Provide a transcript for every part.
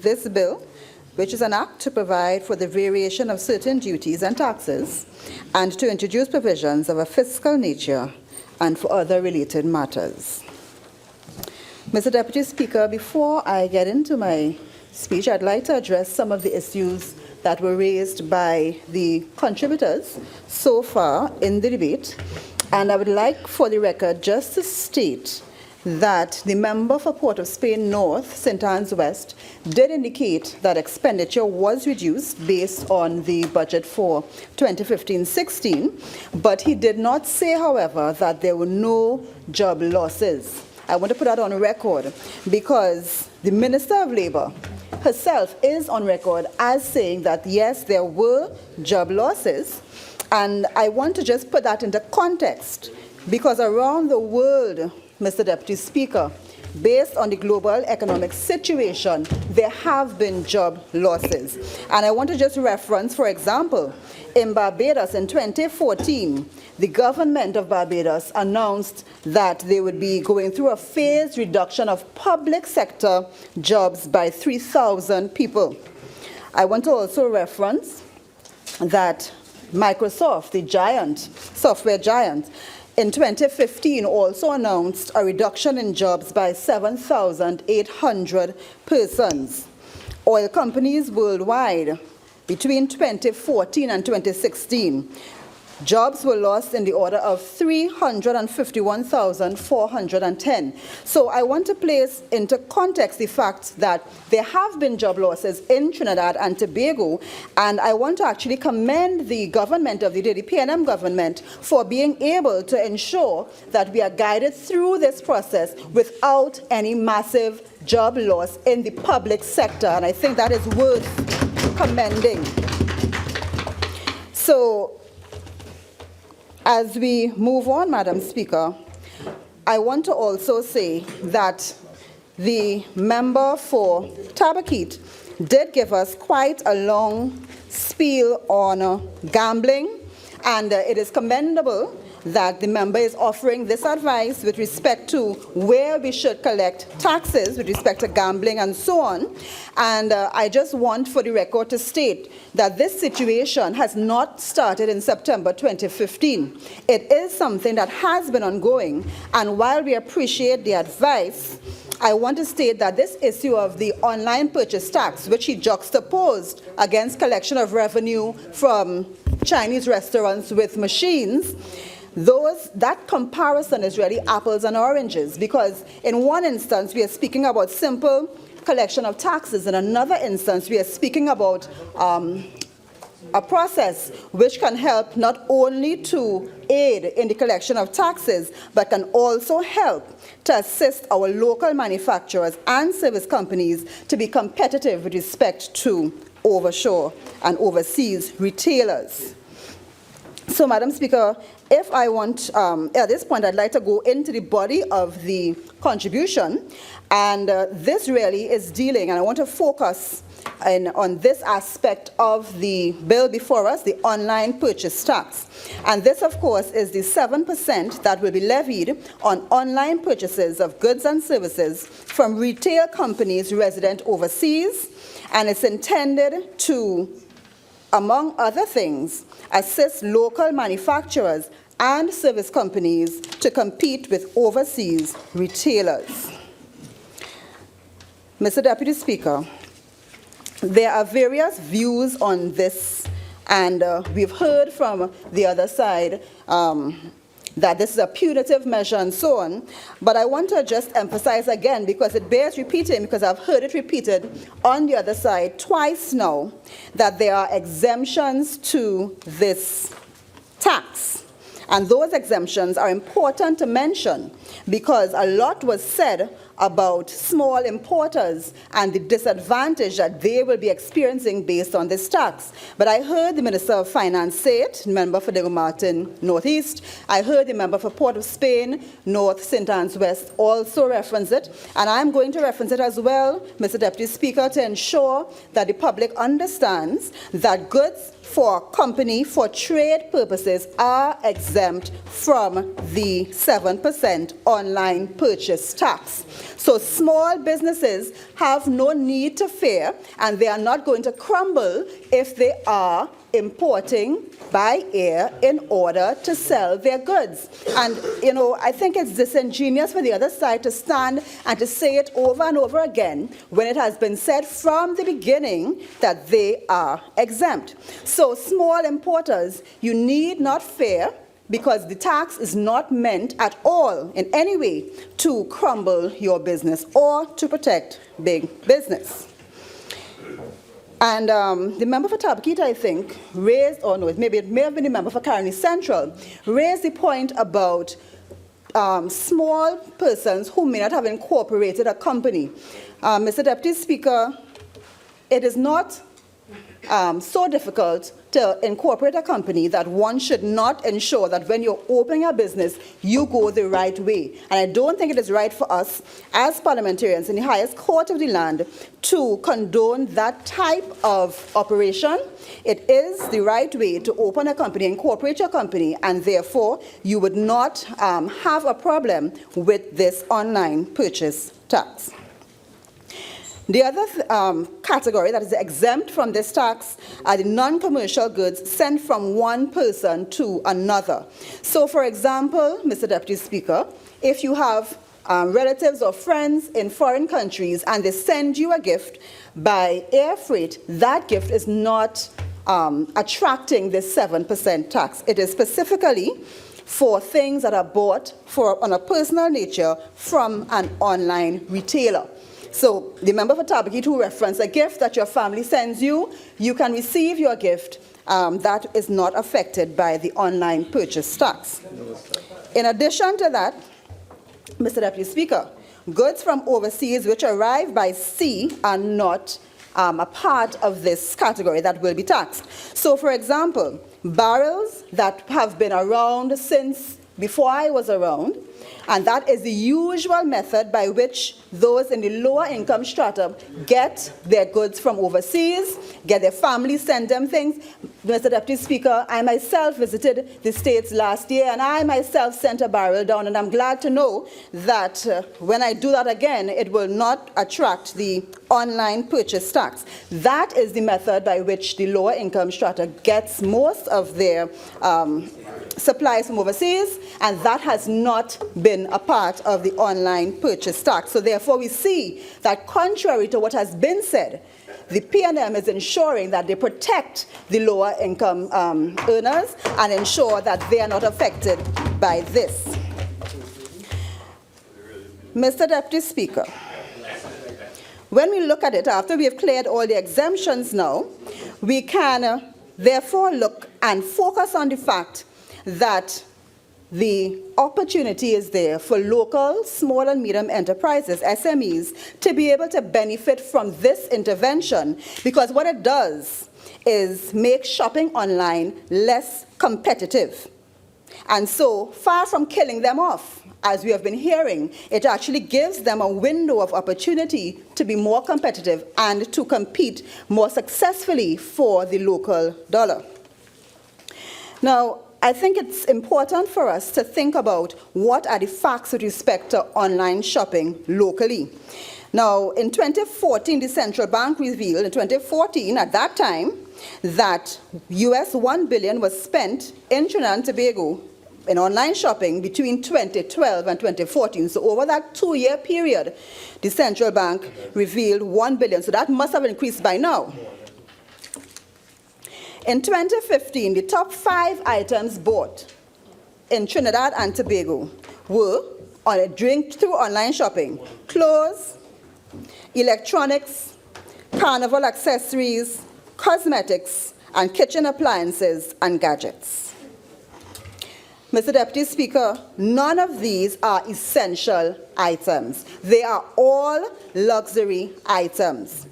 this bill, which is an act to provide for the variation of certain duties and taxes and to introduce provisions of a fiscal nature and for other related matters. Mr. Deputy Speaker, before I get into my speech, I'd like to address some of the issues that were raised by the contributors so far in the debate. And I would like for the record just to state that the member for Port of Spain North, St. Anne's West, did indicate that expenditure was reduced based on the budget for 2015-16, but he did not say, however, that there were no job losses. I want to put that on record because the Minister of Labour herself is on record as saying that, yes, there were job losses, and I want to just put that into context because around the world, Mr. Deputy Speaker, based on the global economic situation, there have been job losses. And I want to just reference, for example, in Barbados in 2014, the government of Barbados announced that they would be going through a phased reduction of public sector jobs by 3,000 people. I want to also reference that Microsoft, the giant, software giant, in 2015 also announced a reduction in jobs by 7,800 persons. Oil companies worldwide, between 2014 and 2016, jobs were lost in the order of 351,410. So I want to place into context the fact that there have been job losses in Trinidad and Tobago, and I want to actually commend the government of the PNM government for being able to ensure that we are guided through this process without any massive job loss in the public sector, and I think that is worth commending. So, as we move on, Madam Speaker, I want to also say that the member for Tabaquite did give us quite a long spiel on gambling, and it is commendable that the member is offering this advice with respect to where we should collect taxes with respect to gambling and so on. And I just want for the record to state that this situation has not started in September 2015. It is something that has been ongoing, and while we appreciate the advice, I want to state that this issue of the online purchase tax, which he juxtaposed against collection of revenue from Chinese restaurants with machines, that comparison is really apples and oranges, because in one instance we are speaking about simple collection of taxes, in another instance we are speaking about a process which can help not only to aid in the collection of taxes, but can also help to assist our local manufacturers and service companies to be competitive with respect to overshore and overseas retailers. So, Madam Speaker, if I want, at this point, I'd like to go into the body of the contribution, and this really is dealing, and I want to focus on this aspect of the bill before us, the online purchase tax. And this, of course, is the 7% that will be levied on online purchases of goods and services from retail companies resident overseas, and it's intended to, among other things, assist local manufacturers and service companies to compete with overseas retailers. Mr. Deputy Speaker, there are various views on this, and we've heard from the other side that this is a punitive measure and so on, but I want to just emphasize again, because it bears repeating, because I've heard it repeated on the other side twice now, that there are exemptions to this tax. And those exemptions are important to mention because a lot was said about small importers and the disadvantage that they will be experiencing based on this tax. But I heard the Minister of Finance say it, member for Diego Martin Northeast. I heard the member for Port of Spain North, St. Anne's West also reference it. And I'm going to reference it as well, Mr. Deputy Speaker, to ensure that the public understands that goods for company, for trade purposes, are exempt from the 7% online purchase tax. So small businesses have no need to fear, and they are not going to crumble if they are importing by air in order to sell their goods. And, I think it's disingenuous for the other side to stand and to say it over and over again when it has been said from the beginning that they are exempt. So small importers, you need not fear, because the tax is not meant at all in any way to crumble your business or to protect big business. And the member for Tabakeet, I think, raised, or no, it may have been the member for Caroni Central, raised the point about small persons who may not have incorporated a company. Mr. Deputy Speaker, it is not so difficult to incorporate a company that one should not ensure that when you're opening a business, you go the right way. And I don't think it is right for us as parliamentarians in the highest court of the land to condone that type of operation. It is the right way to open a company, incorporate your company, and therefore you would not have a problem with this online purchase tax. The other category that is exempt from this tax are the non-commercial goods sent from one person to another. So, for example, Mr. Deputy Speaker, if you have relatives or friends in foreign countries and they send you a gift by air freight, that gift is not attracting the 7% tax. It is specifically for things that are bought on a personal nature from an online retailer. So the member for Tabakeet who referenced a gift that your family sends you, you can receive your gift that is not affected by the online purchase tax. In addition to that, Mr. Deputy Speaker, goods from overseas which arrive by sea are not a part of this category that will be taxed. So, for example, barrels that have been around since before I was around, and that is the usual method by which those in the lower income strata get their goods from overseas, get their families send them things. Mr. Deputy Speaker, I myself visited the States last year, and I myself sent a barrel down, and I'm glad to know that when I do that again, it will not attract the online purchase tax. That is the method by which the lower income strata gets most of their supplies from overseas, and that has not been a part of the online purchase tax. So therefore we see that contrary to what has been said, the P&M is ensuring that they protect the lower income earners and ensure that they are not affected by this. Mr. Deputy Speaker, when we look at it, after we have cleared all the exemptions now, we can therefore look and focus on the fact that the opportunity is there for local, small and medium enterprises, SMEs, to be able to benefit from this intervention, because what it does is make shopping online less competitive. And so, far from killing them off, as we have been hearing, it actually gives them a window of opportunity to be more competitive and to compete more successfully for the local dollar. Now, I think it's important for us to think about what are the facts with respect to online shopping locally. Now, in 2014, the central bank revealed, in 2014, at that time, that US $1 billion was spent in Trinidad and Tobago in online shopping between 2012 and 2014. So over that 2-year period, the central bank revealed $1 billion. So that must have increased by now. In 2015, the top 5 items bought in Trinidad and Tobago were through online shopping: clothes, electronics, carnival accessories, cosmetics, and kitchen appliances and gadgets. Mr. Deputy Speaker, none of these are essential items. They are all luxury items.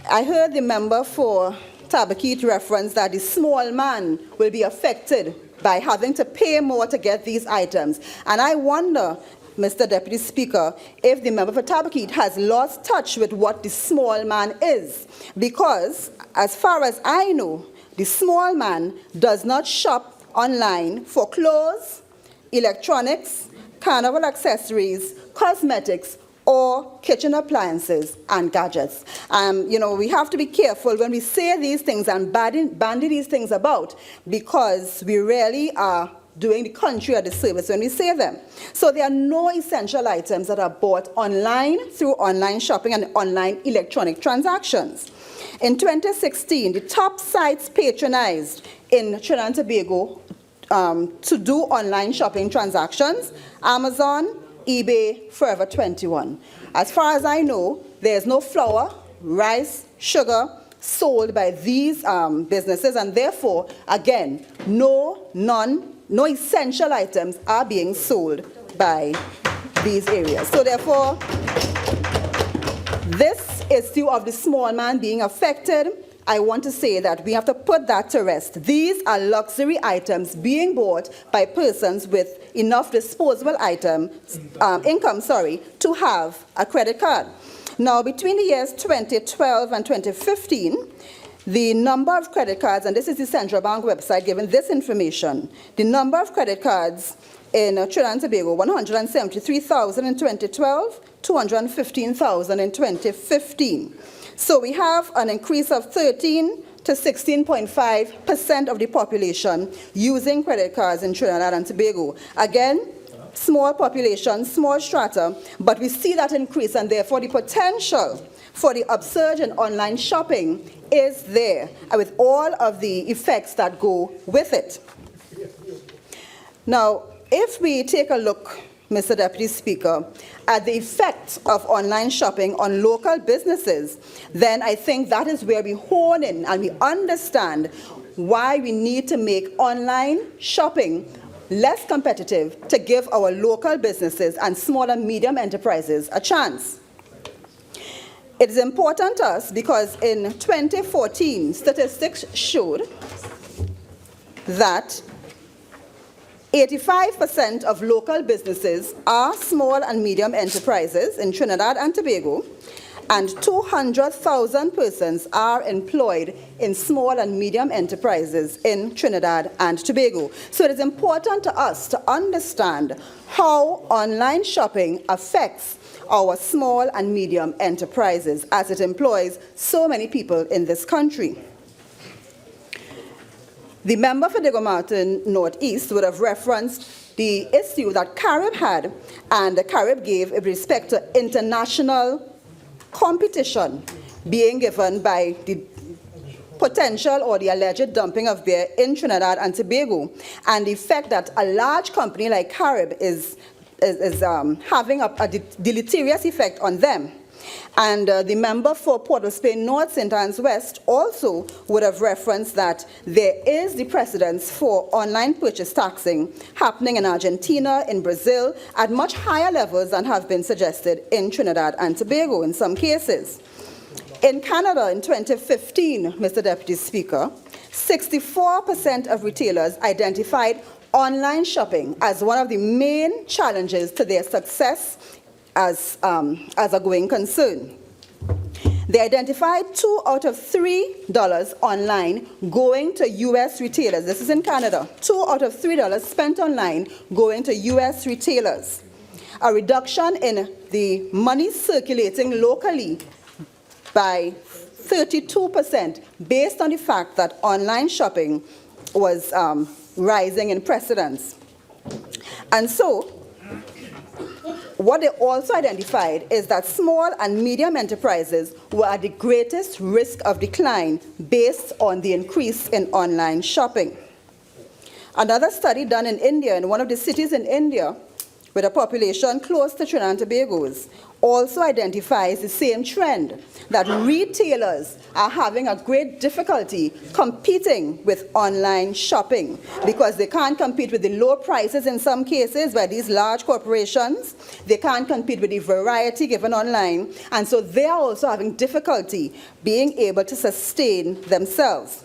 I heard the member for Tabakeet reference that the small man will be affected by having to pay more to get these items. And I wonder, Mr. Deputy Speaker, if the member for Tabakeet has lost touch with what the small man is. Because, as far as I know, the small man does not shop online for clothes, electronics, carnival accessories, cosmetics, or kitchen appliances and gadgets. We have to be careful when we say these things and bandy these things about, because we really are doing the country a disservice when we say them. So there are no essential items that are bought online through online shopping and online electronic transactions. In 2016, the top sites patronized in Trinidad and Tobago to do online shopping transactions: Amazon, eBay, Forever 21. As far as I know, there's no flour, rice, sugar sold by these businesses, and therefore, again, no essential items are being sold by these areas. So therefore, this issue of the small man being affected, I want to say that we have to put that to rest. These are luxury items being bought by persons with enough disposable income, to have a credit card. Now, between the years 2012 and 2015, the number of credit cards, and this is the Central Bank website giving this information, the number of credit cards in Trinidad and Tobago, 173,000 in 2012, 215,000 in 2015. So we have an increase of 13 to 16.5% of the population using credit cards in Trinidad and Tobago. Again, small population, small strata, but we see that increase, and therefore the potential for the upsurge in online shopping is there, with all of the effects that go with it. Now, if we take a look, Mr. Deputy Speaker, at the effect of online shopping on local businesses, then I think that is where we hone in and we understand why we need to make online shopping less competitive to give our local businesses and small and medium enterprises a chance. It is important to us because in 2014, statistics showed that 85% of local businesses are small and medium enterprises in Trinidad and Tobago, and 200,000 persons are employed in small and medium enterprises in Trinidad and Tobago. So it is important to us to understand how online shopping affects our small and medium enterprises, as it employs so many people in this country. The member for Diego Martin Northeast would have referenced the issue that Carib had, and the Carib gave with respect to international competition being given by the potential or the alleged dumping of beer in Trinidad and Tobago, and the fact that a large company like Carib is having a deleterious effect on them. And the member for Port of Spain North, St. Anne's West also would have referenced that there is the precedence for online purchase taxing happening in Argentina, in Brazil, at much higher levels than have been suggested in Trinidad and Tobago in some cases. In Canada in 2015, Mr. Deputy Speaker, 64% of retailers identified online shopping as one of the main challenges to their success as a going concern. They identified $2 out of $3 online going to U.S. retailers. This is in Canada. $2 out of $3 spent online going to U.S. retailers. A reduction in the money circulating locally by 32% based on the fact that online shopping was rising in precedence. And so, what they also identified is that small and medium enterprises were at the greatest risk of decline based on the increase in online shopping. Another study done in India, in one of the cities in India, with a population close to Trinidad and Tobago's, also identifies the same trend, that retailers are having a great difficulty competing with online shopping because they can't compete with the low prices in some cases by these large corporations. They can't compete with the variety given online, and so they are also having difficulty being able to sustain themselves.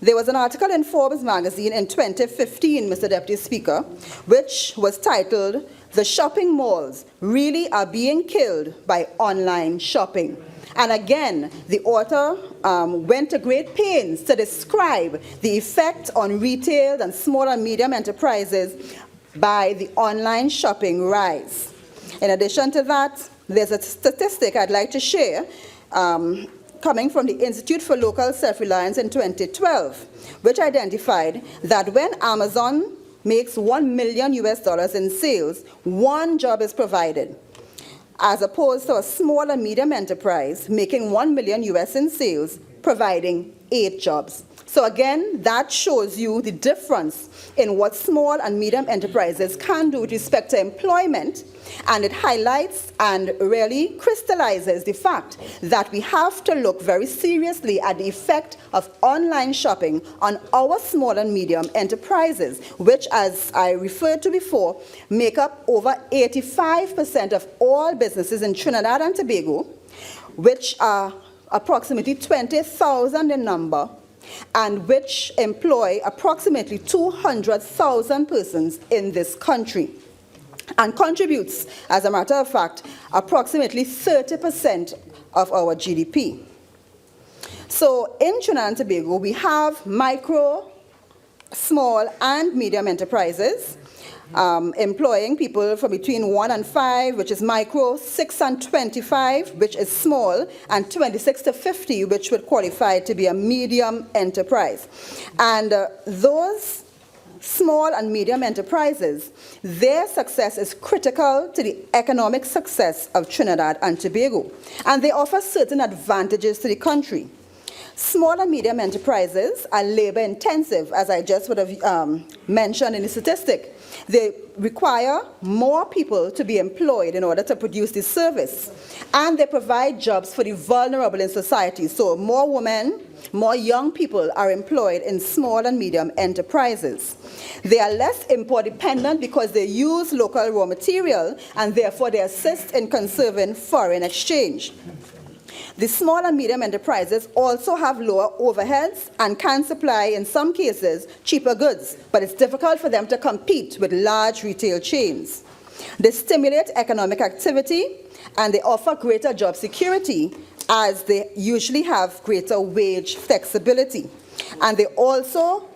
There was an article in Forbes magazine in 2015, Mr. Deputy Speaker, which was titled, "The Shopping Malls Really Are Being Killed by Online Shopping." And again, the author went to great pains to describe the effect on retail and small and medium enterprises by the online shopping rise. In addition to that, there's a statistic I'd like to share coming from the Institute for Local Self-Reliance in 2012, which identified that when Amazon makes $1 million in sales, 1 job is provided, as opposed to a small and medium enterprise making $1 million in sales, providing 8 jobs. So again, that shows you the difference in what small and medium enterprises can do with respect to employment, and it highlights and really crystallizes the fact that we have to look very seriously at the effect of online shopping on our small and medium enterprises, which, as I referred to before, make up over 85% of all businesses in Trinidad and Tobago, which are approximately 20,000 in number, and which employ approximately 200,000 persons in this country, and contributes, as a matter of fact, approximately 30% of our GDP. So in Trinidad and Tobago, we have micro, small, and medium enterprises, employing people from between 1 and 5, which is micro, 6 and 25, which is small, and 26 to 50, which would qualify to be a medium enterprise. And those small and medium enterprises, their success is critical to the economic success of Trinidad and Tobago, and they offer certain advantages to the country. Small and medium enterprises are labor-intensive, as I just would have mentioned in the statistic. They require more people to be employed in order to produce this service, and they provide jobs for the vulnerable in society. So more women, more young people are employed in small and medium enterprises. They are less import dependent because they use local raw material, and therefore they assist in conserving foreign exchange. The small and medium enterprises also have lower overheads and can supply, in some cases, cheaper goods, but it's difficult for them to compete with large retail chains. They stimulate economic activity, and they offer greater job security, as they usually have greater wage flexibility. And they also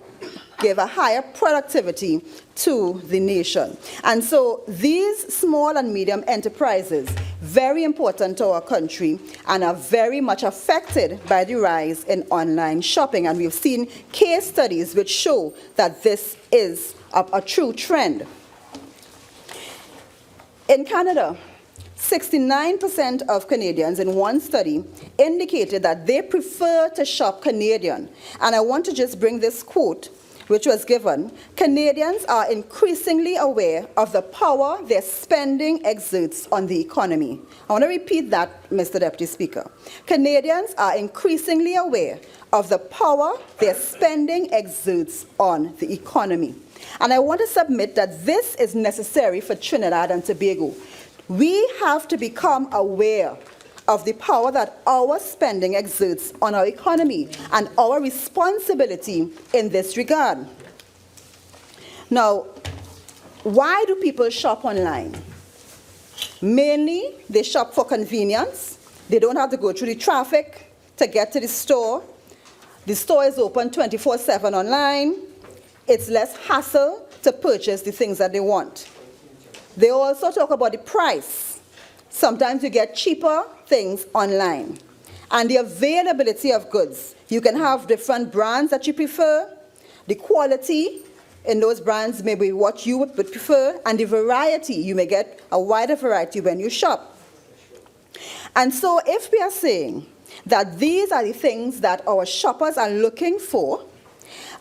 give a higher productivity to the nation. And so these small and medium enterprises, very important to our country, and are very much affected by the rise in online shopping. And we've seen case studies which show that this is a true trend. In Canada, 69% of Canadians in one study indicated that they prefer to shop Canadian. And I want to just bring this quote, which was given. Canadians are increasingly aware of the power their spending exerts on the economy. I want to repeat that, Mr. Deputy Speaker. Canadians are increasingly aware of the power their spending exerts on the economy. And I want to submit that this is necessary for Trinidad and Tobago. We have to become aware of the power that our spending exerts on our economy and our responsibility in this regard. Now, why do people shop online? Mainly, they shop for convenience. They don't have to go through the traffic to get to the store. The store is open 24/7 online. It's less hassle to purchase the things that they want. They also talk about the price. Sometimes you get cheaper things online. And the availability of goods. You can have different brands that you prefer. The quality in those brands may be what you would prefer. And the variety, you may get a wider variety when you shop. And so if we are saying that these are the things that our shoppers are looking for,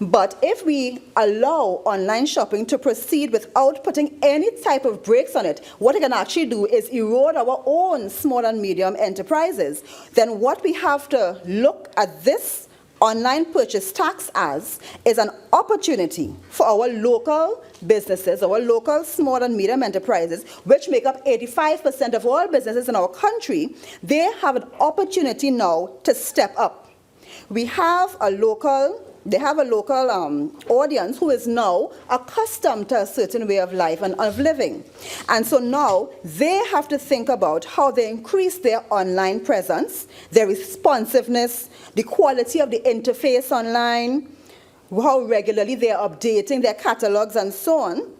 but if we allow online shopping to proceed without putting any type of brakes on it, what it can actually do is erode our own small and medium enterprises. Then what we have to look at this online purchase tax as is an opportunity for our local businesses, our local small and medium enterprises, which make up 85% of all businesses in our country. They have an opportunity now to step up. We have a local audience who is now accustomed to a certain way of life and of living. And so now they have to think about how they increase their online presence, their responsiveness, the quality of the interface online, how regularly they are updating their catalogs and so on.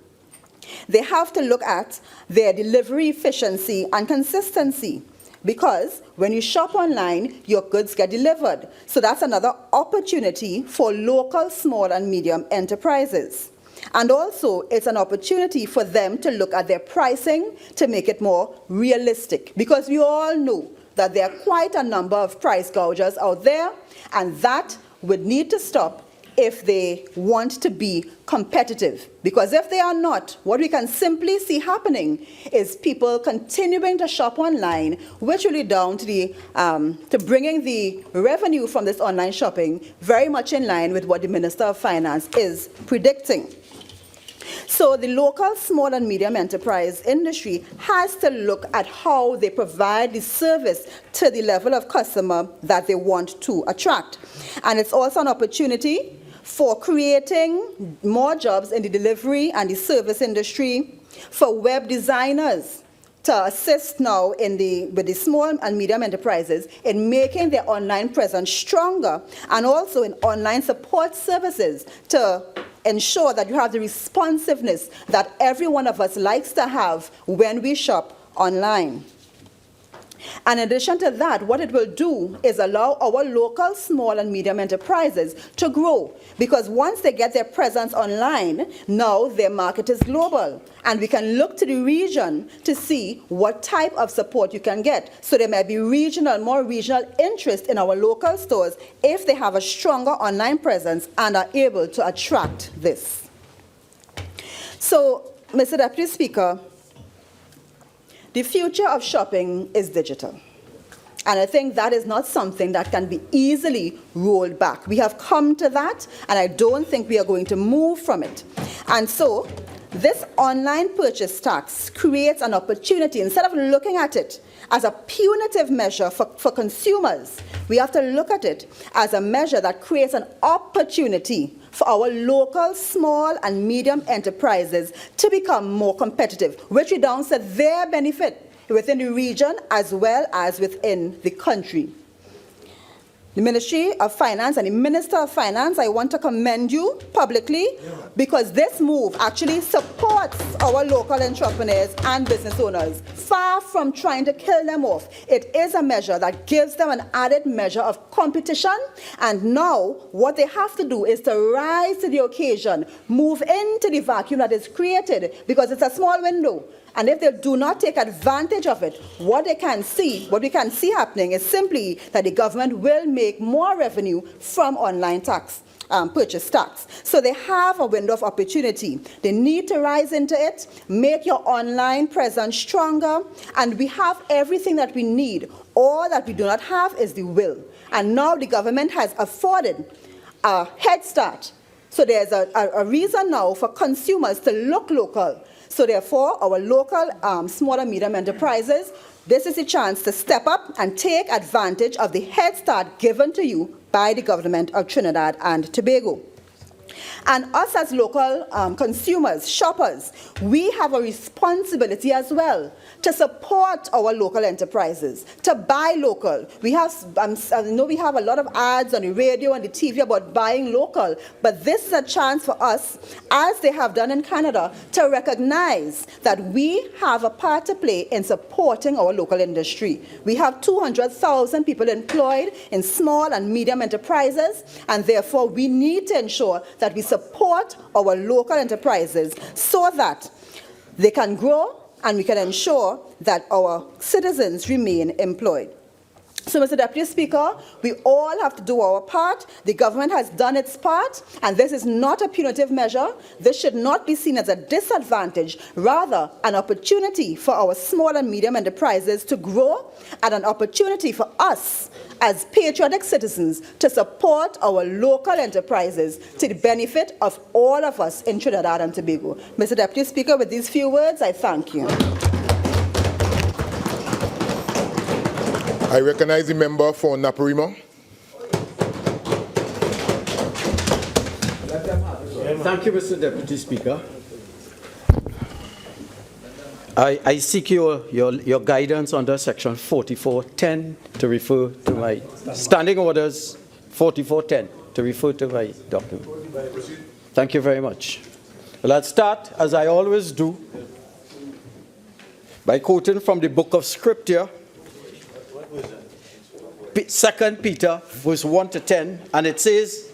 They have to look at their delivery efficiency and consistency, because when you shop online, your goods get delivered. So that's another opportunity for local small and medium enterprises. And also, it's an opportunity for them to look at their pricing to make it more realistic, because we all know that there are quite a number of price gougers out there, and that would need to stop if they want to be competitive. Because if they are not, what we can simply see happening is people continuing to shop online, which will be down to bringing the revenue from this online shopping very much in line with what the Minister of Finance is predicting. So the local small and medium enterprise industry has to look at how they provide the service to the level of customer that they want to attract. And it's also an opportunity for creating more jobs in the delivery and the service industry, for web designers to assist now with the small and medium enterprises in making their online presence stronger, and also in online support services to ensure that you have the responsiveness that every one of us likes to have when we shop online. And in addition to that, what it will do is allow our local small and medium enterprises to grow, because once they get their presence online, now their market is global, and we can look to the region to see what type of support you can get. So there may be more regional interest in our local stores if they have a stronger online presence and are able to attract this. So, Mr. Deputy Speaker, the future of shopping is digital. And I think that is not something that can be easily rolled back. We have come to that, and I don't think we are going to move from it. And so, this online purchase tax creates an opportunity. Instead of looking at it as a punitive measure for consumers, we have to look at it as a measure that creates an opportunity for our local small and medium enterprises to become more competitive, which redounds to their benefit within the region as well as within the country. The Ministry of Finance and the Minister of Finance, I want to commend you publicly, because this move actually supports our local entrepreneurs and business owners, far from trying to kill them off. It is a measure that gives them an added measure of competition, and now what they have to do is to rise to the occasion, move into the vacuum that is created, because it's a small window. And if they do not take advantage of it, what we can see happening is simply that the government will make more revenue from online purchase tax. So they have a window of opportunity. They need to rise into it, make your online presence stronger, and we have everything that we need. All that we do not have is the will. And now the government has afforded a head start. So there's a reason now for consumers to look local. So therefore, our local small and medium enterprises, this is a chance to step up and take advantage of the head start given to you by the government of Trinidad and Tobago. And us as local consumers, shoppers, we have a responsibility as well to support our local enterprises, to buy local. We have, I know we have a lot of ads on the radio and the TV about buying local, but this is a chance for us, as they have done in Canada, to recognize that we have a part to play in supporting our local industry. We have 200,000 people employed in small and medium enterprises, and therefore we need to ensure that we support our local enterprises so that they can grow and we can ensure that our citizens remain employed. So, Mr. Deputy Speaker, we all have to do our part. The government has done its part, and this is not a punitive measure. This should not be seen as a disadvantage, rather an opportunity for our small and medium enterprises to grow, and an opportunity for us as patriotic citizens to support our local enterprises to the benefit of all of us in Trinidad and Tobago. Mr. Deputy Speaker, with these few words, I thank you. I recognize the member for Naparima. Thank you, Mr. Deputy Speaker. I seek your guidance under Section 4410 to refer to my standing orders 4410 to refer to my document. Thank you very much. Well, I'll start, as I always do, by quoting from the book of Scripture, 2 Peter, verse 1 to 10, and it says,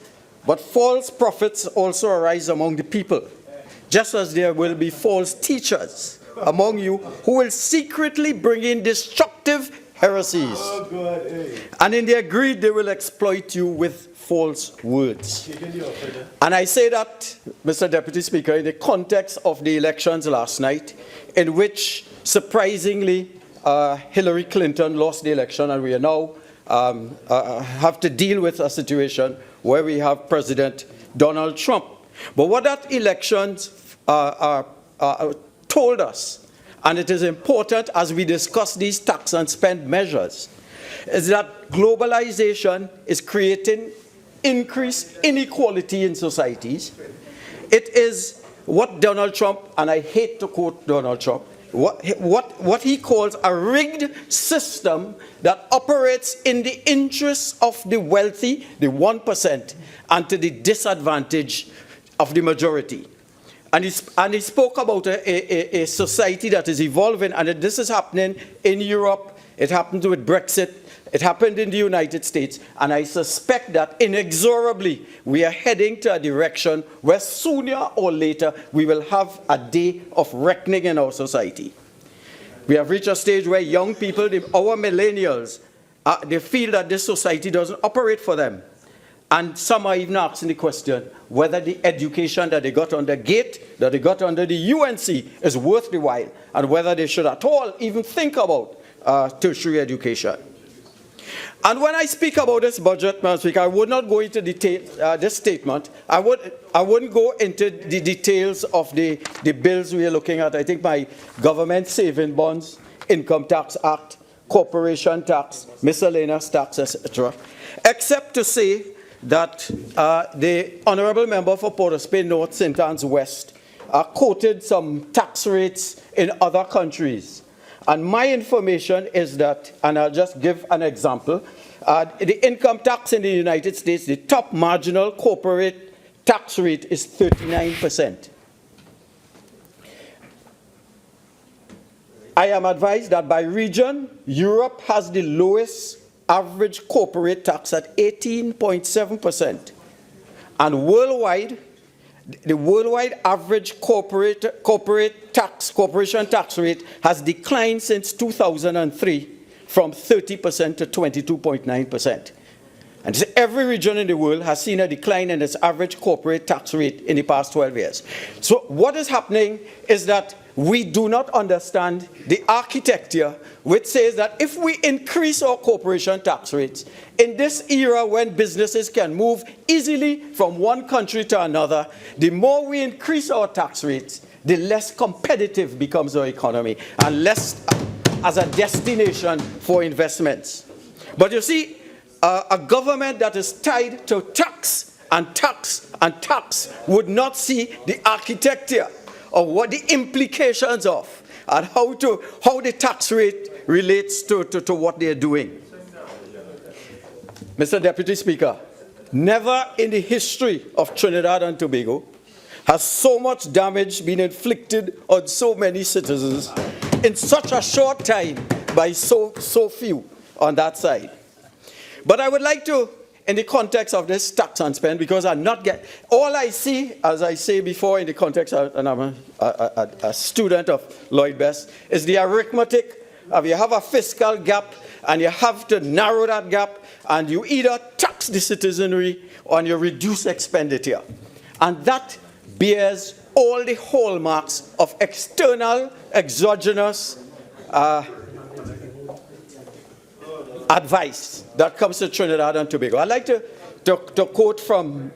"But false prophets also arise among the people, just as there will be false teachers among you who will secretly bring in destructive heresies. And in their greed they will exploit you with false words." And I say that, Mr. Deputy Speaker, in the context of the elections last night, in which, surprisingly, Hillary Clinton lost the election, and we are now have to deal with a situation where we have President Donald Trump. But what that elections told us, and it is important as we discuss these tax and spend measures, is that globalization is creating increased inequality in societies. It is what Donald Trump, and I hate to quote Donald Trump, what he calls a rigged system that operates in the interests of the wealthy, the 1%, and to the disadvantage of the majority. And he spoke about a society that is evolving, and this is happening in Europe. It happened with Brexit. It happened in the United States. And I suspect that inexorably we are heading to a direction where sooner or later we will have a day of reckoning in our society. We have reached a stage where young people, our millennials, they feel that this society doesn't operate for them. And some are even asking the question whether the education that they got under GATE, that they got under the UNC, is worth the while, and whether they should at all even think about tertiary education. And when I speak about this budget, Madam Speaker, I would not go into detail, this statement. I wouldn't go into the details of the bills we are looking at. I think my government saving bonds, Income Tax Act, corporation tax, miscellaneous tax, etc., except to say that the Honourable Member for Port of Spain North, St. Anne's West, quoted some tax rates in other countries. And my information is that, and I'll just give an example, the income tax in the United States, the top marginal corporate tax rate is 39%. I am advised that by region, Europe has the lowest average corporate tax at 18.7%. And worldwide, the worldwide average corporation tax rate has declined since 2003 from 30% to 22.9%. And so every region in the world has seen a decline in its average corporate tax rate in the past 12 years. So what is happening is that we do not understand the architecture which says that if we increase our corporation tax rates, in this era when businesses can move easily from one country to another, the more we increase our tax rates, the less competitive becomes our economy and less as a destination for investments. But you see, a government that is tied to tax and tax and tax would not see the architecture of what the implications of and how the tax rate relates to what they're doing. Mr. Deputy Speaker, never in the history of Trinidad and Tobago has so much damage been inflicted on so many citizens in such a short time by so few on that side. But I would like to, in the context of this tax and spend, because I'm not all I see, as I say before, in the context of, and I'm a student of Lloyd Best, is the arithmetic of you have a fiscal gap and you have to narrow that gap, and you either tax the citizenry or you reduce expenditure. And that bears all the hallmarks of external, exogenous advice that comes to Trinidad and Tobago. I'd like to quote from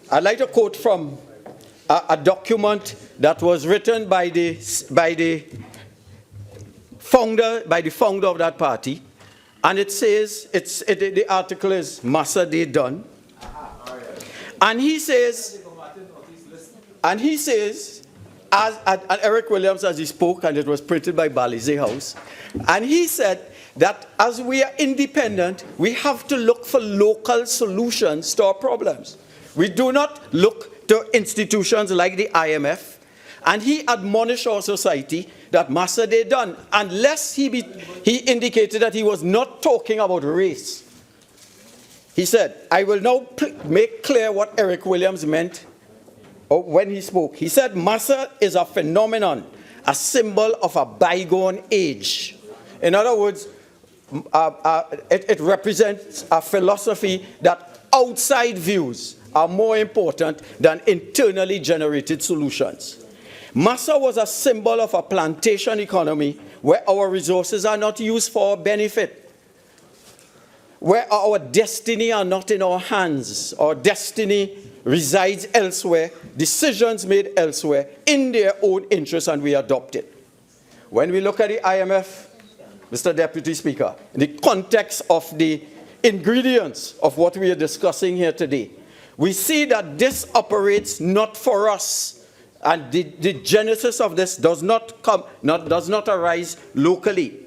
a document that was written by the founder of that party, and it says the article is Massa Day Done, and he says, as Eric Williams, as he spoke, and it was printed by Balize House, and he said that as we are independent, we have to look for local solutions to our problems. We do not look to institutions like the IMF, and he admonished our society that Massa they done, unless he indicated that he was not talking about race. He said, I will now make clear what Eric Williams meant when he spoke. He said, Massa is a phenomenon, a symbol of a bygone age. In other words, it represents a philosophy that outside views are more important than internally generated solutions. Massa was a symbol of a plantation economy where our resources are not used for our benefit, where our destiny are not in our hands. Our destiny resides elsewhere, decisions made elsewhere, in their own interest, and we adopt it. When we look at the IMF, Mr. Deputy Speaker, in the context of the ingredients of what we are discussing here today, we see that this operates not for us. And the genesis of this does not arise locally.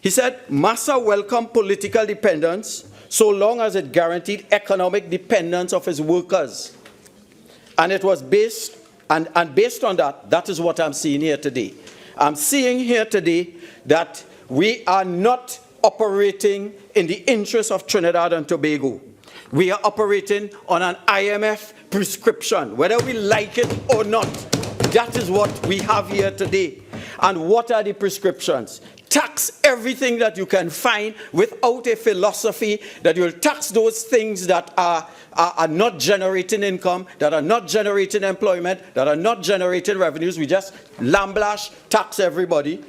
He said, Massa welcomed political dependence so long as it guaranteed economic dependence of his workers. And it was based on that, that is what I'm seeing here today. I'm seeing here today that we are not operating in the interest of Trinidad and Tobago. We are operating on an IMF prescription, whether we like it or not. That is what we have here today. And what are the prescriptions? Tax everything that you can find without a philosophy that you'll tax those things that are not generating income, that are not generating employment, that are not generating revenues. We just lambash, tax everybody.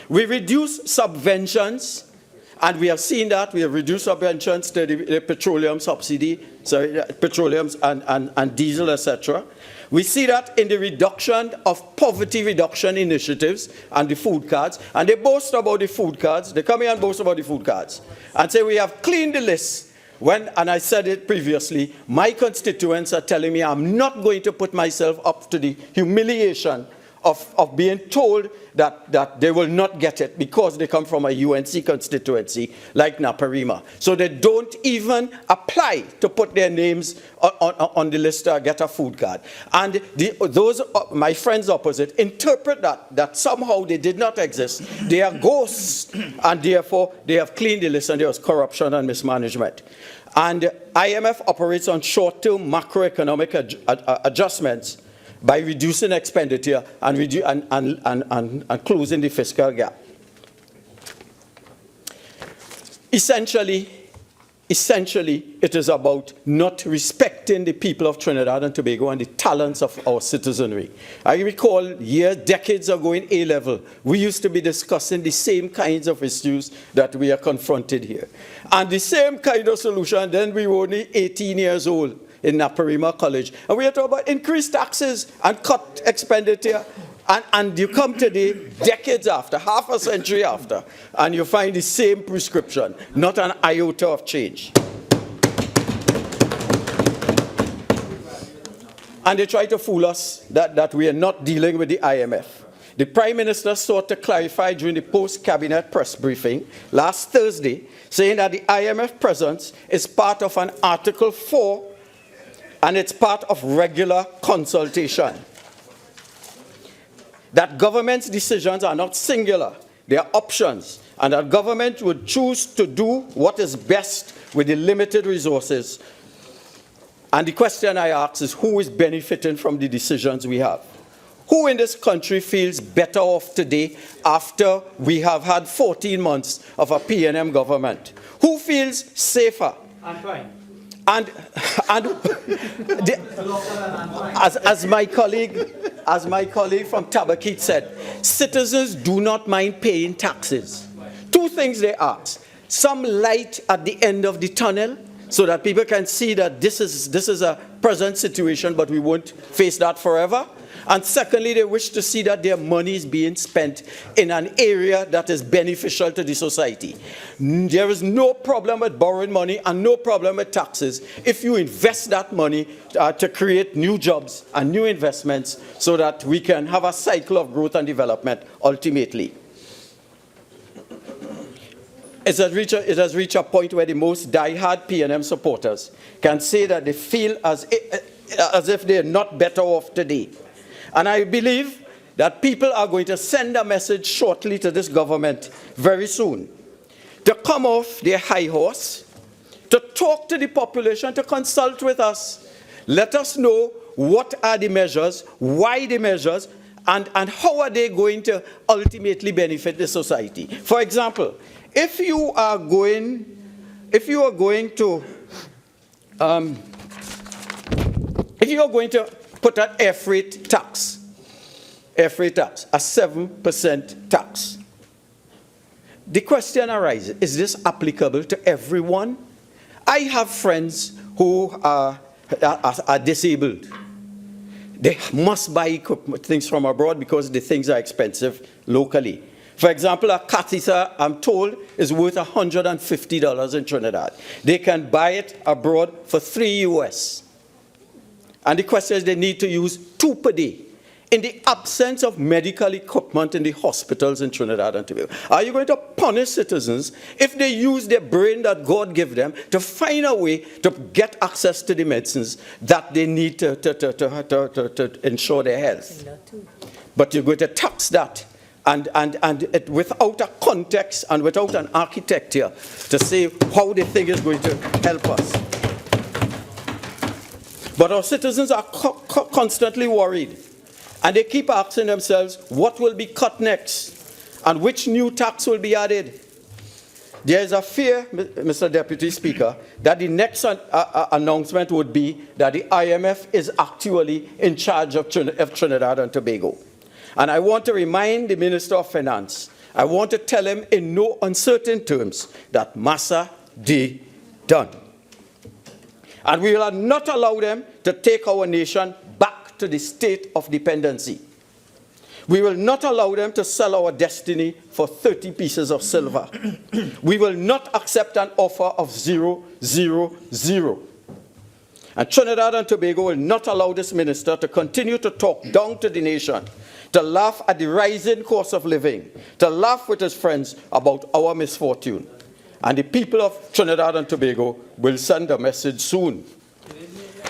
We reduce subventions. And we have seen that. We have reduced subventions to the petroleum subsidy, petroleums and diesel, etc. We see that in the reduction of poverty reduction initiatives and the food cards. And they boast about the food cards. They come here and boast about the food cards. And say we have cleaned the list. And I said it previously, my constituents are telling me I'm not going to put myself up to the humiliation of being told that they will not get it because they come from a UNC constituency like Naparima. So they don't even apply to put their names on the list to get a food card. And those, my friends opposite, interpret that somehow they did not exist. They are ghosts, and therefore they have cleaned the list and there was corruption and mismanagement. And IMF operates on short-term macroeconomic adjustments by reducing expenditure and closing the fiscal gap. Essentially, it is about not respecting the people of Trinidad and Tobago and the talents of our citizenry. I recall decades ago in A-level, we used to be discussing the same kinds of issues that we are confronted here. And the same kind of solution, then we were only 18 years old in Naparima College. And we are talking about increased taxes and cut expenditure. And you come today, decades after, half a century after, and you find the same prescription, not an iota of change. And they try to fool us that we are not dealing with the IMF. The Prime Minister sought to clarify during the post-cabinet press briefing last Thursday, saying that the IMF presence is part of an Article 4 and it's part of regular consultation. That government's decisions are not singular, they are options, and that government would choose to do what is best with the limited resources. And the question I ask is, who is benefiting from the decisions we have? Who in this country feels better off today after we have had 14 months of a PNM government? Who feels safer? Antoine. And as my colleague from Tabakit said, citizens do not mind paying taxes. Two things they ask: some light at the end of the tunnel, so that people can see that this is a present situation, but we won't face that forever. And secondly, they wish to see that their money is being spent in an area that is beneficial to the society. There is no problem with borrowing money and no problem with taxes if you invest that money to create new jobs and new investments so that we can have a cycle of growth and development ultimately. It has reached a point where the most die-hard PNM supporters can say that they feel as as if they're not better off today. And I believe that people are going to send a message shortly to this government very soon to come off their high horse, to talk to the population, to consult with us. Let us know what are the measures, why the measures, and how are they going to ultimately benefit the society. For example, if you are going to put an air freight tax, a 7% tax, the question arises, is this applicable to everyone? I have friends who are disabled. They must buy things from abroad because the things are expensive locally. For example, a catheter, I'm told, is worth $150 in Trinidad. They can buy it abroad for $3 US. And the question is, they need to use 2 per day. In the absence of medical equipment in the hospitals in Trinidad and Tobago, are you going to punish citizens if they use their brain that God gave them to find a way to get access to the medicines that they need to ensure their health? But you're going to tax that and without a context and without an architecture to say how the thing is going to help us. But our citizens are constantly worried. And they keep asking themselves, what will be cut next? And which new tax will be added? There is a fear, Mr. Deputy Speaker, that the next announcement would be that the IMF is actually in charge of Trinidad and Tobago. And I want to remind the Minister of Finance, I want to tell him in no uncertain terms that massa de done. And we will not allow them to take our nation back to the state of dependency. We will not allow them to sell our destiny for 30 pieces of silver. We will not accept an offer of 0, 0, 0. And Trinidad and Tobago will not allow this minister to continue to talk down to the nation, to laugh at the rising cost of living, to laugh with his friends about our misfortune. And the people of Trinidad and Tobago will send a message soon.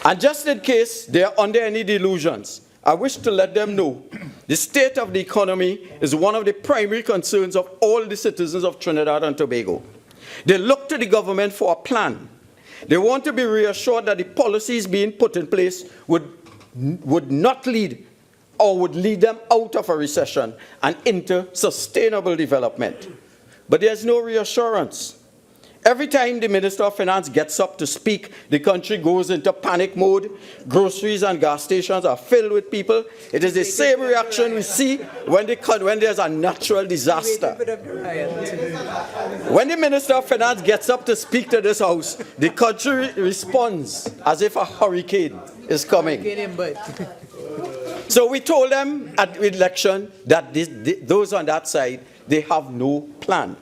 And just in case they are under any delusions, I wish to let them know the state of the economy is one of the primary concerns of all the citizens of Trinidad and Tobago. They look to the government for a plan. They want to be reassured that the policies being put in place would not lead or would lead them out of a recession and into sustainable development. But there's no reassurance. Every time the Minister of Finance gets up to speak, the country goes into panic mode. Groceries and gas stations are filled with people. It is the same reaction we see when there's a natural disaster. When the Minister of Finance gets up to speak to this House, the country responds as if a hurricane is coming. So we told them at the election that those on that side, they have no plan.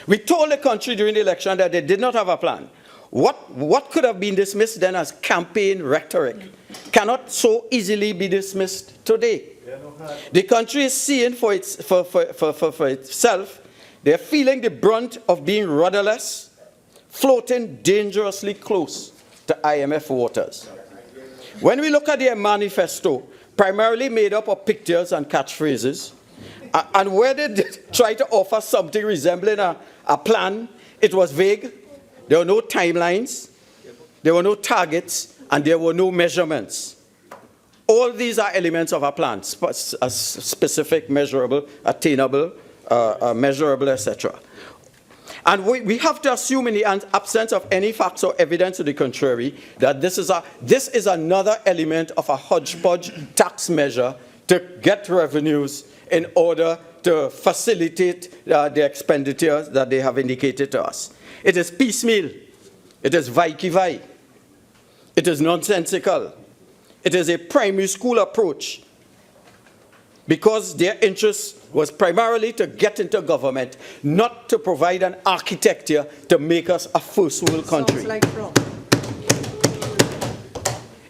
We told the country during the election that they did not have a plan. What could have been dismissed then as campaign rhetoric cannot so easily be dismissed today. The country is seeing for itself, they're feeling the brunt of being rudderless, floating dangerously close to IMF waters. When we look at their manifesto, primarily made up of pictures and catchphrases, and where they did try to offer something resembling a plan, it was vague. There were no timelines, there were no targets, and there were no measurements. All these are elements of a plan, specific, measurable, attainable, measurable, etc. And we have to assume in the absence of any facts or evidence to the contrary that this is another element of a hodgepodge tax measure to get revenues in order to facilitate the expenditures that they have indicated to us. It is piecemeal. It is vai-ki-vai. It is nonsensical. It is a primary school approach because their interest was primarily to get into government, not to provide an architecture to make us a first world country. Sounds like fraud.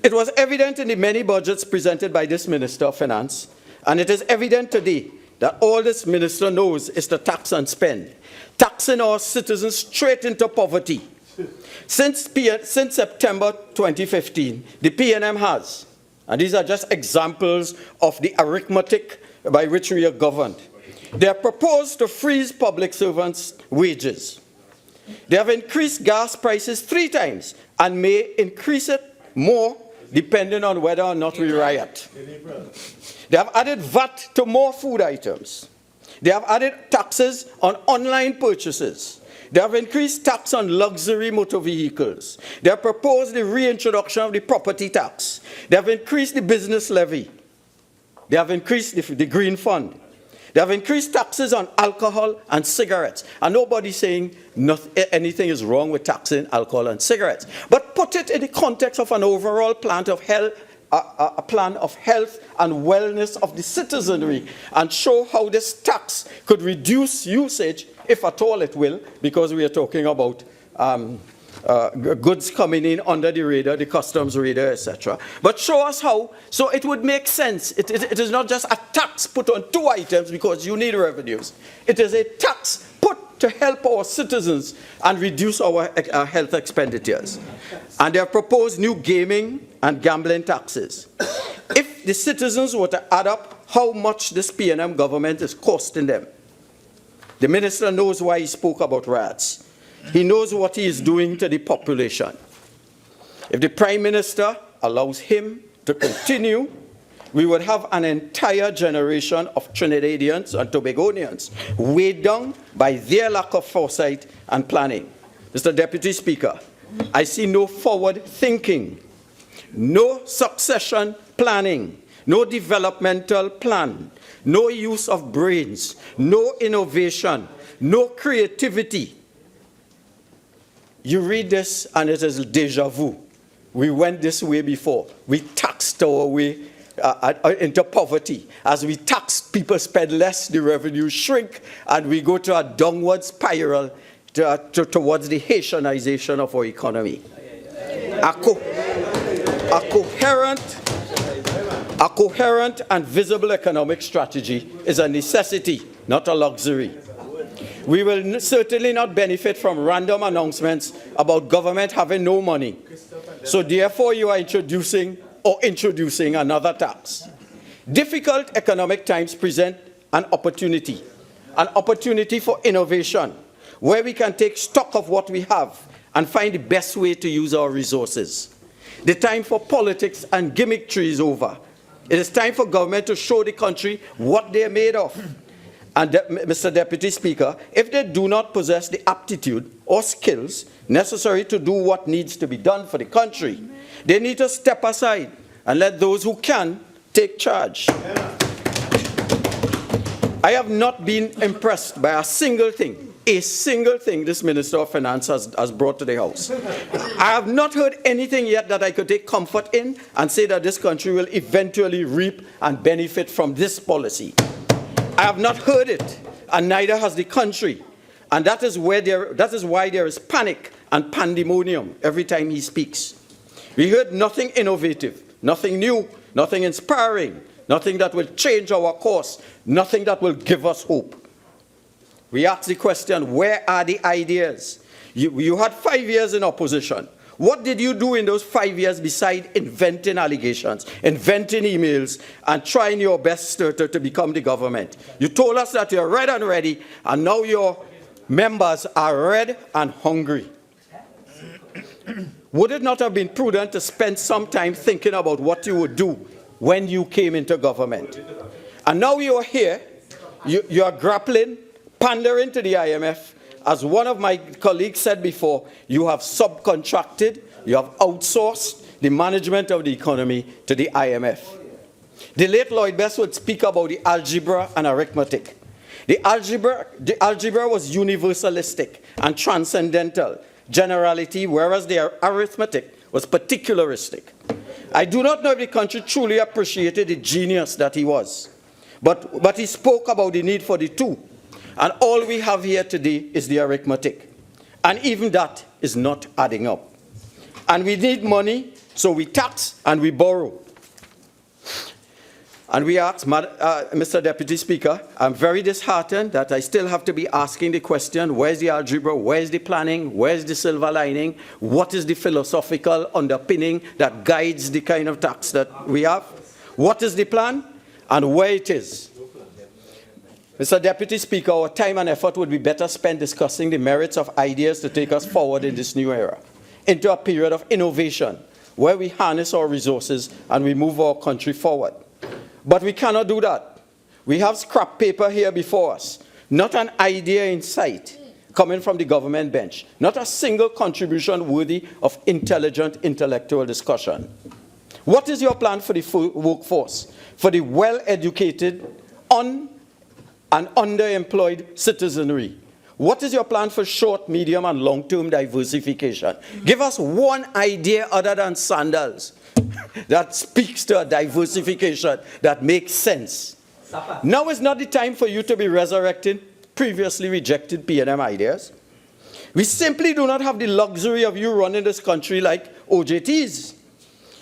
It was evident in the many budgets presented by this Minister of Finance, and it is evident today that all this minister knows is to tax and spend, taxing our citizens straight into poverty Since September 2015, the PNM has, and these are just examples of the arithmetic by which we are governed. They have proposed to freeze public servants' wages. They have increased gas prices 3 times and may increase it more depending on whether or not we riot. They have added VAT to more food items. They have added taxes on online purchases. They have increased tax on luxury motor vehicles. They have proposed the reintroduction of the property tax. They have increased the business levy. They have increased the green fund. They have increased taxes on alcohol and cigarettes. And nobody's saying anything is wrong with taxing alcohol and cigarettes. But put it in the context of an overall plan of health, a plan of health and wellness of the citizenry, and show how this tax could reduce usage, if at all it will, because we are talking about goods coming in under the radar, the customs radar, etc. But show us how, so it would make sense. It is not just a tax put on 2 items because you need revenues. It is a tax put to help our citizens and reduce our health expenditures. And they have proposed new gaming and gambling taxes. If the citizens were to add up how much this PNM government is costing them, the minister knows why he spoke about rats. He knows what he is doing to the population. If the Prime Minister allows him to continue, we would have an entire generation of Trinidadians and Tobagonians weighed down by their lack of foresight and planning. Mr. Deputy Speaker, I see no forward thinking, no succession planning, no developmental plan, no use of brains, no innovation, no creativity. You read this and it is déjà vu. We went this way before. We taxed our way into poverty. As we tax, people spend less, the revenues shrink, and we go to a downward spiral towards the Haitianization of our economy. A coherent and visible economic strategy is a necessity, not a luxury. We will certainly not benefit from random announcements about government having no money. So therefore you are introducing another tax. Difficult economic times present an opportunity for innovation, where we can take stock of what we have and find the best way to use our resources. The time for politics and gimmickry is over. It is time for government to show the country what they are made of. And Mr. Deputy Speaker, if they do not possess the aptitude or skills necessary to do what needs to be done for the country, they need to step aside and let those who can take charge. I have not been impressed by a single thing this Minister of Finance has brought to the House. I have not heard anything yet that I could take comfort in and say that this country will eventually reap and benefit from this policy. I have not heard it, and neither has the country. And that is why there is panic and pandemonium every time he speaks. We heard nothing innovative, nothing new, nothing inspiring, nothing that will change our course, nothing that will give us hope. We ask the question, where are the ideas? You had 5 years in opposition. What did you do in those 5 years beside inventing allegations, inventing emails, and trying your best to become the government? You told us that you're red and ready, and now your members are red and hungry. Would it not have been prudent to spend some time thinking about what you would do when you came into government? And now you are here, you are grappling, pandering to the IMF. As one of my colleagues said before, you have subcontracted, you have outsourced the management of the economy to the IMF. The late Lloyd Best would speak about the algebra and arithmetic. The algebra was universalistic and transcendental generality, whereas the arithmetic was particularistic. I do not know if the country truly appreciated the genius that he was, but he spoke about the need for the two. And all we have here today is the arithmetic. And even that is not adding up. And we need money, so we tax and we borrow. And we asked, Mr. Deputy Speaker, I'm very disheartened that I still have to be asking the question, where's the algebra, where's the planning, where's the silver lining, what is the philosophical underpinning that guides the kind of tax that we have, what is the plan, and where it is. Mr. Deputy Speaker, our time and effort would be better spent discussing the merits of ideas to take us forward in this new era, into a period of innovation, where we harness our resources and we move our country forward. But we cannot do that. We have scrap paper here before us, not an idea in sight coming from the government bench, not a single contribution worthy of intelligent intellectual discussion. What is your plan for the workforce, for the well-educated, and underemployed citizenry? What is your plan for short, medium, and long-term diversification? Give us one idea other than sandals that speaks to a diversification that makes sense. Now is not the time for you to be resurrecting previously rejected P&M ideas. We simply do not have the luxury of you running this country like OJTs.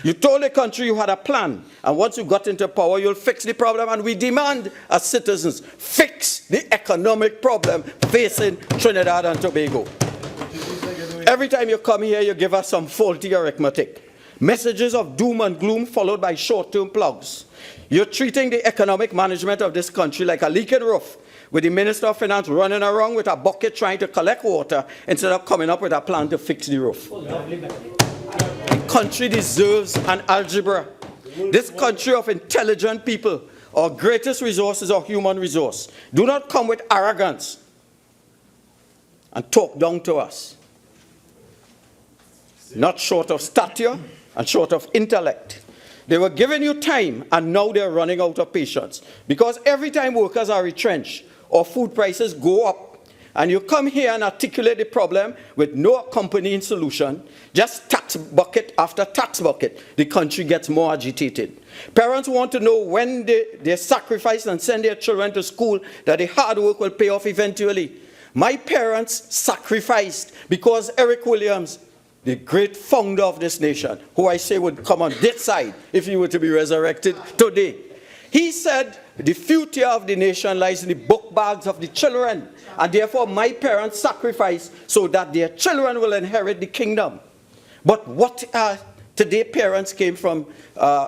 You told the country you had a plan, and once you got into power, you'll fix the problem, and we demand as citizens, fix the economic problem facing Trinidad and Tobago. Every time you come here, you give us some faulty arithmetic. Messages of doom and gloom followed by short-term plugs. You're treating the economic management of this country like a leaking roof, with the Minister of Finance running around with a bucket trying to collect water instead of coming up with a plan to fix the roof. The country deserves an algebra. This country of intelligent people, our greatest resource is our human resource. Do not come with arrogance and talk down to us. Not short of stature and short of intellect. They were giving you time, and now they're running out of patience. Because every time workers are retrenched or food prices go up, and you come here and articulate the problem with no accompanying solution, just tax bucket after tax bucket, the country gets more agitated. Parents want to know when they sacrifice and send their children to school that the hard work will pay off eventually. My parents sacrificed because Eric Williams, the great founder of this nation, who I say would come on this side if he were to be resurrected today. He said, the future of the nation lies in the book bags of the children, and therefore my parents sacrificed so that their children will inherit the kingdom. But what today parents came from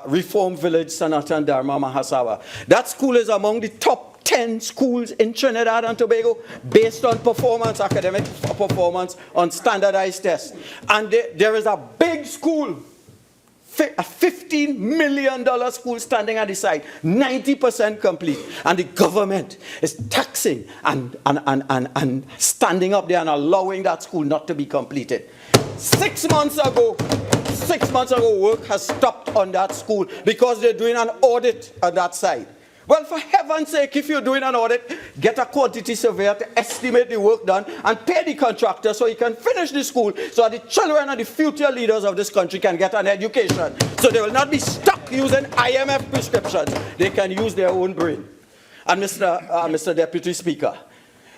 Reform Village, Sanatan Dharma Mahasawa. That school is among the top 10 schools in Trinidad and Tobago based on performance, academic performance, on standardized tests. And there is a big school, a $15 million school standing at the side, 90% complete. And the government is taxing and standing up there and allowing that school not to be completed. 6 months ago, work has stopped on that school because they're doing an audit on that side. Well, for heaven's sake, if you're doing an audit, get a quantity surveyor to estimate the work done and pay the contractor so he can finish the school so that the children and the future leaders of this country can get an education. So they will not be stuck using IMF prescriptions. They can use their own brain. And Mr. Deputy Speaker,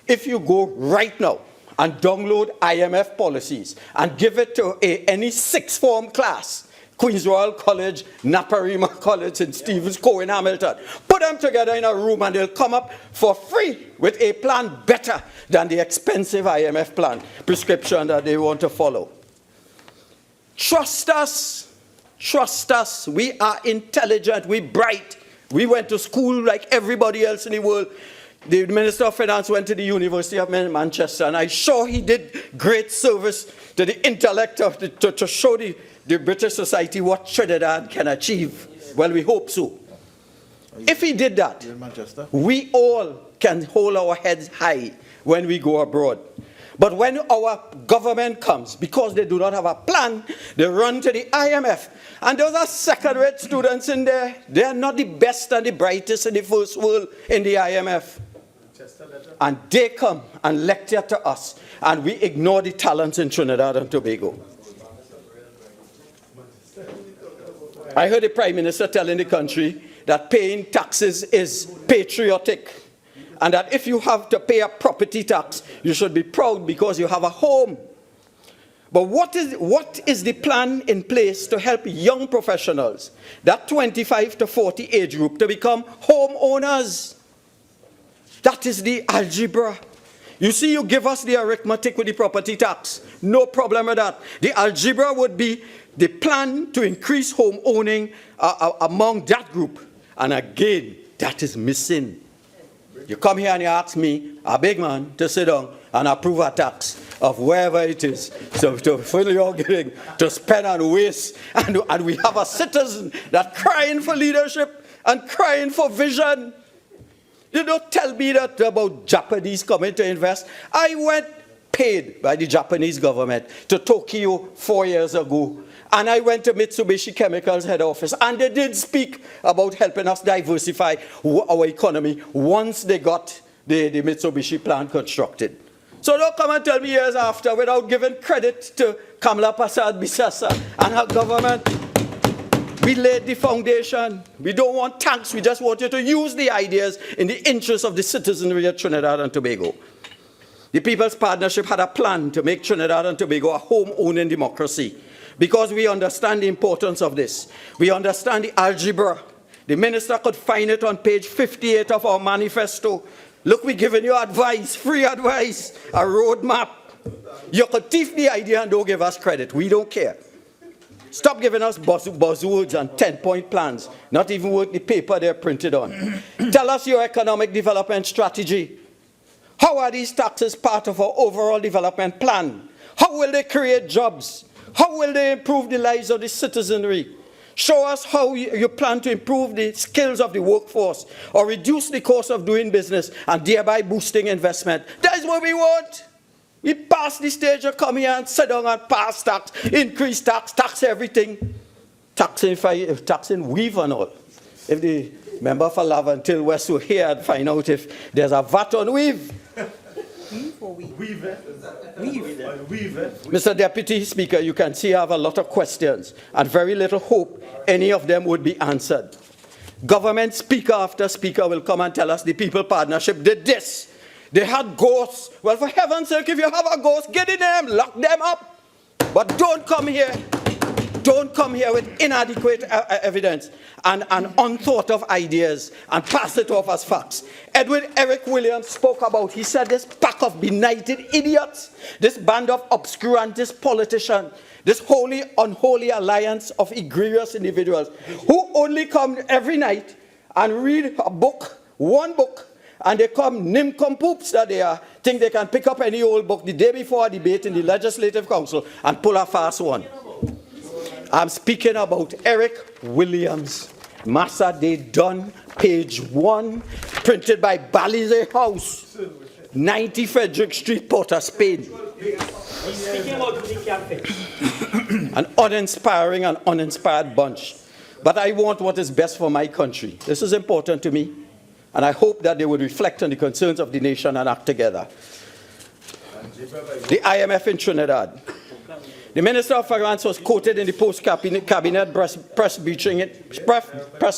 if you go right now and download IMF policies and give it to any sixth form class, Queen's Royal College, Naparima College, and Stevens Co. in Hamilton. Put them together in a room and they'll come up for free with a plan better than the expensive IMF plan prescription that they want to follow. Trust us. Trust us. We are intelligent. We're bright. We went to school like everybody else in the world. The Minister of Finance went to the University of Manchester, and I'm sure he did great service to the intellect of to show the British society what Trinidad can achieve. Well, we hope so. If he did that, we all can hold our heads high when we go abroad. But when our government comes, because they do not have a plan, they run to the IMF. And those are second-rate students in there. They are not the best and the brightest in the first world in the IMF. And they come and lecture to us, and we ignore the talents in Trinidad and Tobago. I heard the Prime Minister telling the country that paying taxes is patriotic, and that if you have to pay a property tax, you should be proud because you have a home. But what is the plan in place to help young professionals, that 25 to 40 age group, to become homeowners? That is the algebra. You see, you give us the arithmetic with the property tax. No problem with that. The algebra would be the plan to increase home owning among that group. And again, that is missing. You come here and you ask me, a big man, to sit down and approve a tax of wherever it is. So to fill your getting, to spend and waste. And we have a citizen that crying for leadership and crying for vision. You don't tell me that about Japanese coming to invest. I went paid by the Japanese government to Tokyo 4 years ago. And I went to Mitsubishi Chemicals head office. And they did speak about helping us diversify our economy once they got the Mitsubishi plant constructed. So don't come and tell me years after without giving credit to Kamala Prasad-Bisasa and her government. We laid the foundation. We don't want tanks. We just want you to use the ideas in the interest of the citizenry of Trinidad and Tobago. The People's Partnership had a plan to make Trinidad and Tobago a home-owning democracy because we understand the importance of this. We understand the algebra. The minister could find it on page 58 of our manifesto. Look, we're giving you advice, free advice, a roadmap. You could thief the idea and don't give us credit. We don't care. Stop giving us buzzwords and 10-point plans, not even worth the paper they're printed on. Tell us your economic development strategy. How are these taxes part of our overall development plan? How will they create jobs? How will they improve the lives of the citizenry? Show us how you plan to improve the skills of the workforce or reduce the cost of doing business and thereby boosting investment. That is what we want. We pass the stage of come here and sit down and pass tax, increase tax, tax everything. Taxing weave and all. If the member for Love until West will hear and find out if there's a VAT on weave. Weave. Mr. Deputy Speaker, you can see I have a lot of questions and very little hope any of them would be answered. Government speaker after speaker will come and tell us the People Partnership did this. They had ghosts. Well, for heaven's sake, if you have a ghost, get in them, lock them up. But don't come here with inadequate evidence and unthought of ideas and pass it off as facts. Edward Eric Williams spoke about, he said, this pack of benighted idiots, this band of obscurantist politicians, this holy, unholy alliance of egregious individuals who only come every night and read a book, one book, and they come nincompoops that they are, think they can pick up any old book the day before a debate in the Legislative Council and pull a fast one. I'm speaking about Eric Williams. Massa Day Done, page 1, printed by Balize House, 90 Frederick Street, Port of Spain. Speaking about An uninspiring and uninspired bunch. But I want what is best for my country. This is important to me. And I hope that they would reflect on the concerns of the nation and act together. The IMF in Trinidad. The Minister of Finance was quoted in the post-cabinet press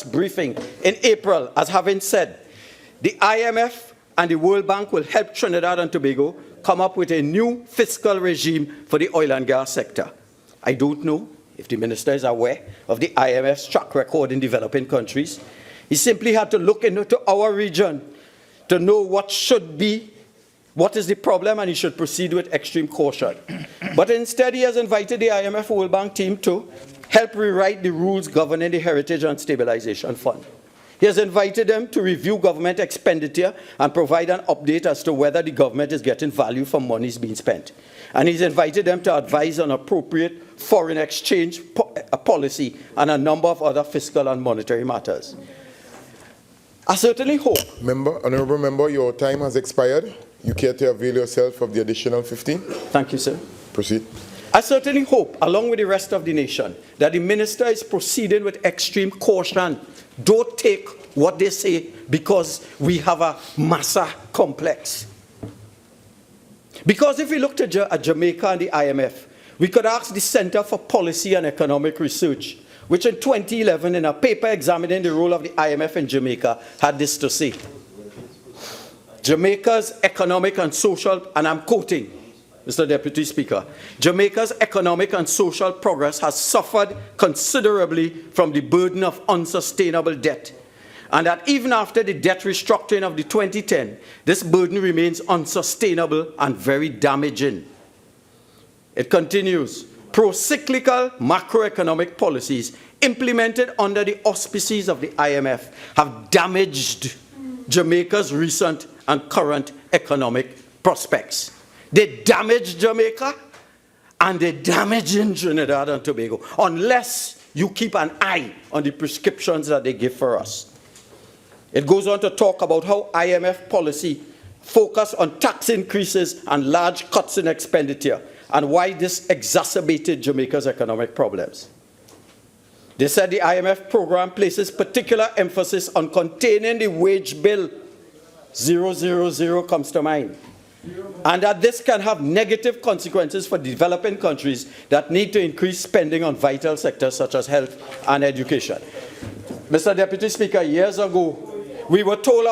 briefing in April as having said, the IMF and the World Bank will help Trinidad and Tobago come up with a new fiscal regime for the oil and gas sector. I don't know if the Minister is aware of the IMF's track record in developing countries. He simply had to look into our region to know what is the problem, and he should proceed with extreme caution. But instead, he has invited the IMF World Bank team to help rewrite the rules governing the Heritage and Stabilization Fund. He has invited them to review government expenditure and provide an update as to whether the government is getting value for monies being spent. And he's invited them to advise on appropriate foreign exchange policy and a number of other fiscal and monetary matters. I certainly hope. Honourable Member, your time has expired. You care to avail yourself of the additional 15? Thank you, sir. Proceed. I certainly hope, along with the rest of the nation, that the minister is proceeding with extreme caution. Don't take what they say because we have a massa complex. Because if we look at Jamaica and the IMF, we could ask the Center for Policy and Economic Research, which in 2011, in a paper examining the role of the IMF in Jamaica, had this to say. Jamaica's economic and social, and I'm quoting, Mr. Deputy Speaker, Jamaica's economic and social progress has suffered considerably from the burden of unsustainable debt. And that even after the debt restructuring of the 2010, this burden remains unsustainable and very damaging. It continues, pro-cyclical macroeconomic policies implemented under the auspices of the IMF have damaged Jamaica's recent and current economic prospects. They damage Jamaica and they damage in Trinidad and Tobago unless you keep an eye on the prescriptions that they give for us. It goes on to talk about how IMF policy focused on tax increases and large cuts in expenditure and why this exacerbated Jamaica's economic problems. They said the IMF program places particular emphasis on containing the wage bill. 000 comes to mind. And that this can have negative consequences for developing countries that need to increase spending on vital sectors such as health and education. Mr. Deputy Speaker, years ago, we were told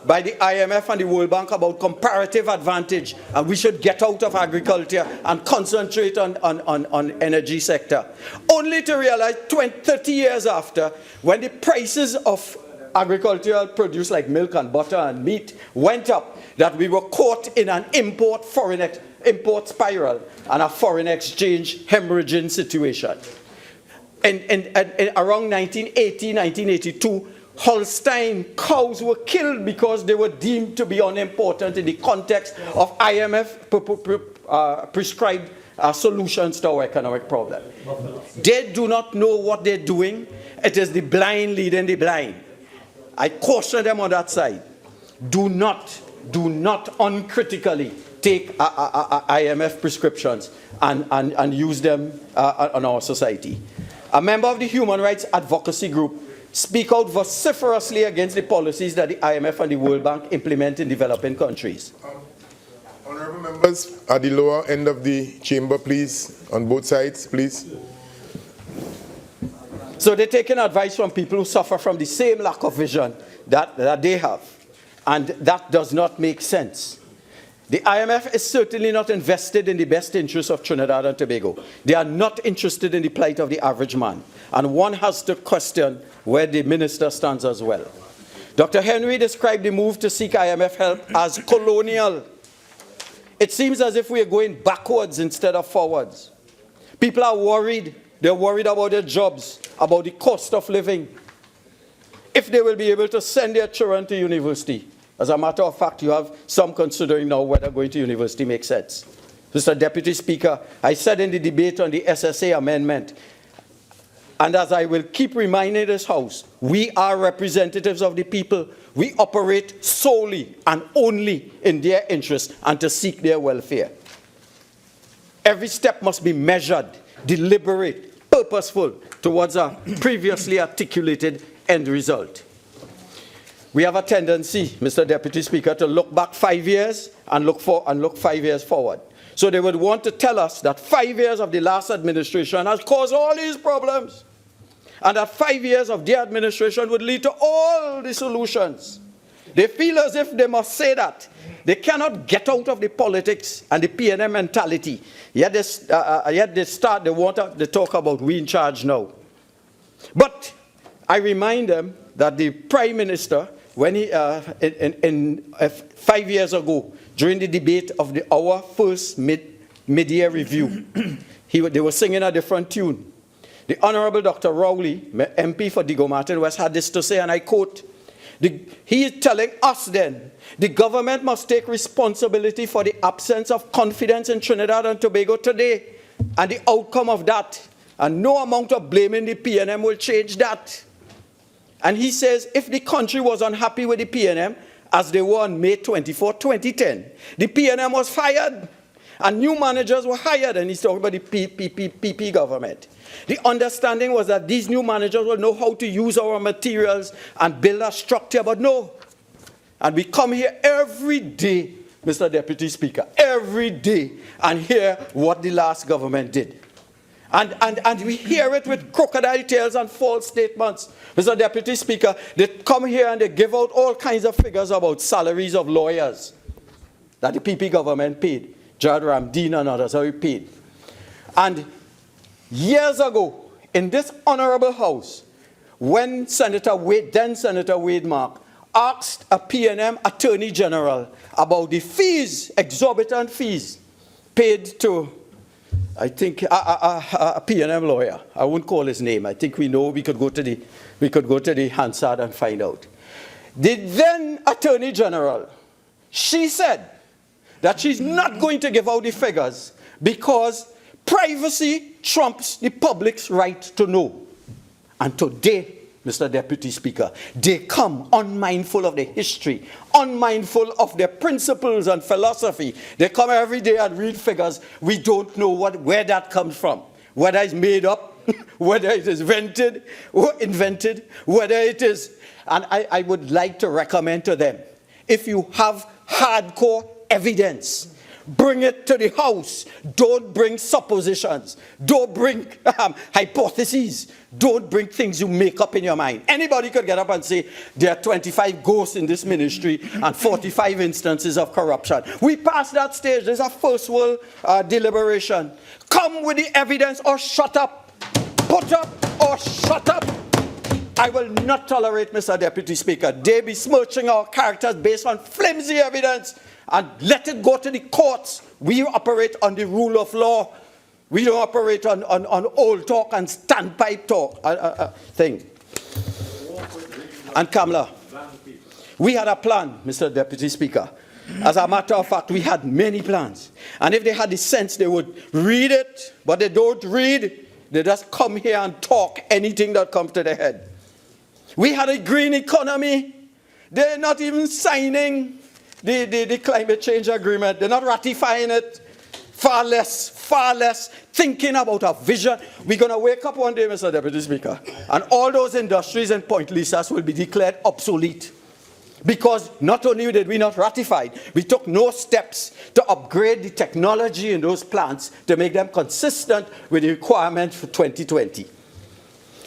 by the IMF and the World Bank about comparative advantage, and we should get out of agriculture and concentrate on energy sector. Only to realize 30 years after, when the prices of agricultural produce like milk and butter and meat went up, that we were caught in an import spiral and a foreign exchange hemorrhaging situation. In around 1980, 1982, Holstein cows were killed because they were deemed to be unimportant in the context of IMF prescribed solutions to our economic problem. They do not know what they're doing. It is the blind leading the blind. I caution them on that side. Do not uncritically take IMF prescriptions and use them on our society. A member of the Human Rights Advocacy Group speak out vociferously against the policies that the IMF and the World Bank implement in developing countries. Honourable members, at the lower end of the chamber, please, on both sides, please. So they're taking advice from people who suffer from the same lack of vision that they have. And that does not make sense. The IMF is certainly not invested in the best interests of Trinidad and Tobago. They are not interested in the plight of the average man. And one has to question where the minister stands as well. Dr. Henry described the move to seek IMF help as colonial. It seems as if we are going backwards instead of forwards. People are worried. They're worried about their jobs, about the cost of living, if they will be able to send their children to university. As a matter of fact, you have some considering now whether going to university makes sense. Mr. Deputy Speaker, I said in the debate on the SSA amendment, and as I will keep reminding this House, we are representatives of the people. We operate solely and only in their interest and to seek their welfare. Every step must be measured, deliberate, purposeful towards a previously articulated end result. We have a tendency, Mr. Deputy Speaker, to look back 5 years and look 5 years forward. So they would want to tell us that 5 years of the last administration has caused all these problems, and that 5 years of their administration would lead to all the solutions. They feel as if they must say that. They cannot get out of the politics and the PNM mentality. Yet they want to talk about we in charge now. But I remind them that the Prime Minister, when he, 5 years ago, during the debate of our first mid-year review, they were singing a different tune. The Honourable Dr. Rowley, MP for Digo Martin West, had this to say, and I quote, he is telling us then, the government must take responsibility for the absence of confidence in Trinidad and Tobago today, and the outcome of that. And no amount of blaming the PNM will change that. And he says, if the country was unhappy with the PNM, as they were on May 24, 2010, the PNM was fired, and new managers were hired, and he's talking about the PP government. The understanding was that these new managers will know how to use our materials and build a structure, but no. And we come here every day, Mr. Deputy Speaker, every day, and hear what the last government did. And we hear it with crocodile tails and false statements. Mr. Deputy Speaker, they come here and they give out all kinds of figures about salaries of lawyers that the PP government paid. Jad Ramdeen and others, how we paid. And years ago, in this honorable house, when then Senator Wade Mark asked a PNM Attorney General about the fees, exorbitant fees, paid to, I think, a PNM lawyer. I won't call his name. I think we know. We could go to the Hansard and find out. The then Attorney General, she said that she's not going to give out the figures because privacy trumps the public's right to know. And today, Mr. Deputy Speaker, they come unmindful of the history, unmindful of their principles and philosophy. They come every day and read figures. We don't know where that comes from, whether it's made up, whether it is invented, whether it is. And I would like to recommend to them, if you have hardcore evidence, bring it to the house. Don't bring suppositions. Don't bring hypotheses. Don't bring things you make up in your mind. Anybody could get up and say, there are 25 ghosts in this ministry and 45 instances of corruption. We passed that stage. There's a first world deliberation. Come with the evidence or shut up. Put up or shut up. I will not tolerate, Mr. Deputy Speaker, they besmirching our characters based on flimsy evidence. And let it go to the courts. We operate on the rule of law. We don't operate on old talk and standpipe talk thing. And Kamala, we had a plan, Mr. Deputy Speaker. As a matter of fact, we had many plans. And if they had the sense, they would read it, but they don't read. They just come here and talk anything that comes to their head. We had a green economy. They're not even signing the climate change agreement. They're not ratifying it. Far less thinking about a vision. We're going to wake up one day, Mr. Deputy Speaker, and all those industries in Point Lisas will be declared obsolete. Because not only did we not ratify, we took no steps to upgrade the technology in those plants to make them consistent with the requirements for 2020.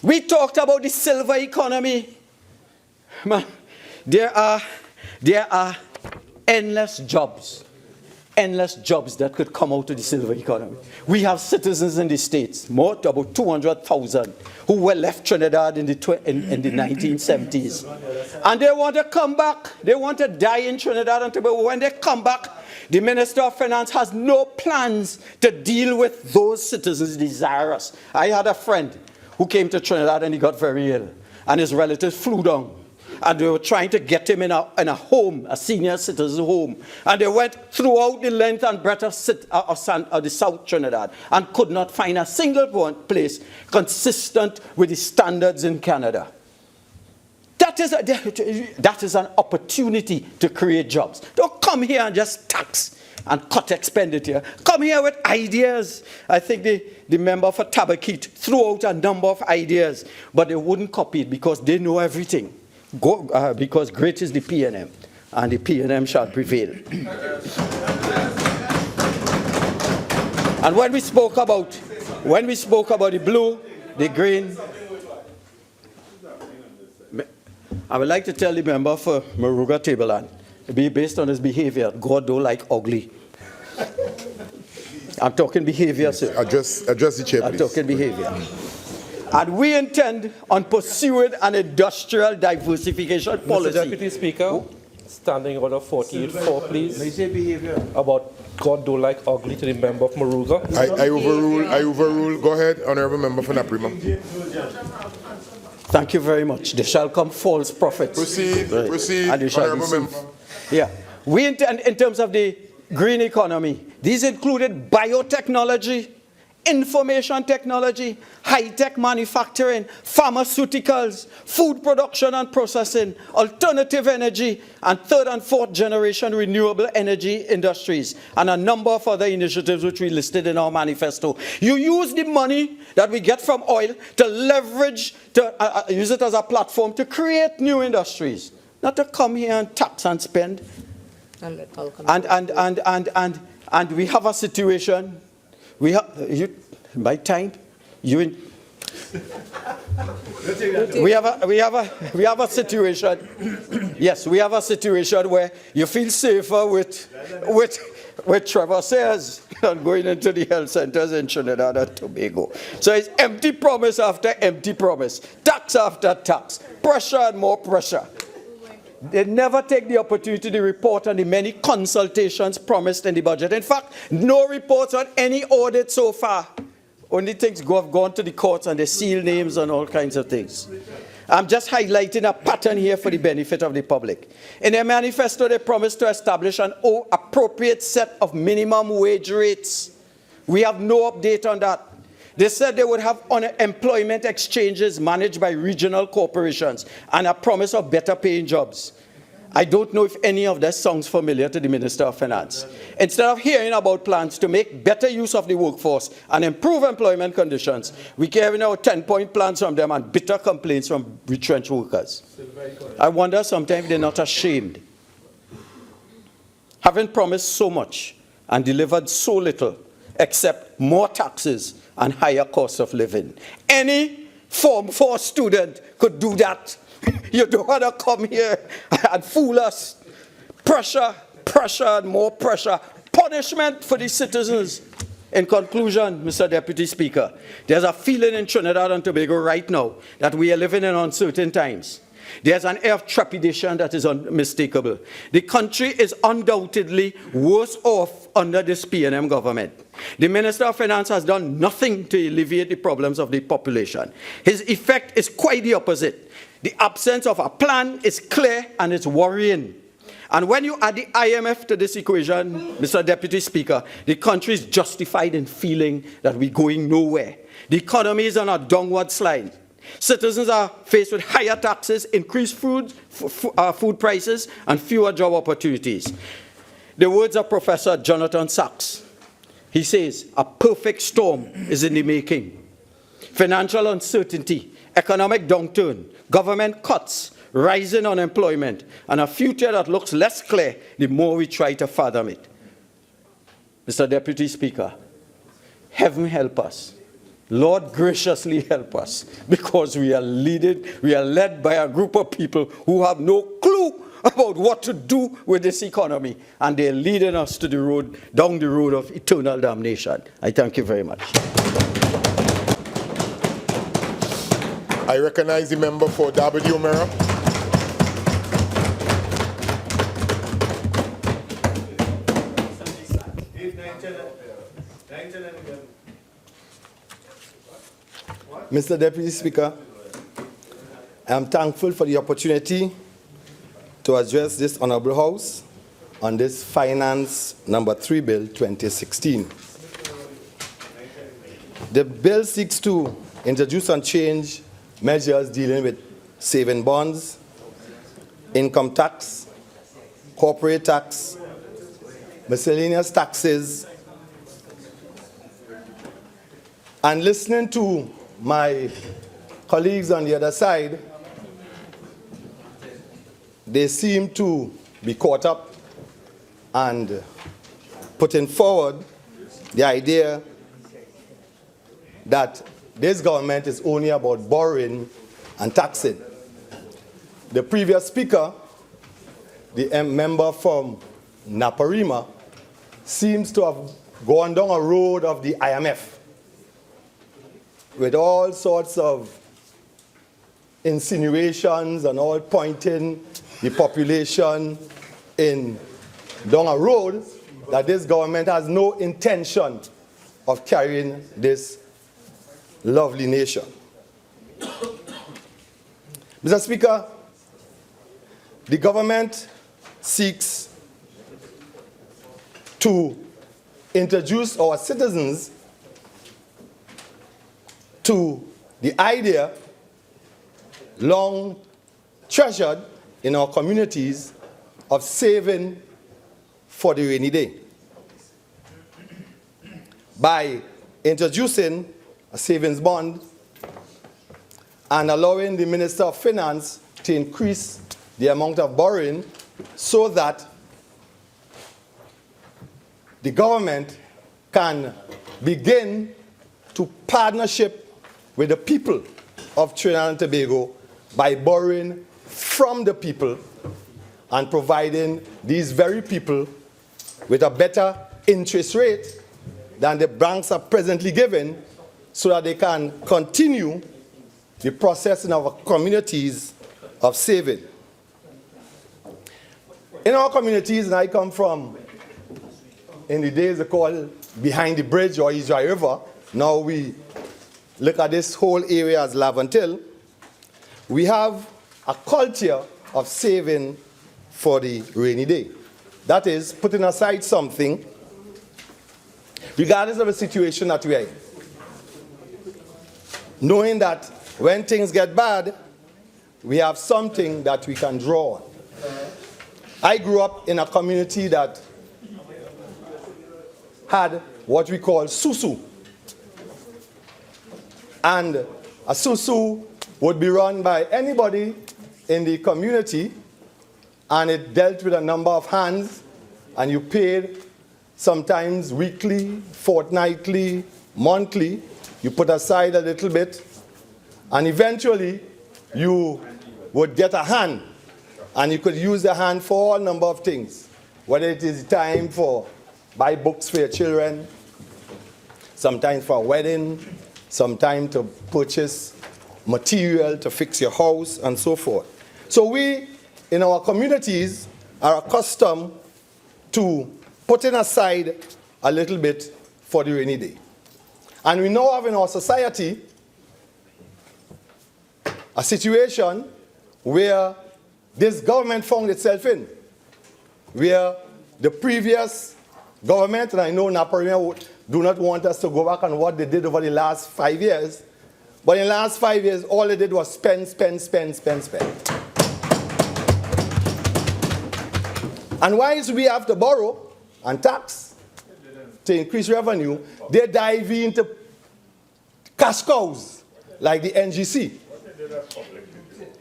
We talked about the silver economy. Man, there are endless jobs that could come out of the silver economy. We have citizens in the States, about 200,000, who were left Trinidad in the 1970s. And they want to come back. They want to die in Trinidad and Tobago. When they come back, the Minister of Finance has no plans to deal with those citizens desirous. I had a friend who came to Trinidad and he got very ill. And his relatives flew down. And they were trying to get him in a home, a senior citizen home. And they went throughout the length and breadth of the South Trinidad and could not find a single place consistent with the standards in Canada. That is an opportunity to create jobs. Don't come here and just tax and cut expenditure. Come here with ideas. I think the member for Tabakit threw out a number of ideas, but they wouldn't copy it because they know everything. Because great is the PNM, and the PNM shall prevail. And when we spoke about the blue, the green, I would like to tell the member for Moruga Tableland, based on his behavior, God don't like ugly. I'm talking behavior, sir. Address the chair, please. I'm talking behavior. And we intend on pursuing an industrial diversification policy. Mr. Deputy Speaker, standing order 48-4, please. About God don't like ugly to the member of Moruga. I overrule. Go ahead, Honourable Member for Naparima. Thank you very much. There shall come false prophets. Proceed, And they shall Honourable deceive. Member. Yeah. We intend, in terms of the green economy, these included biotechnology, information technology, high-tech manufacturing, pharmaceuticals, food production and processing, alternative energy, and third and fourth generation renewable energy industries, and a number of other initiatives which we listed in our manifesto. You use the money that we get from oil to leverage, to use it as a platform to create new industries, not to come here and tax and spend. And we have a situation. We have a situation. Yes, we have a situation where you feel safer with with Trevor says, and going into the health centers in Trinidad and Tobago. So it's empty promise after empty promise, tax after tax, pressure and more pressure. They never take the opportunity to report on the many consultations promised in the budget. In fact, no reports on any audit so far. Only things have gone to the courts and they seal names and all kinds of things. I'm just highlighting a pattern here for the benefit of the public. In their manifesto, they promised to establish an appropriate set of minimum wage rates. We have no update on that. They said they would have unemployment exchanges managed by regional corporations and a promise of better paying jobs. I don't know if any of this sounds familiar to the Minister of Finance. Instead of hearing about plans to make better use of the workforce and improve employment conditions, we keep hearing our 10-point plans from them and bitter complaints from retrenched workers. I wonder sometimes they're not ashamed. Having promised so much and delivered so little, except more taxes and higher costs of living. Any Form 4 student could do that. You don't want to come here and fool us. Pressure, pressure, and more pressure. Punishment for the citizens. In conclusion, Mr. Deputy Speaker, there's a feeling in Trinidad and Tobago right now that we are living in uncertain times. There's an air of trepidation that is unmistakable. The country is undoubtedly worse off under this PNM government. The Minister of Finance has done nothing to alleviate the problems of the population. His effect is quite the opposite. The absence of a plan is clear and it's worrying. And when you add the IMF to this equation, Mr. Deputy Speaker, the country is justified in feeling that we're going nowhere. The economy is on a downward slide. Citizens are faced with higher taxes, increased food prices, and fewer job opportunities. The words of Professor Jonathan Sachs. He says, a perfect storm is in the making. Financial uncertainty, economic downturn, government cuts, rising unemployment, and a future that looks less clear the more we try to fathom it. Mr. Deputy Speaker, heaven help us. Lord graciously help us, because we are led by a group of people who have no clue about what to do with this economy, and they're leading us to the road, down the road of eternal damnation. I thank you very much. I recognize the member for W. Mirror. Mr. Deputy Speaker, I am thankful for the opportunity to address this Honourable House on this Finance No. 3 Bill 2016. The bill seeks to introduce and change measures dealing with saving bonds, income tax, corporate tax, miscellaneous taxes, and listening to my colleagues on the other side, they seem to be caught up and putting forward the idea that this government is only about borrowing and taxing. The previous speaker, the member from Naparima, seems to have gone down a road of the IMF with all sorts of insinuations and all pointing the population down a road that this government has no intention of carrying this lovely nation. Mr. Speaker, the government seeks to introduce our citizens to the idea, long treasured in our communities, of saving for the rainy day by introducing a savings bond and allowing the Minister of Finance to increase the amount of borrowing so that the government can begin to partnership with the people of Trinidad and Tobago by borrowing from the people and providing these very people with a better interest rate than the banks are presently giving, so that they can continue the process in our communities of saving. In our communities, and I come from, in the days they call behind the bridge or Israel River, now we look at this whole area as Lavantil, we have a culture of saving for the rainy day. That is, putting aside something, regardless of the situation that we are in. Knowing that when things get bad, we have something that we can draw on. I grew up in a community that had what we call susu. And a susu would be run by anybody in the community, and it dealt with a number of hands, and you paid sometimes weekly, fortnightly, monthly. You put aside a little bit, and eventually you would get a hand, and you could use the hand for a number of things, whether it is time for buy books for your children, sometimes for a wedding, sometimes to purchase material to fix your house, and so forth. So we, in our communities, are accustomed to putting aside a little bit for the rainy day. And we now have in our society a situation where this government found itself in, where the previous government, and I know Naparima do not want us to go back on what they did over the last 5 years, but in the last 5 years, all they did was spend. And whilst we have to borrow and tax to increase revenue, they dive into cash cows like the NGC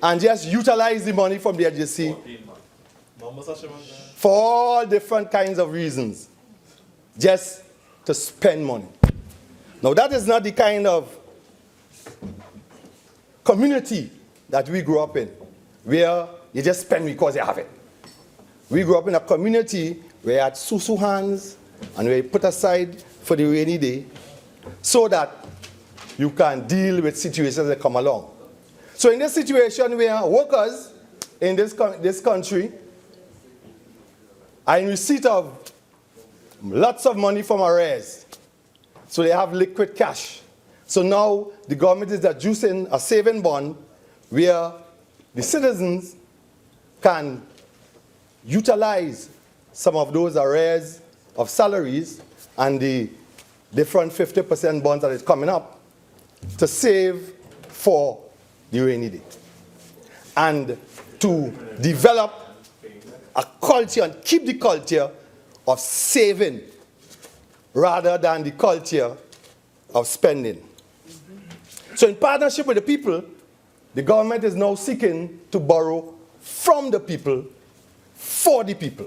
and just utilize the money from the NGC for all different kinds of reasons, just to spend money. Now that is not the kind of community that we grew up in, where you just spend because you have it. We grew up in a community where you had susu hands and where you put aside for the rainy day so that you can deal with situations that come along. So in this situation where workers in this country are in receipt of lots of money from arrears, so they have liquid cash. So now the government is adducing a saving bond where the citizens can utilize some of those arrears of salaries and the different 50% bonds that is coming up to save for the rainy day and to develop a culture and keep the culture of saving rather than the culture of spending. So in partnership with the people, the government is now seeking to borrow from the people for the people.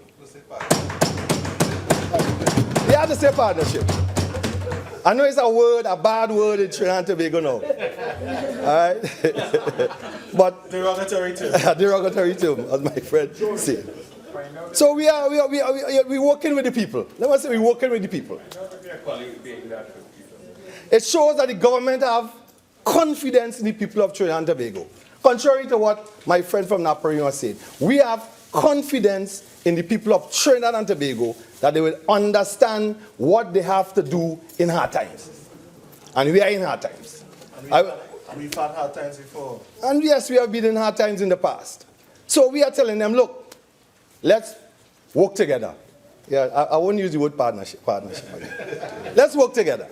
They have to say partnership. I know it's a word, a bad word in Trinidad and Tobago now. All right? But derogatory term. Derogatory term, as my friend said. So we're working with the people. Let me say we're working with the people. It shows that the government have confidence in the people of Trinidad and Tobago. Contrary to what my friend from Naparima said, we have confidence in the people of Trinidad and Tobago that they will understand what they have to do in hard times. And we are in hard times. And we've had hard times before. And yes, we have been in hard times in the past. So we are telling them, look, let's work together. Yeah, I won't use the word partnership. Let's work together.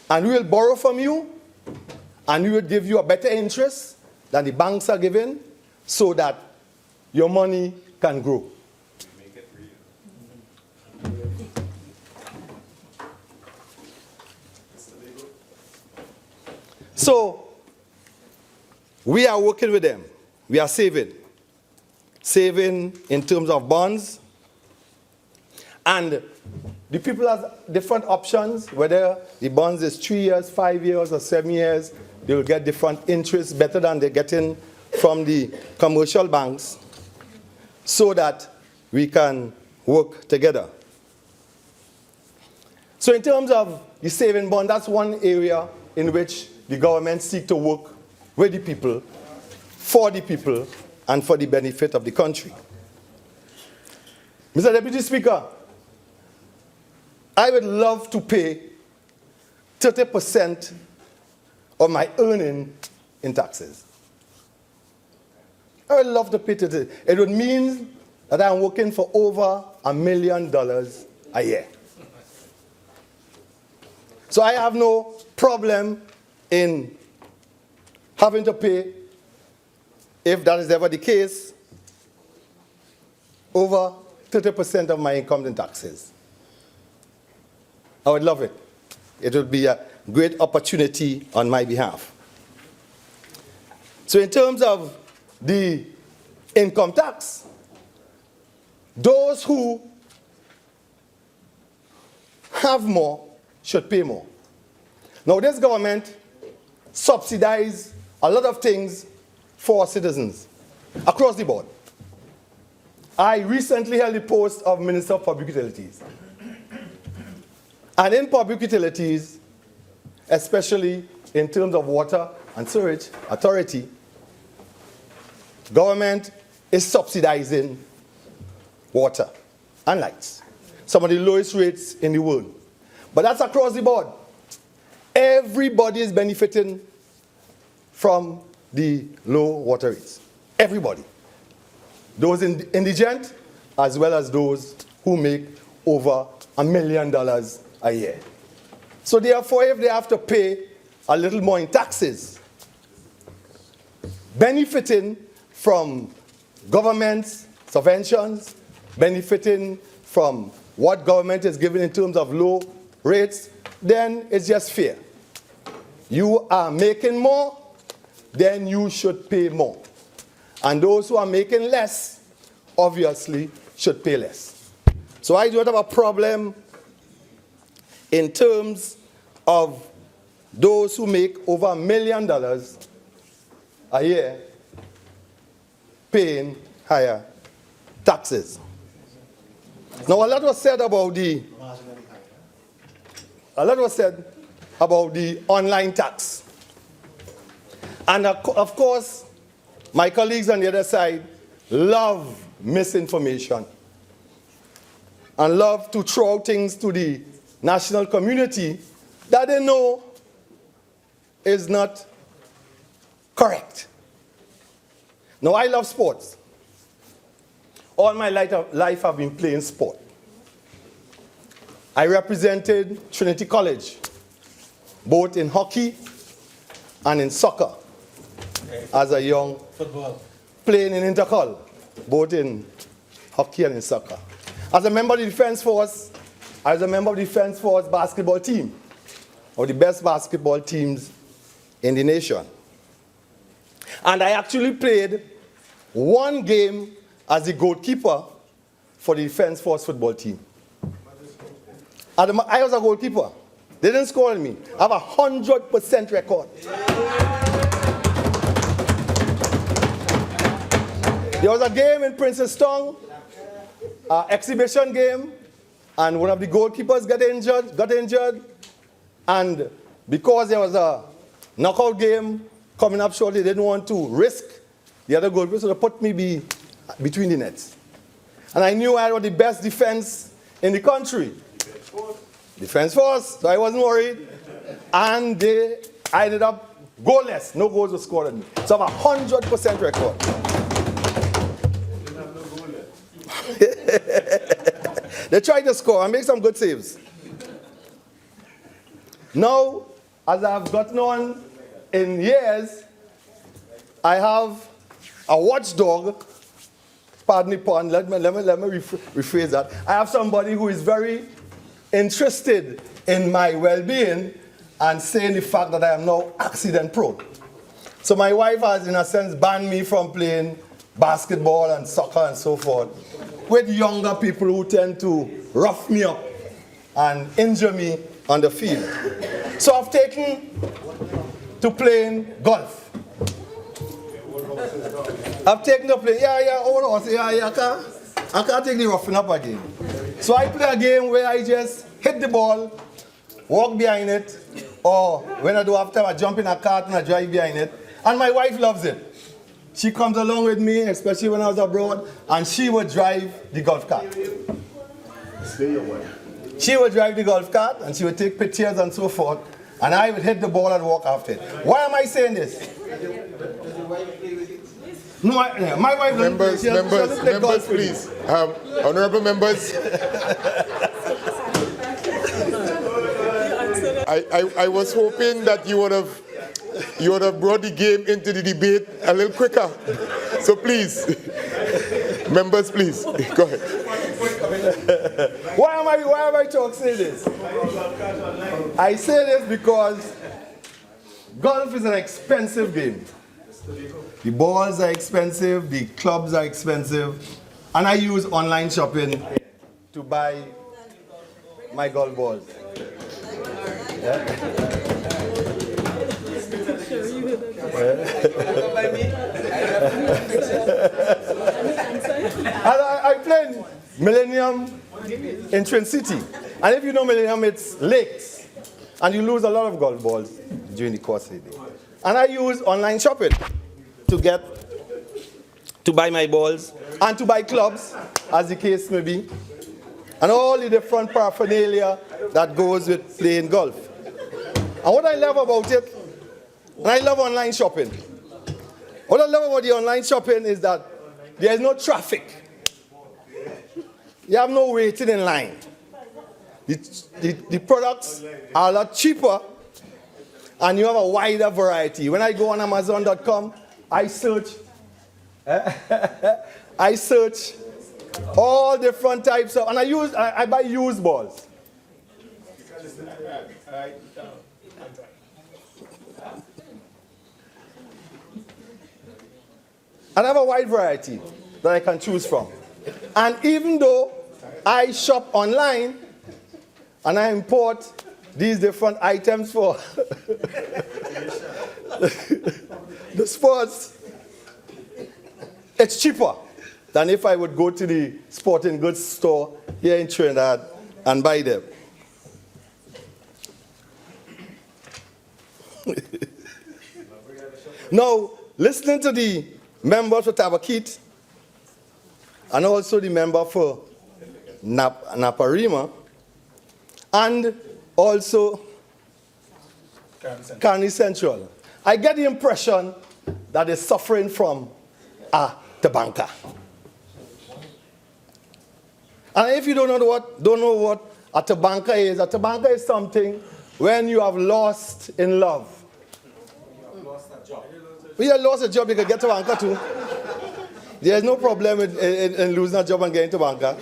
And we will borrow from you, and we will give you a better interest than the banks are giving, so that your money can grow. Make it real. So, we are working with them. We are saving. Saving in terms of bonds. And the people have different options, whether the bonds is 3 years, 5 years, or 7 years. They will get different interests better than they're getting from the commercial banks, so that we can work together. So in terms of the saving bond, that's one area in which the government seeks to work with the people, for the people, and for the benefit of the country. Mr. Deputy Speaker, I would love to pay 30% of my earning in taxes. I would love to pay 30%. It would mean that I'm working for over $1 million a year. So I have no problem in having to pay, if that is ever the case, over 30% of my income in taxes. I would love it. It would be a great opportunity on my behalf. So in terms of the income tax, those who have more should pay more. Now, this government subsidizes a lot of things for citizens across the board. I recently held the post of Minister of Public Utilities. And in public utilities, especially in terms of water and sewage authority, government is subsidizing water and lights. Some of the lowest rates in the world. But that's across the board. Everybody is benefiting from the low water rates. Everybody. Those indigent, as well as those who make over $1 million a year. So therefore, if they have to pay a little more in taxes, benefiting from government's subventions, benefiting from what government is giving in terms of low rates, then it's just fair. You are making more, then you should pay more. And those who are making less, obviously, should pay less. So I don't have a problem in terms of those who make over $1 million a year paying higher taxes. Now, a lot was said about the online tax. And of course, my colleagues on the other side love misinformation and love to throw things to the national community that they know is not correct. Now, I love sports. All my life I've been playing sport. I represented Trinity College, both in hockey and in soccer, as a young playing in intercol, both in hockey and in soccer. As a member of the Defense Force, I was a member of the Defense Force basketball team, one of the best basketball teams in the nation. And I actually played one game as the goalkeeper for the Defense Force football team. I was a goalkeeper. They didn't score on me. I have a 100% record. There was a game in Princeton, an exhibition game, and one of the goalkeepers got injured, and because there was a knockout game coming up shortly, they didn't want to risk the other goalkeeper, so they put me between the nets. And I knew I had the best defense in the country. Defense Force, so I wasn't worried. And I ended up goalless. No goals were scored on me. So I have a 100% record. They tried to score and make some good saves. Now, as I've gotten on in years, I have a watchdog. Pardon the pun, let me rephrase that. I have somebody who is very interested in my well-being and saying the fact that I am now accident prone. So my wife has, in a sense, banned me from playing basketball and soccer and so forth with younger people who tend to rough me up and injure me on the field. So I've taken to playing golf. I've taken to play, I can't take the roughing up again. So I play a game where I just hit the ball walk behind it, or when I do have time, I jump in a cart and I drive behind it. And my wife loves it. She comes along with me, especially when I was abroad, and she would drive the golf cart. She would drive the golf cart, and she would take pictures and so forth, and I would hit the ball and walk after it. Why am I saying this? No, my wife Members, please. Honorable members. I was hoping that you would have brought the game into the debate a little quicker. So please, members, please, go ahead. Why am I saying this? I say this because golf is an expensive game. The balls are expensive, the clubs are expensive, and I use online shopping to buy my golf balls. Yeah. I played Millennium in Twin City. And if you know Millennium, it's lakes. And you lose a lot of golf balls during the course of the day. And I use online shopping to buy my balls and to buy clubs, as the case may be, and all the different paraphernalia that goes with playing golf. And what I love about it, and I love online shopping. What I love about the online shopping is that there is no traffic. You have no waiting in line. The products are a lot cheaper, and you have a wider variety. When I go on Amazon.com, I search all different types of, and I buy used balls. And I have a wide variety that I can choose from. And even though I shop online and I import these different items for the sports, it's cheaper than if I would go to the sporting goods store here in Trinidad and buy them. Now, listening to the member for Tabakit and also the member for Naparima and also Caroni Central, I get the impression that they're suffering from a tabanka. And if you don't know what a tabanka is something when you have lost in love. When you have lost a job, you can get tabanka too. There's no problem in losing a job and getting tabanka.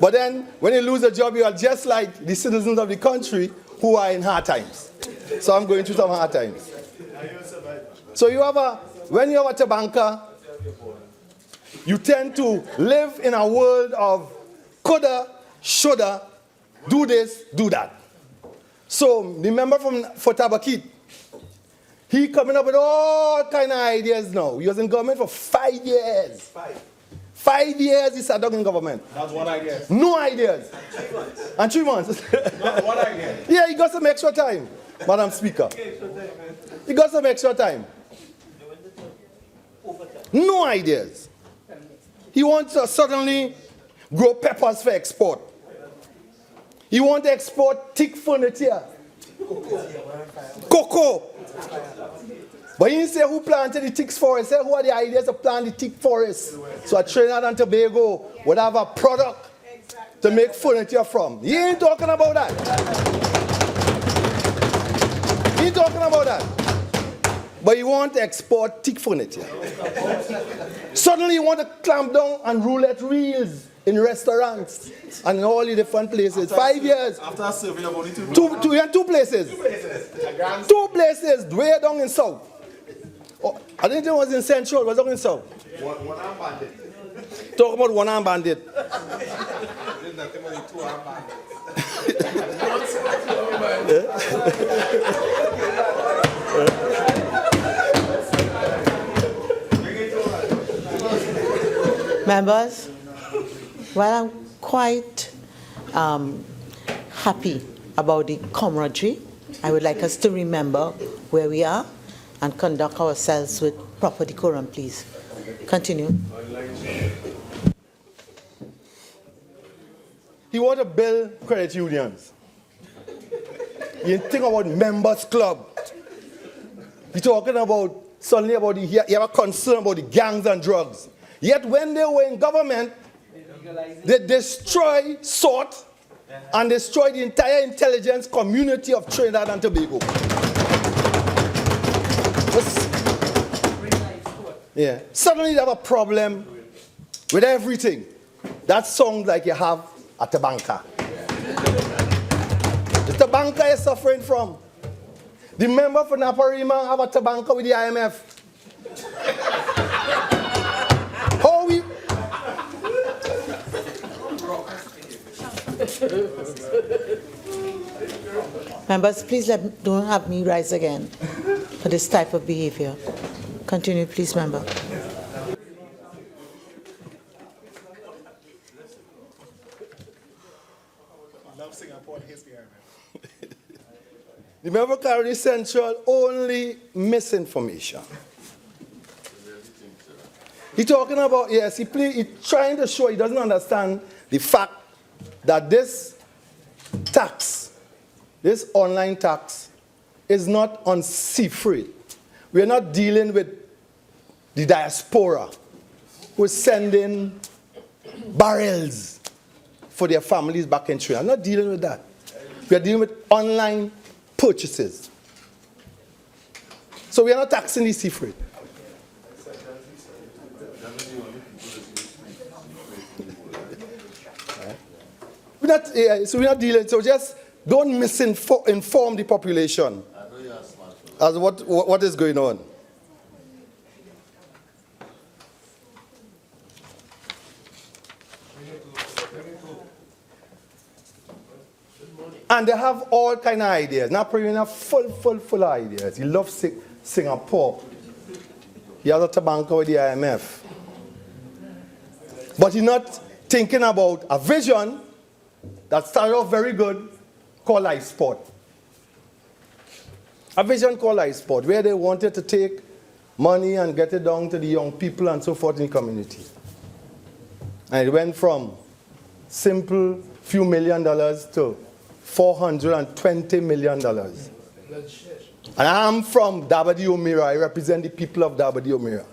But then, when you lose a job, you are just like the citizens of the country who are in hard times. So I'm going through some hard times. So when you have a tabanka, you tend to live in a world of coulda, shoulda, do this, do that. So the member for Tabakit, he coming up with all kind of ideas now. He was in government for 5 years. 5 years he sat down in government. That's one idea. No ideas. 3 months. And 3 months. Not one idea. Yeah, he got some extra time, Madam Speaker. He got some extra time. No ideas. He wants to suddenly grow peppers for export. He wants to export thick furniture. Cocoa. But he didn't say who planted the thick forest. He said who are the ideas to plant the thick forest. So Trinidad and Tobago would have a product to make furniture from. He ain't talking about that. He ain't talking about that. But he want to export thick furniture. Suddenly he want to clamp down on roulette reels in restaurants and in all the different places. 5 years. After a survey of only two places. Two places, way down in south. Oh, I didn't think it was in central, it was down in south. One-arm bandit. Talk about one-arm bandit. There's nothing only 2-arm Members, well, I'm quite happy about the camaraderie. I would like us to remember where we are and conduct ourselves with proper decorum, please. Continue. He want to build credit unions. You think about members club. You're talking about suddenly about you have a concern about the gangs and drugs. Yet when they were in government, they destroy SORT and destroy the entire intelligence community of Trinidad and Tobago. Yeah. Suddenly you have a problem with everything. That sounds like you have a tabanka. The tabanka is suffering from. The member for Naparima have a tabanka with the IMF. How we... Members, please don't have me rise again for this type of behavior. Continue, please, member. The member Caroni Central only misinformation. He's talking about, yes, he's trying to show he doesn't understand the fact that this tax, this online tax, is not on sea freight. We are not dealing with the diaspora who is sending barrels for their families back in Trinidad. I'm not dealing with that. We are dealing with online purchases. So we are not taxing the sea freight. So we're not dealing, so just don't misinform the population as what is going on. And they have all kind of ideas. Naparima full of ideas. He loves Singapore. He has a tabanka with the IMF. But he's not thinking about a vision that started off very good called Life Sport. A vision called Life Sport, where they wanted to take money and get it down to the young people and so forth in the community. And it went from simple few $1 million to $420 million. And I'm from Dabadi-Omira. I represent the people of Dabadi-Omira.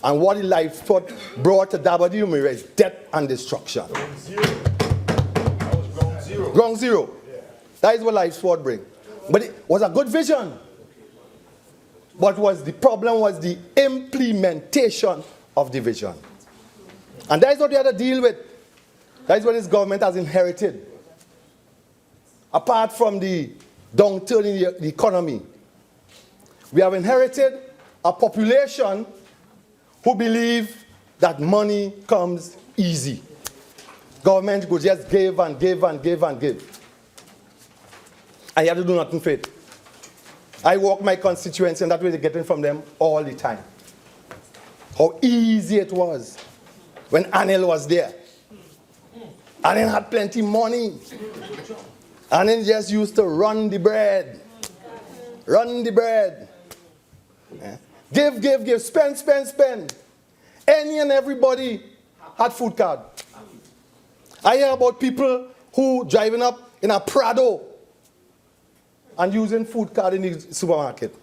And what the Life Sport brought to Dabadi-Omira is death and destruction. Ground zero. That is what Life Sport brings. But it was a good vision. But the problem was the implementation of the vision. And that is what we had to deal with. That is what this government has inherited. Apart from the downturn in the economy, we have inherited a population who believe that money comes easy. Government could just give and give and give and give. And you have to do nothing for it. I walk my constituency and that way they're getting from them all the time. How easy it was when Anil was there. Anil had plenty money. Anil just used to run the bread. Run the bread. Yeah. Give, spend. Any and everybody had food card. I hear about people who driving up in a Prado and using food card in the supermarket.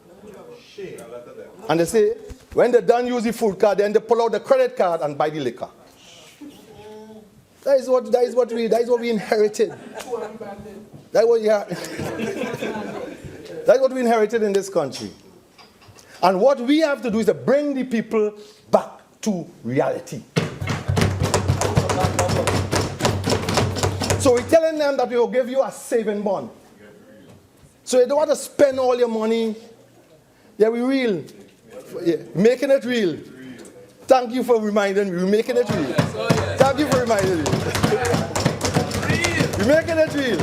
And they say, when they're done using food card, then they pull out the credit card and buy the liquor. That is what we inherited. That's what we inherited in this country. And what we have to do is to bring the people back to reality. So we're telling them that we will give you a saving bond. So you don't want to spend all your money. Yeah, we're real. Yeah, making it real. Thank you for reminding me. We're making it real. Thank you for reminding me. We're making it real.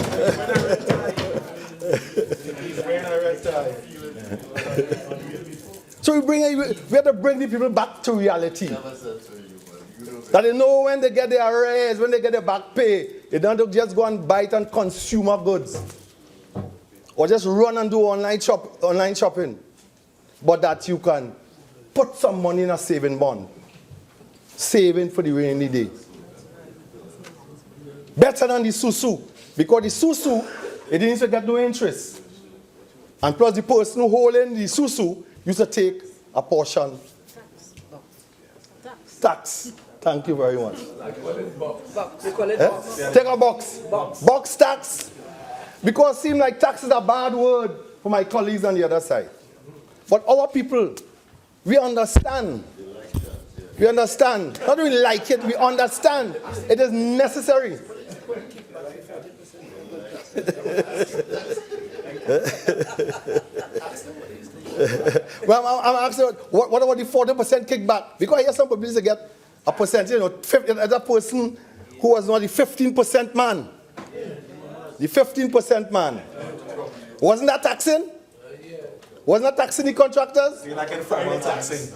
So we have to bring the people back to reality. That they know when they get their raise, when they get their back pay, they don't just go and buy it on consumer goods. or just run and do online shopping, but that you can put some money in a saving bond, saving for the rainy day. Better than the susu, because the susu, it didn't get no interest. And plus the person who holding the susu used to take a portion. Tax. Thank you very much. Take a box. Box tax. Because it seems like tax is a bad word for my colleagues on the other side. But our people, we understand. We understand. Not really like it, we understand. It is necessary. Well, I'm asking, what about the 40% kickback? Because I hear some people get a percentage, you know, other person who was not the 15% man. The 15% man. Wasn't that taxing? Wasn't that taxing the contractors? You like informal taxing.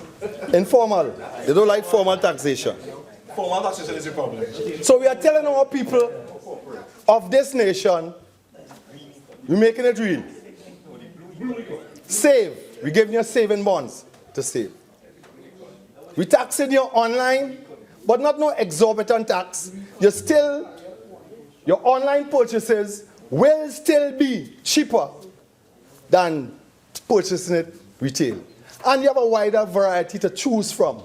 Informal. They don't like formal taxation. Formal taxation is a problem. So we are telling our people of this nation, we're making it real. Save. We're giving you saving bonds to save. We taxing you online, but not no exorbitant tax. Your online purchases will still be cheaper than purchasing it retail. And you have a wider variety to choose from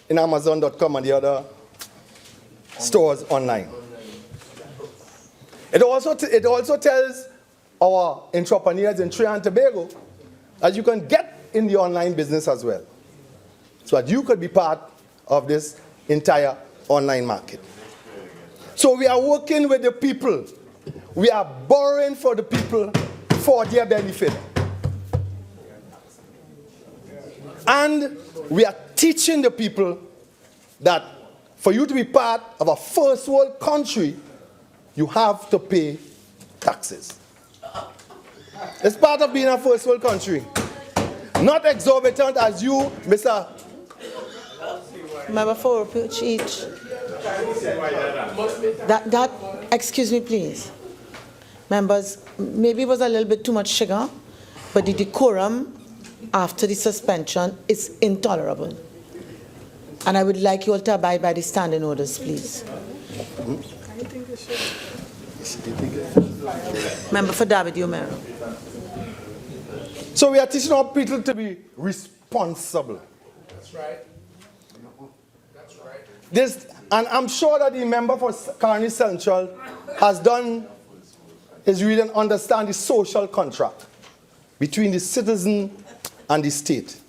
in Amazon.com and the other stores online. It also tells our entrepreneurs in Trinidad and Tobago that you can get in the online business as well, so that you could be part of this entire online market. So we are working with the people. We are borrowing for the people for their benefit. And we are teaching the people that for you to be part of a first world country, you have to pay taxes. It's part of being a first world country. Not exorbitant as you, Mr. Member for Oropouche each. Excuse me, please. Members, maybe it was a little bit too much sugar, but the decorum after the suspension is intolerable. And I would like you all to abide by the standing orders, please. Member for David-O'Meara. So we are teaching our people to be responsible. That's right. That's right. And I'm sure that the member for Caroni Central has done his reading, understand the social contract between the citizen and the state.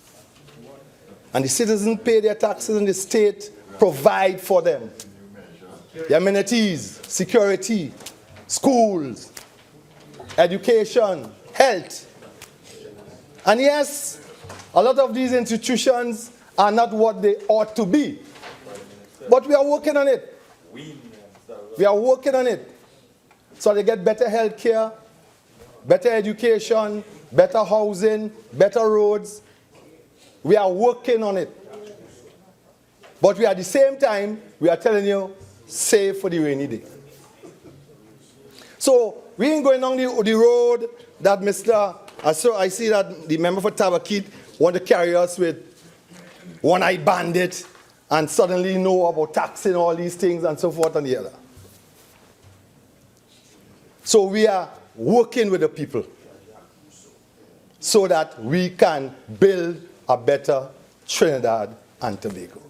And the citizens pay their taxes and the state provide for them the amenities, security, schools, education, health. And yes, a lot of these institutions are not what they ought to be. But we are working on it. We are working on it. So they get better health care, better education, better housing, better roads. We are working on it. But we at the same time, we are telling you, save for the rainy day. So we ain't going on the road that I see that the member for Tabaquit want to carry us with one-eyed bandit and suddenly know about taxing all these things and so forth and the other. So we are working with the people so that we can build a better Trinidad and Tobago.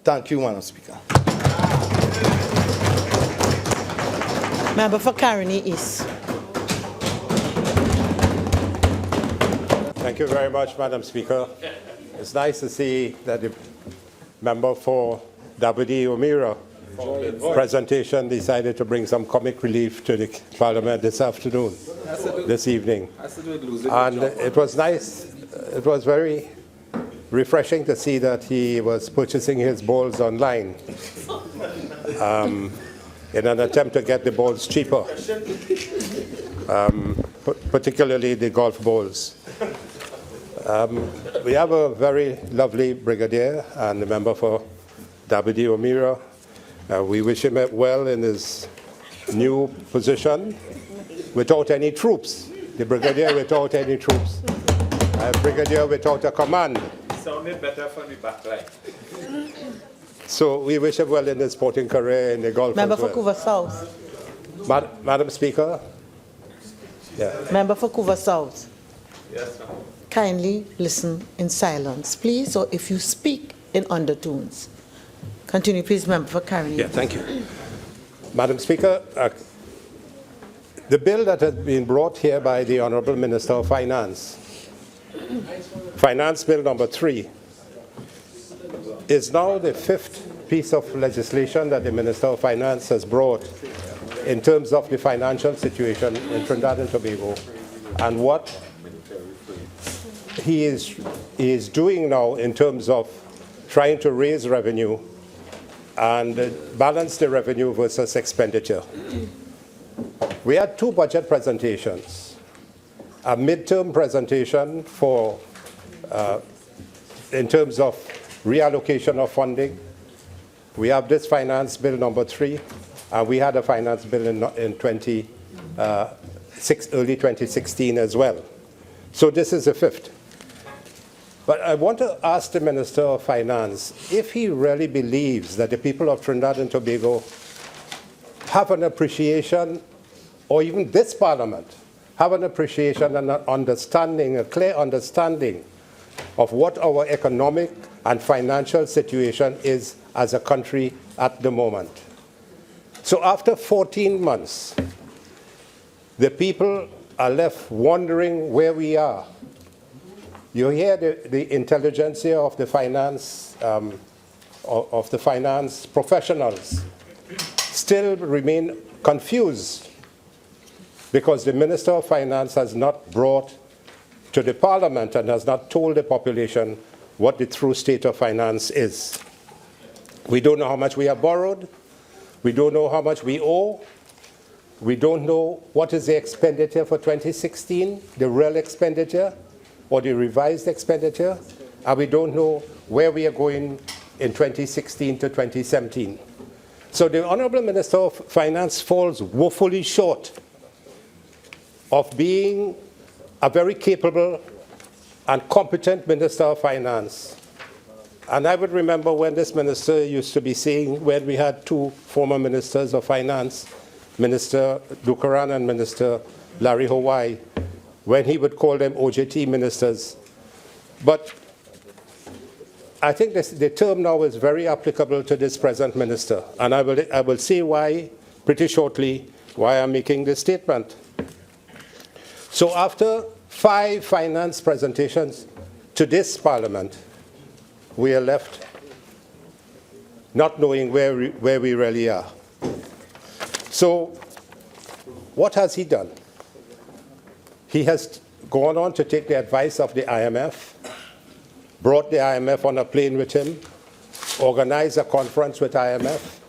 Thank you, Madam Speaker. Member for Caroni East. Thank you very much, Madam Speaker. It's nice to see that the member for Gadsby-Dolly presentation decided to bring some comic relief to the Parliament this afternoon, this evening. And it was nice, it was very refreshing to see that he was purchasing his balls online in an attempt to get the balls cheaper, particularly the golf balls. We have a very lovely brigadier and a member for Gadsby-Dolly. We wish him well in his new position without any troops. the brigadier without any troops, a brigadier without a command. Sounded better from the back line. So we wish him well in his sporting career in the Gulf Member as for well. Couva South. Madam Speaker? Yeah. Member for Couva South. Yes, ma'am. Kindly listen in silence, please, or if you speak in undertones. Continue, please, Member for Caroni. Yeah, thank you. Madam Speaker, the bill that has been brought here by the Honourable Minister of Finance, Finance Bill number 3, is now the 5th piece of legislation that the Minister of Finance has brought in terms of the financial situation in Trinidad and Tobago and what he is doing now in terms of trying to raise revenue and balance the revenue versus expenditure. We had 2 budget presentations, a midterm presentation for in terms of reallocation of funding. We have this finance bill number 3, and we had a finance bill in early 2016 as well. So this is the 5th. But I want to ask the Minister of Finance if he really believes that the people of Trinidad and Tobago have an appreciation, or even this Parliament, have an appreciation and an understanding, a clear understanding of what our economic and financial situation is as a country at the moment. So after 14 months, the people are left wondering where we are. You hear the intelligentsia of the finance professionals still remain confused because the Minister of Finance has not brought to the Parliament and has not told the population what the true state of finance is. We don't know how much we have borrowed. We don't know how much we owe. We don't know what is the expenditure for 2016, the real expenditure, or the revised expenditure, and we don't know where we are going in 2016 to 2017. So the Honourable Minister of Finance falls woefully short of being a very capable and competent Minister of Finance. And I would remember when this minister used to be saying, when we had 2 former ministers of finance, Minister Dukaran and Minister Larry Hawaii, when he would call them OJT ministers. But I think the term now is very applicable to this present minister. And I will say why, pretty shortly, why I'm making this statement. So after 5 finance presentations to this Parliament, we are left not knowing where we really are. So what has he done? He has gone on to take the advice of the IMF, brought the IMF on a plane with him, organized a conference with IMF,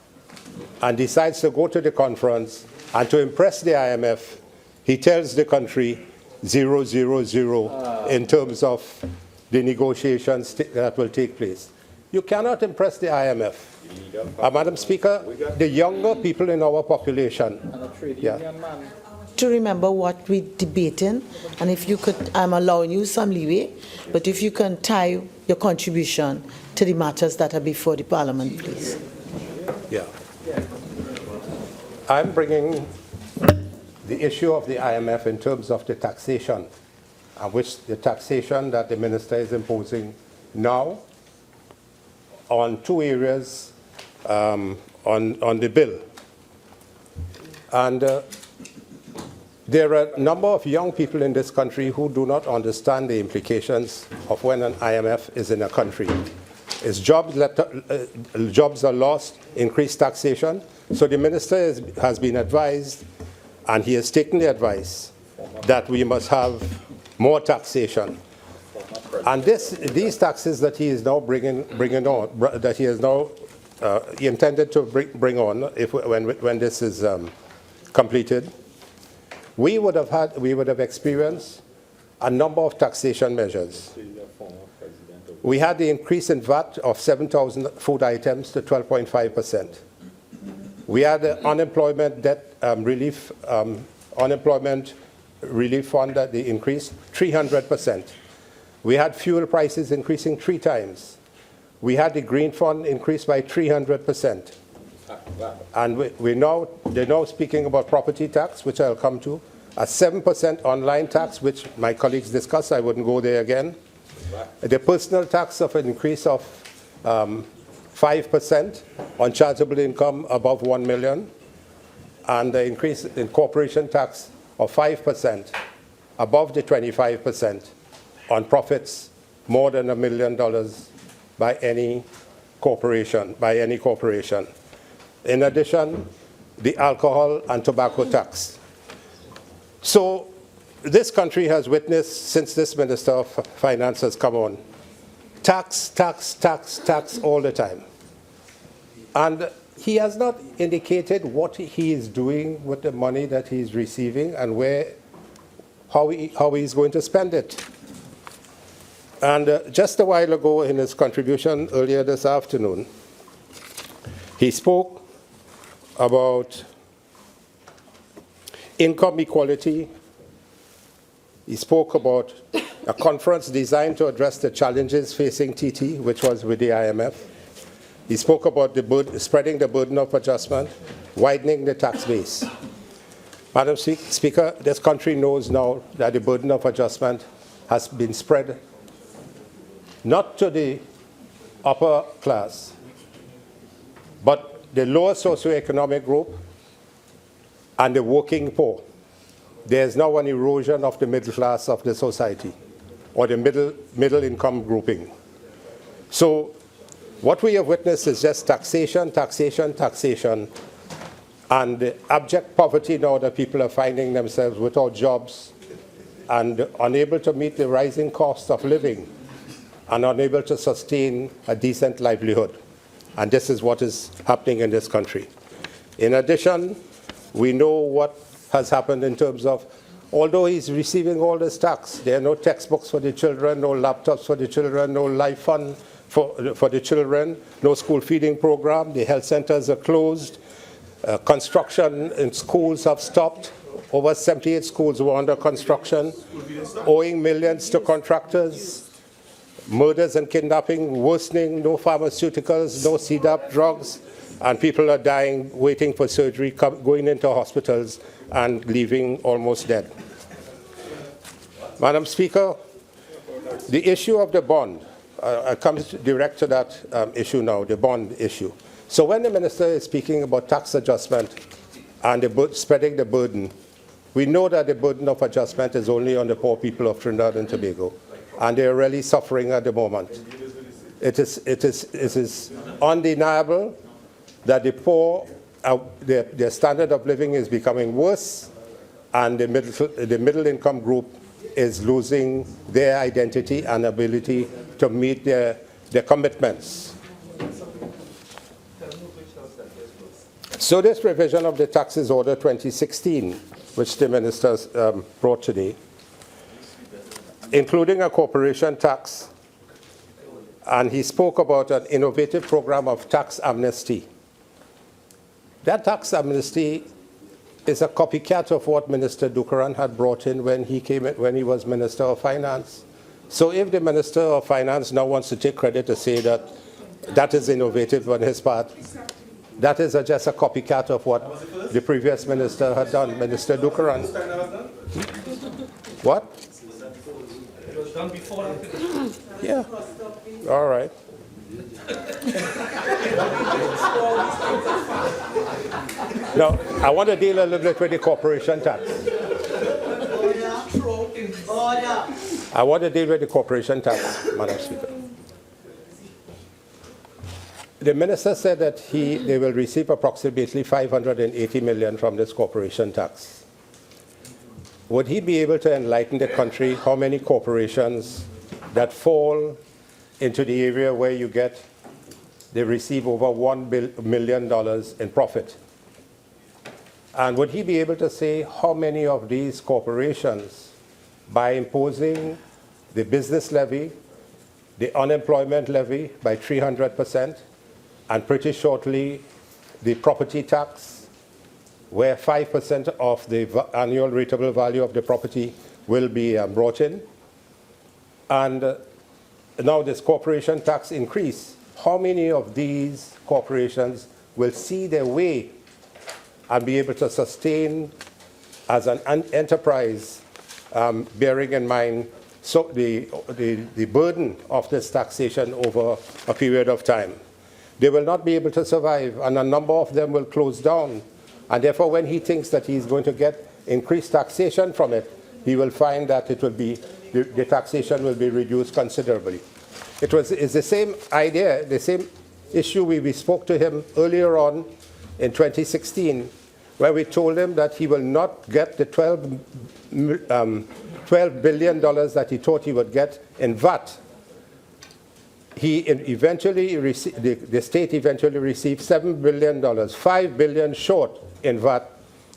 and decides to go to the conference, and to impress the IMF, he tells the country 0, 0, 0 in terms of the negotiations that will take place. You cannot impress the IMF. Madam Speaker, the younger people in our population, to remember what we're debating, and if you could, I'm allowing you some leeway, but if you can tie your contribution to the matters that are before the Parliament, please. Yeah. I'm bringing the issue of the IMF in terms of the taxation, which the taxation that the minister is imposing now on 2 areas on the bill. And there are a number of young people in this country who do not understand the implications of when an IMF is in a country. It's jobs are lost, increased taxation. So the minister has been advised, and he has taken the advice, that we must have more taxation. And these taxes that he is now bringing on, that he has now he intended to bring on when this is completed, we would have experienced a number of taxation measures. We had the increase in VAT of 7,000 food items to 12.5%. We had the unemployment debt relief, unemployment relief fund that they increased 300%. We had fuel prices increasing 3 times. We had the green fund increased by 300%. And they're now speaking about property tax, which I'll come to, a 7% online tax, which my colleagues discussed, I wouldn't go there again. The personal tax of an increase of 5% on chargeable income above 1 million, and the increase in corporation tax of 5% above the 25% on profits more than $1 million by any corporation. In addition, the alcohol and tobacco tax. So this country has witnessed, since this Minister of Finance has come on, tax, tax, tax, tax all the time. And he has not indicated what he is doing with the money that he's receiving and how he's going to spend it. And just a while ago in his contribution earlier this afternoon, he spoke about income equality. He spoke about a conference designed to address the challenges facing TT, which was with the IMF. He spoke about spreading the burden of adjustment, widening the tax base. Madam Speaker, this country knows now that the burden of adjustment has been spread not to the upper class, but the lower socioeconomic group and the working poor. There is now an erosion of the middle class of the society, or the middle income grouping. So what we have witnessed is just taxation, taxation, taxation, and the abject poverty now that people are finding themselves without jobs and unable to meet the rising cost of living and unable to sustain a decent livelihood. And this is what is happening in this country. In addition, we know what has happened in terms of, although he's receiving all this tax, there are no textbooks for the children, no laptops for the children, no life fund for the children, no school feeding program, the health centers are closed, construction in schools have stopped. Over 78 schools were under construction, owing millions to contractors. Murders and kidnapping worsening, no pharmaceuticals, no CDAP drugs, and people are dying, waiting for surgery, going into hospitals and leaving almost dead. Madam Speaker, the issue of the bond, I come direct to that issue now, the bond issue. So when the Minister is speaking about tax adjustment and spreading the burden, we know that the burden of adjustment is only on the poor people of Trinidad and Tobago, and they are really suffering at the moment. It is undeniable that the poor, their standard of living is becoming worse, and the middle income group is losing their identity and ability to meet their commitments. So this revision of the Taxes Order 2016, which the Minister brought today, including a corporation tax, and he spoke about an innovative program of tax amnesty. That tax amnesty is a copycat of what Minister Dukaran had brought in when he was Minister of Finance. So if the Minister of Finance now wants to take credit to say that that is innovative on his part, that is just a copycat of what the previous minister had done, Minister Dukaran. What? It was done before and finished. Yeah. All right. Now, I want to deal a little bit with the corporation tax. I want to deal with the corporation tax, Madam Speaker. The minister said that they will receive approximately $580 million from this corporation tax. Would he be able to enlighten the country how many corporations that fall into the area where they receive over $1 million in profit? And would he be able to say how many of these corporations, by imposing the business levy, the unemployment levy by 300%, and pretty shortly the property tax where 5% of the annual rateable value of the property will be brought in. And now this corporation tax increase, how many of these corporations will see their way and be able to sustain as an enterprise, bearing in mind the burden of this taxation over a period of time? They will not be able to survive, and a number of them will close down. And therefore, when he thinks that he's going to get increased taxation from it, he will find that it will be, the taxation will be reduced considerably. It's the same idea, the same issue we spoke to him earlier on in 2016, where we told him that he will not get the $12 billion that he thought he would get in VAT. He eventually received, the state eventually received $7 billion, $5 billion short in VAT,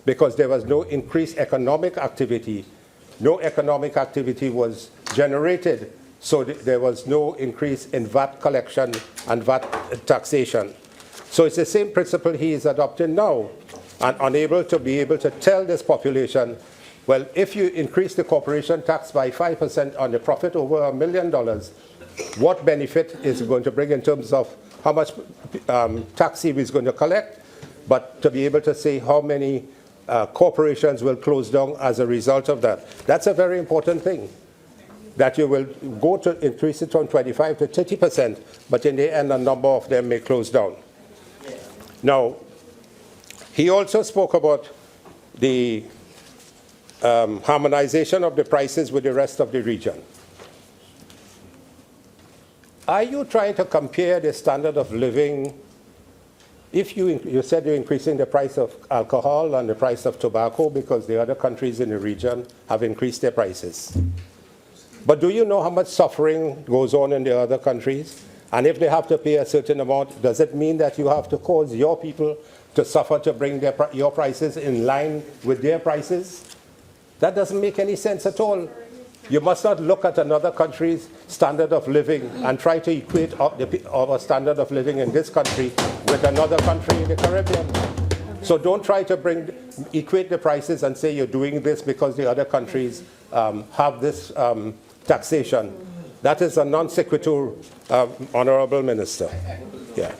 because there was no increased economic activity. No economic activity was generated, so there was no increase in VAT collection and VAT taxation. So it's the same principle he is adopting now, and unable to be able to tell this population, well, if you increase the corporation tax by 5% on the profit over $1 million, what benefit is it going to bring in terms of how much tax he is going to collect, but to be able to say how many corporations will close down as a result of that. That's a very important thing, that you will go to increase it from 25 to 30%, but in the end, a number of them may close down. Now, he also spoke about the harmonization of the prices with the rest of the region. Are you trying to compare the standard of living? If you said you're increasing the price of alcohol and the price of tobacco because the other countries in the region have increased their prices. But do you know how much suffering goes on in the other countries? And if they have to pay a certain amount, does it mean that you have to cause your people to suffer to bring your prices in line with their prices? That doesn't make any sense at all. You must not look at another country's standard of living and try to equate our standard of living in this country with another country in the Caribbean. So don't try to equate the prices and say you're doing this because the other countries have this taxation. That is a non sequitur, Honorable Minister. Yeah.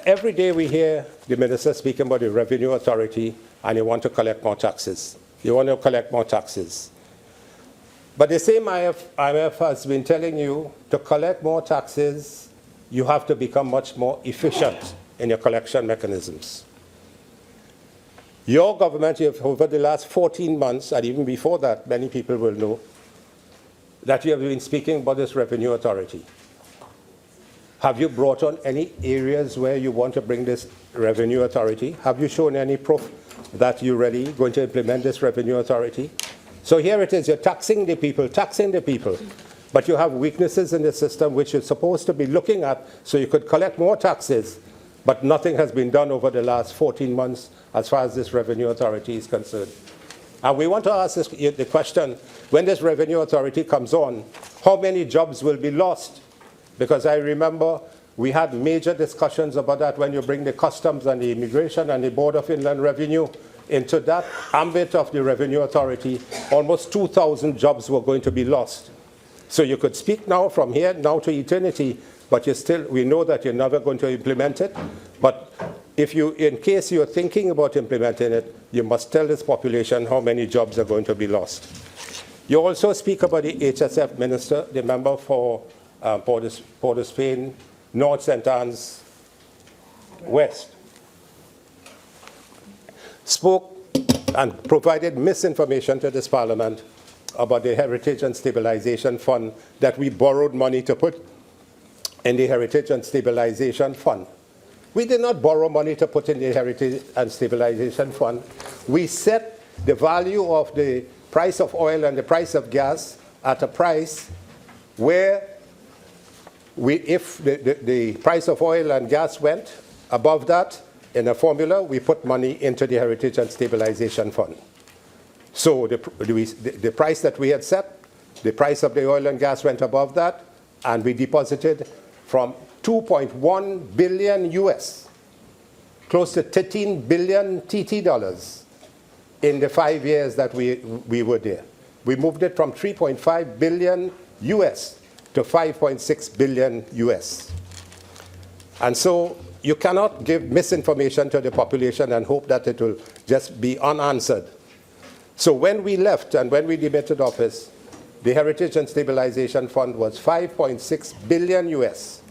Every day we hear the minister speaking about the Revenue Authority, and you want to collect more taxes. You want to collect more taxes. But the same IMF has been telling you, to collect more taxes, you have to become much more efficient in your collection mechanisms. Your government, over the last 14 months, and even before that, many people will know, that you have been speaking about this Revenue Authority. Have you brought on any areas where you want to bring this Revenue Authority? Have you shown any proof that you're really going to implement this Revenue Authority? So here it is, you're taxing the people, but you have weaknesses in the system which you're supposed to be looking at so you could collect more taxes, but nothing has been done over the last 14 months as far as this Revenue Authority is concerned. And we want to ask the question, when this Revenue Authority comes on, how many jobs will be lost? Because I remember we had major discussions about that when you bring the customs and the immigration and the Board of Inland Revenue into that ambit of the Revenue Authority, almost 2,000 jobs were going to be lost. So you could speak now from here now to eternity, but we know that you're never going to implement it. But in case you're thinking about implementing it, you must tell this population how many jobs are going to be lost. You also speak about the HSF minister, the member for Port of Spain, North St. Anne's West, spoke and provided misinformation to this Parliament about the Heritage and Stabilization Fund, that we borrowed money to put in the Heritage and Stabilization Fund. We did not borrow money to put in the Heritage and Stabilization Fund. We set the value of the price of oil and the price of gas at a price where if the price of oil and gas went above that, in a formula, we put money into the Heritage and Stabilization Fund. So the price that we had set, the price of the oil and gas went above that, and we deposited from 2.1 billion US close to 13 billion TT dollars in the 5 years that we were there. We moved it from 3.5 billion US to 5.6 billion US. And so you cannot give misinformation to the population and hope that it will just be unanswered. So when we left and when we debated office, the Heritage and Stabilization Fund was 5.6 billion US.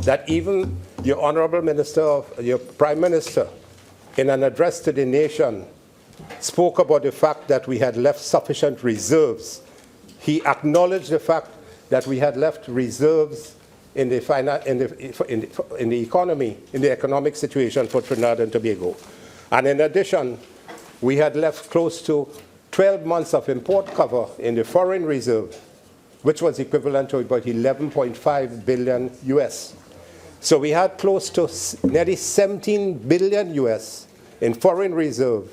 That even your Honorable Minister, your Prime Minister, in an address to the nation, spoke about the fact that we had left sufficient reserves. He acknowledged the fact that we had left reserves in the economy, in the economic situation for Trinidad and Tobago. And in addition, we had left close to 12 months of import cover in the foreign reserve, which was equivalent to about 11.5 billion US. So we had close to nearly 17 billion US in foreign reserve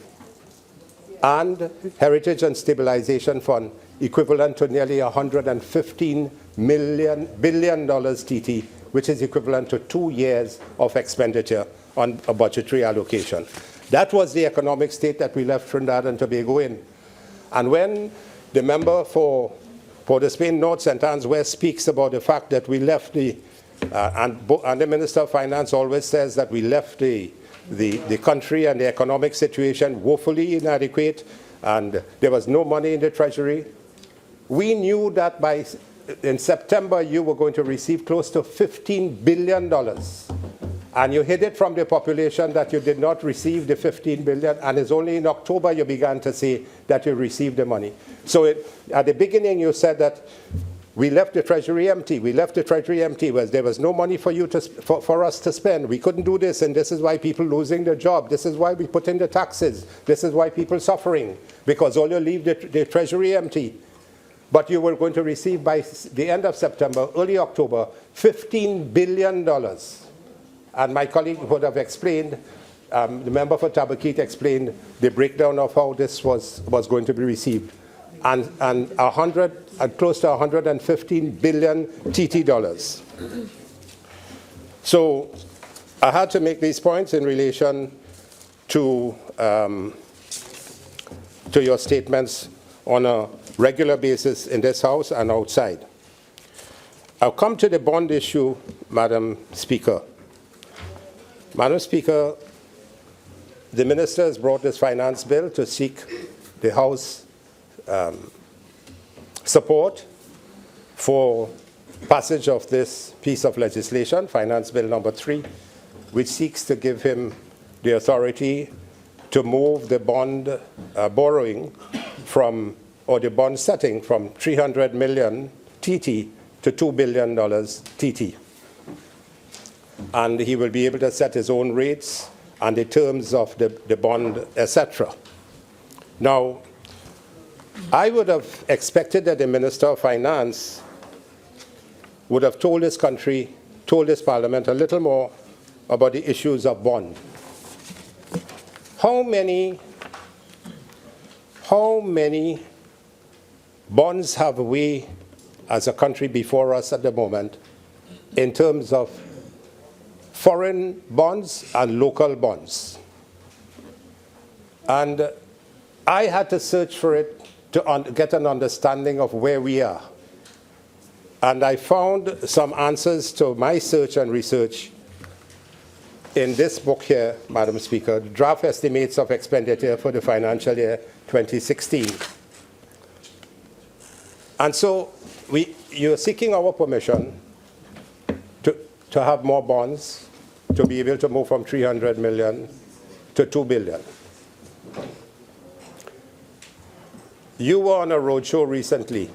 and Heritage and Stabilization Fund, equivalent to nearly $115 billion TT, which is equivalent to 2 years of expenditure on a budgetary allocation. That was the economic state that we left Trinidad and Tobago in. And when the member for the Spain North, St. Anne's West speaks about the fact that we left and the Minister of Finance always says that we left the country and the economic situation woefully inadequate and there was no money in the treasury. We knew that in September you were going to receive close to $15 billion. And you hid it from the population that you did not receive the $15 billion, and it's only in October you began to say that you received the money. So at the beginning you said that we left the treasury empty. We left the treasury empty. There was no money for us to spend. We couldn't do this, and this is why people losing their job. This is why we put in the taxes. This is why people suffering, because all you leave the treasury empty. But you were going to receive by the end of September, early October, $15 billion. And my colleague would have explained, the member for Tabaquite explained the breakdown of how this was going to be received. And close to 115 billion TT dollars. So I had to make these points in relation to your statements on a regular basis in this House and outside. I'll come to the bond issue, Madam Speaker. Madam Speaker, the minister has brought this finance bill to seek the House support for passage of this piece of legislation, Finance Bill number 3, which seeks to give him the authority to move the bond borrowing from, or the bond setting from 300 million TT to $2 billion TT. And he will be able to set his own rates and the terms of the bond, etc. Now, I would have expected that the Minister of Finance would have told this country, told this Parliament a little more about the issues of bond. How many bonds have we as a country before us at the moment in terms of foreign bonds and local bonds? And I had to search for it to get an understanding of where we are. And I found some answers to my search and research in this book here, Madam Speaker, the Draft Estimates of Expenditure for the Financial Year 2016. And so you're seeking our permission to have more bonds, to be able to move from 300 million to 2 billion. You were on a roadshow recently.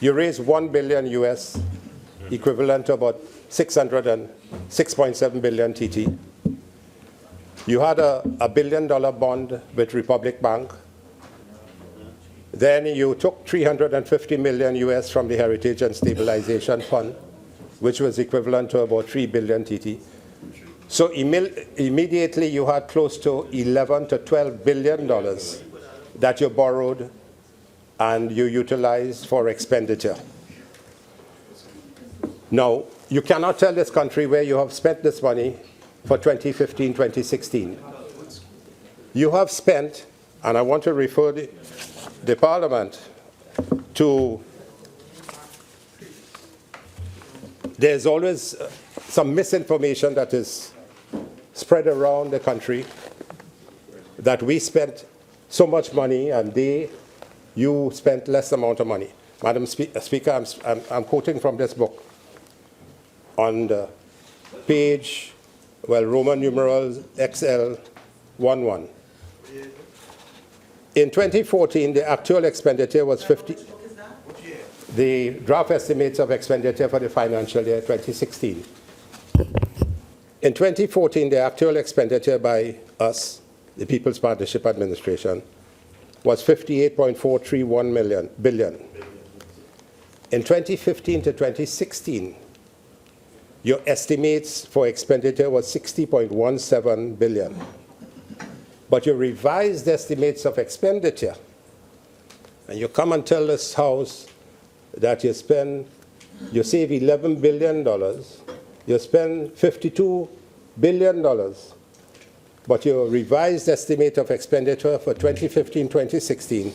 You raised $1 billion US, equivalent to about 6.7 billion TT. You had a $1 billion bond with Republic Bank. Then you took 350 million US from the Heritage and Stabilization Fund, which was equivalent to about 3 billion TT. So immediately you had close to $11 to $12 billion that you borrowed and you utilized for expenditure. Now, you cannot tell this country where you have spent this money for 2015-2016. You have spent, and I want to refer the Parliament to, there's always some misinformation that is spread around the country that we spent so much money and you spent less amount of money. Madam Speaker, I'm quoting from this book. On the page, well, Roman numerals XL 11. In 2014, the actual expenditure was 50. The draft estimates of expenditure for the financial year 2016. In 2014, the actual expenditure by us, the People's Partnership Administration, was 58.431 billion. In 2015 to 2016, your estimates for expenditure was 60.17 billion. But your revised estimates of expenditure, and you come and tell this House that you save $11 billion, you spend $52 billion, but your revised estimate of expenditure for 2015-2016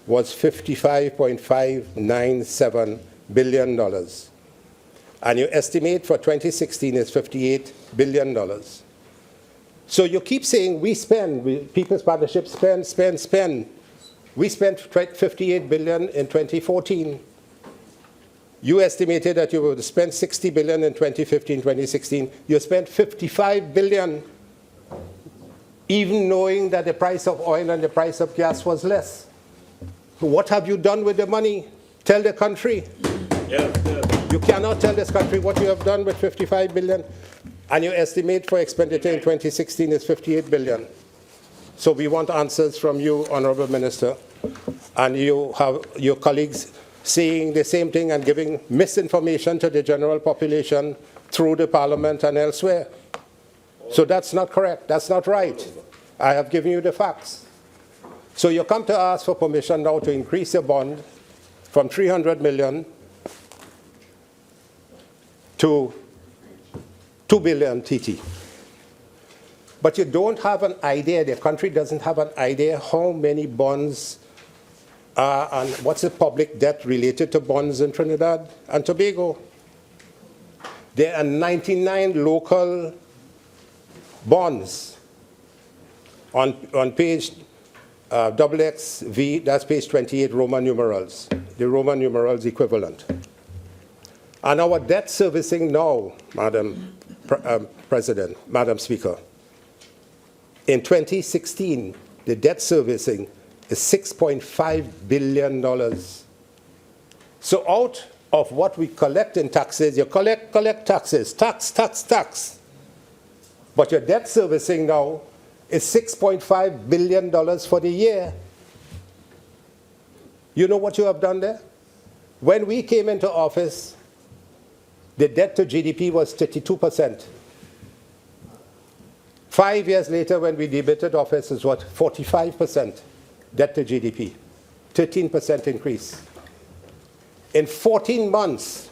was $55.597 billion. And your estimate for 2016 is $58 billion. So you keep saying we spend, People's Partnership spend. We spent $58 billion in 2014. You estimated that you would spend $60 billion in 2015-2016. You spent $55 billion, even knowing that the price of oil and the price of gas was less. What have you done with the money? Tell the country. You cannot tell this country what you have done with $55 billion, and your estimate for expenditure in 2016 is $58 billion. So we want answers from you, Honourable Minister, and you have your colleagues saying the same thing and giving misinformation to the general population through the Parliament and elsewhere. So that's not correct. That's not right. I have given you the facts. So you come to ask for permission now to increase your bond from 300 million to 2 billion TT. But you don't have an idea, the country doesn't have an idea how many bonds are and what's the public debt related to bonds in Trinidad and Tobago. There are 99 local bonds on page XXV, that's page 28, Roman numerals, the Roman numerals equivalent. And our debt servicing now, Madam President, Madam Speaker, in 2016, the debt servicing is $6.5 billion. So out of what we collect in taxes, you collect taxes, tax. But your debt servicing now is $6.5 billion for the year. You know what you have done there? When we came into office, the debt to GDP was 32%. 5 years later, when we debated office, is what? 45% debt to GDP, 13% increase. In 14 months,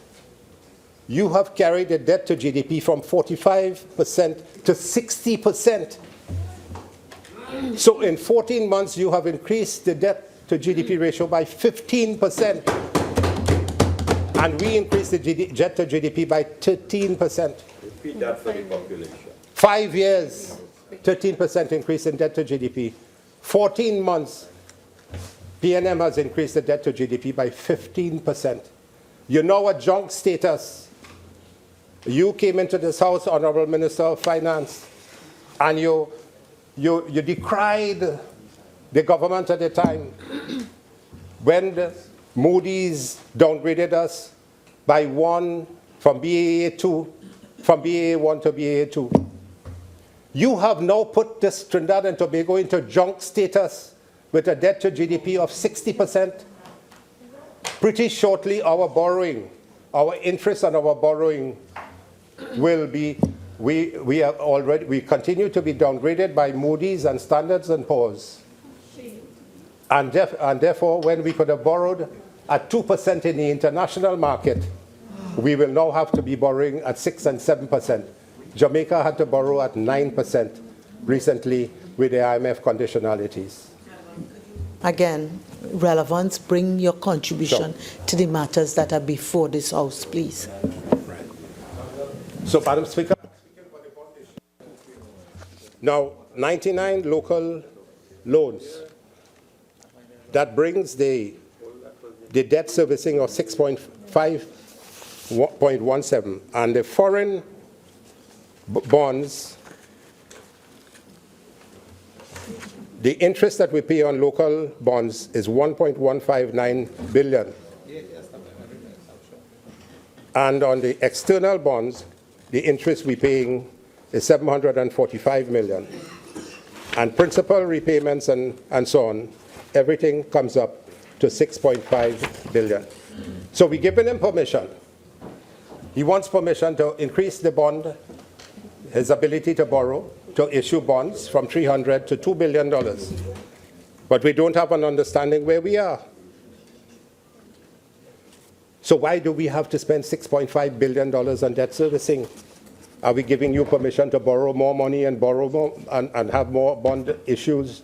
you have carried the debt to GDP from 45% to 60%. So in 14 months, you have increased the debt to GDP ratio by 15%. And we increased the debt to GDP by 13%. Repeat that for the population. 5 years, 13% increase in debt to GDP. 14 months, PNM has increased the debt to GDP by 15%. You're now a junk status. You came into this House, Honourable Minister of Finance, and you decried the government at the time when the Moody's downgraded us by 1 from BAA1 to BAA2. You have now put this Trinidad and Tobago into junk status with a debt to GDP of 60%. Pretty shortly, our borrowing, our interest on our borrowing will be, we continue to be downgraded by Moody's and Standards and Poor's. And therefore, when we could have borrowed at 2% in the international market, we will now have to be borrowing at 6 and 7%. Jamaica had to borrow at 9% recently with the IMF conditionalities. Again, relevance, bring your contribution to the matters that are before this House, please. So, Madam Speaker, now 99 local loans. That brings the debt servicing of 6.17, and the foreign bonds, the interest that we pay on local bonds is 1.159 billion. And on the external bonds, the interest we're paying is 745 million. And principal repayments and so on, everything comes up to 6.5 billion. So we're giving him permission. He wants permission to increase the bond, his ability to borrow, to issue bonds from $300 to $2 billion. But we don't have an understanding where we are. So why do we have to spend $6.5 billion on debt servicing? Are we giving you permission to borrow more money and borrow more and have more bond issues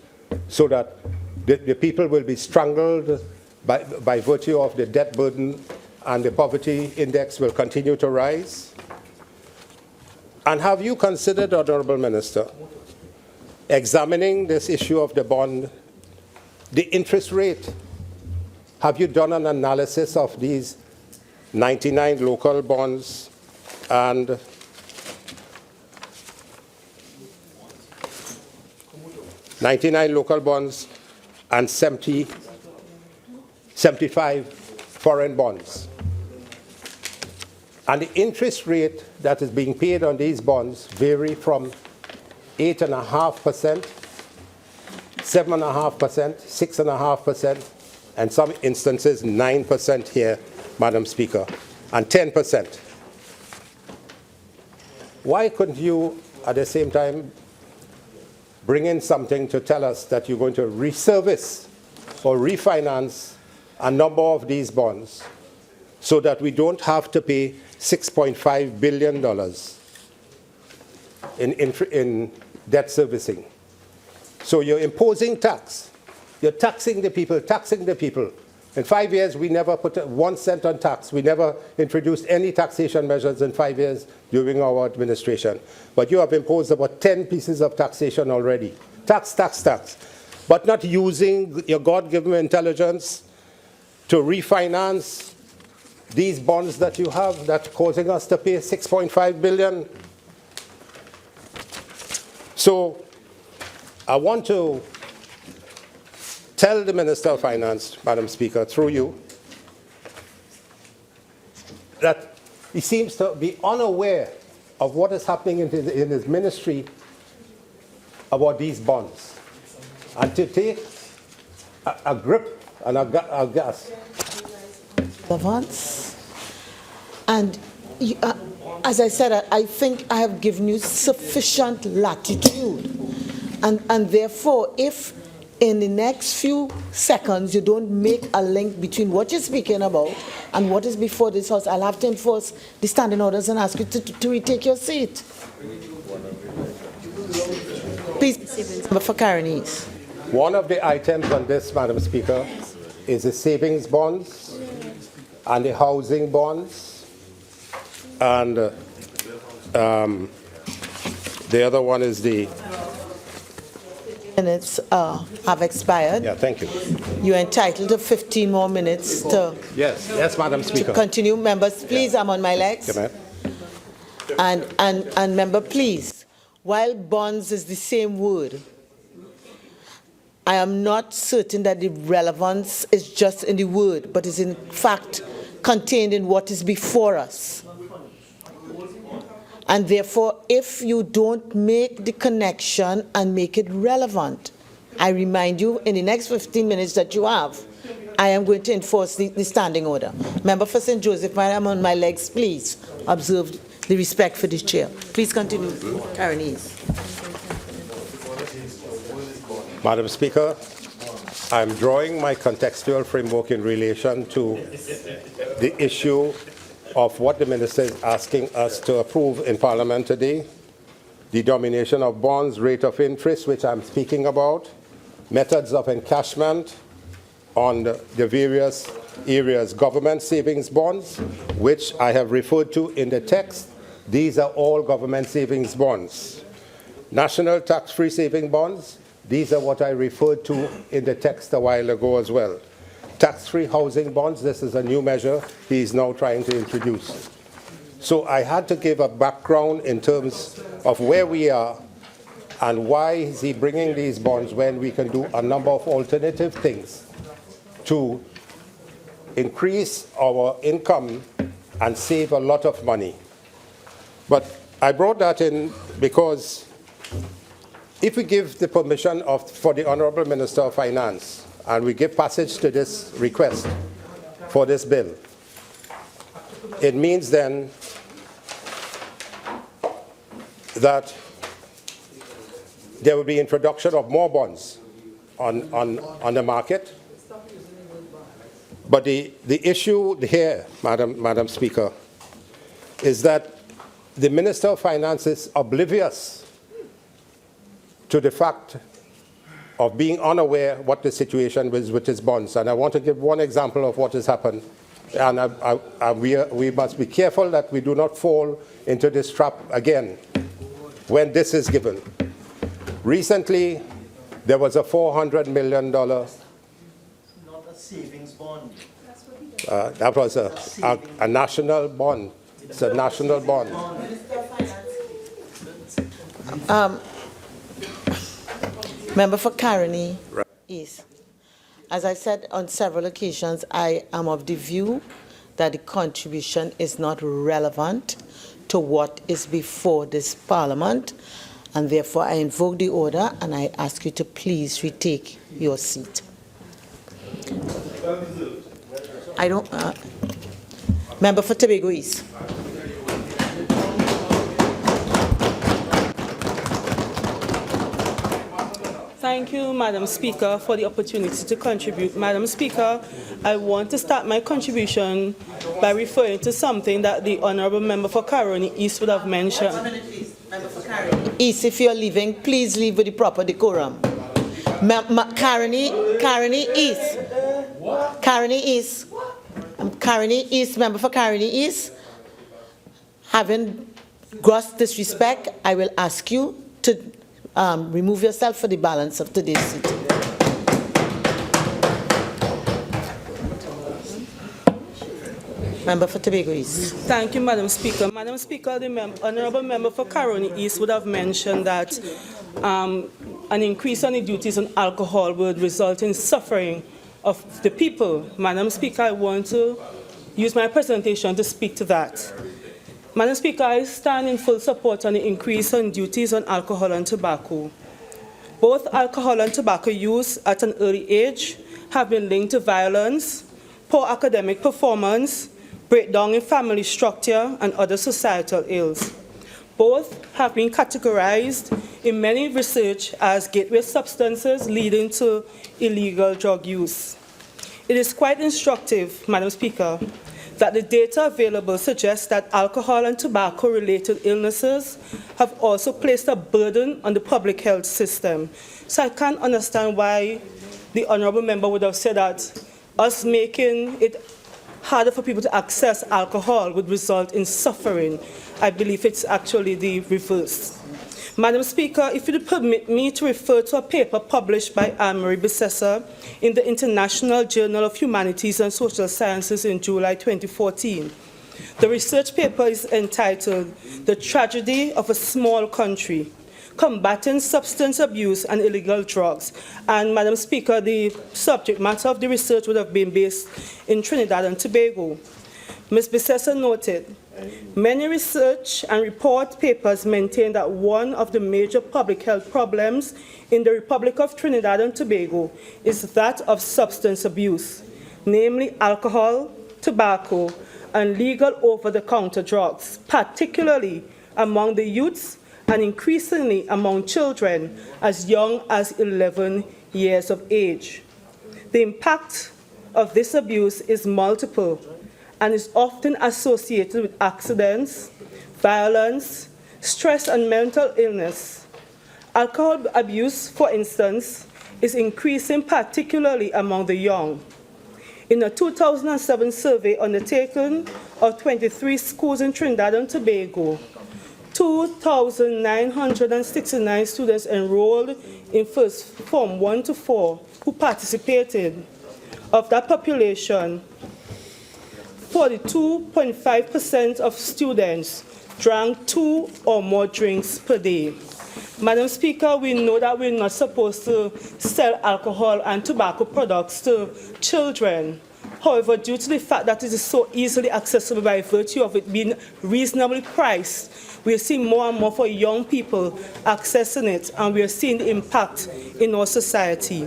so that the people will be strangled by virtue of the debt burden and the poverty index will continue to rise? And have you considered, Honorable Minister, examining this issue of the bond, the interest rate? Have you done an analysis of these 99 local bonds and and 75 foreign bonds? And the interest rate that is being paid on these bonds vary from 8.5%, 7.5%, 6.5%, and some instances 9% here, Madam Speaker, and 10%. Why couldn't you, at the same time, bring in something to tell us that you're going to reservice or refinance a number of these bonds so that we don't have to pay $6.5 billion in debt servicing? So you're imposing tax. You're taxing the people, taxing the people. In 5 years, we never put 1 cent on tax. We never introduced any taxation measures in 5 years during our administration. But you have imposed about 10 pieces of taxation already. Tax, tax, tax. But not using your God-given intelligence to refinance these bonds that you have that's causing us to pay $6.5 billion. So I want to tell the Minister of Finance, Madam Speaker, through you, that he seems to be unaware of what is happening in his ministry about these bonds, and to take a grip and a gas. Advance. And you, as I said, I think I have given you sufficient latitude. And therefore, if in the next few seconds you don't make a link between what you're speaking about and what is before this House, I'll have to enforce the standing orders and ask you to retake your seat. Please, for Caroni. One of the items on this, Madam Speaker, is the savings bonds and the housing bonds, and the other one is the minutes have expired. Yeah, thank you. You're entitled to 15 more minutes to Yes, Madam Speaker. continue. Members, please, I'm on my legs. Okay, And member, please, while bonds is the same word, I am not certain that the relevance is just in the word, but is in fact contained in what is before us. And therefore, if you don't make the connection and make it relevant, I remind you in the next 15 minutes that you have, I am going to enforce the standing order. Member for St. Joseph, while I'm on my legs, please observe the respect for the chair. Please continue, Caroni. Madam Speaker, I'm drawing my contextual framework in relation to the issue of what the Minister is asking us to approve in Parliament today, the domination of bonds, rate of interest, which I'm speaking about, methods of encashment on the various areas, government savings bonds, which I have referred to in the text. These are all government savings bonds. National tax-free saving bonds, these are what I referred to in the text a while ago as well. Tax-free housing bonds, this is a new measure he is now trying to introduce. So I had to give a background in terms of where we are and why is he bringing these bonds when we can do a number of alternative things to increase our income and save a lot of money. But I brought that in because if we give the permission for the Honorable Minister of Finance and we give passage to this request for this bill, it means then that there will be introduction of more bonds on the market. But the issue here, Madam Speaker, is that the Minister of Finance is oblivious to the fact of being unaware what the situation is with his bonds. And I want to give one example of what has happened. And we must be careful that we do not fall into this trap again when this is given. Recently, there was a $400 million. Not a savings bond. That was a national bond. It's a national bond. Member for Caroni East. As I said on several occasions, I am of the view that the contribution is not relevant to what is before this Parliament, and therefore I invoke the order and I ask you to please retake your seat. Member for Tobago East. Thank you, Madam Speaker, for the opportunity to contribute. Madam Speaker, I want to start my contribution by referring to something that the Honourable Member for Caroni East would have mentioned. Member for Caroni East, if you're leaving, please leave with the proper decorum. Caroni East. Caroni East. Caroni East, member for Caroni East. Having gross disrespect, I will ask you to remove yourself for the balance of today's sitting. Member for Tobago East. Thank you, Madam Speaker. Madam Speaker, the Honourable Member for Caroni East would have mentioned that an increase on the duties on alcohol would result in suffering of the people. Madam Speaker, I want to use my presentation to speak to that. Madam Speaker, I stand in full support on the increase on duties on alcohol and tobacco. Both alcohol and tobacco use at an early age have been linked to violence, poor academic performance, breakdown in family structure, and other societal ills. Both have been categorized in many research as gateway substances leading to illegal drug use. It is quite instructive, Madam Speaker, that the data available suggests that alcohol and tobacco-related illnesses have also placed a burden on the public health system. So I can't understand why the Honourable Member would have said that us making it harder for people to access alcohol would result in suffering. I believe it's actually the reverse. Madam Speaker, if you would permit me to refer to a paper published by Anne-Marie Bissessar in the International Journal of Humanities and Social Sciences in July 2014. The research paper is entitled "The Tragedy of a Small Country, Combating Substance Abuse and Illegal Drugs." And Madam Speaker, the subject matter of the research would have been based in Trinidad and Tobago. Ms. Bissessar noted, many research and report papers maintain that one of the major public health problems in the Republic of Trinidad and Tobago is that of substance abuse, namely alcohol, tobacco, and legal over-the-counter drugs, particularly among the youths and increasingly among children as young as 11 years of age. The impact of this abuse is multiple and is often associated with accidents, violence, stress and mental illness. Alcohol abuse, for instance, is increasing particularly among the young. In a 2007 survey undertaken of 23 schools in Trinidad and Tobago, 2,969 students enrolled in first Form 1 to 4 who participated. Of that population, 42.5% of students drank 2 or more drinks per day. Madam Speaker, we know that we're not supposed to sell alcohol and tobacco products to children. However, due to the fact that it is so easily accessible by virtue of it being reasonably priced, we are seeing more and more for young people accessing it, and we are seeing the impact in our society.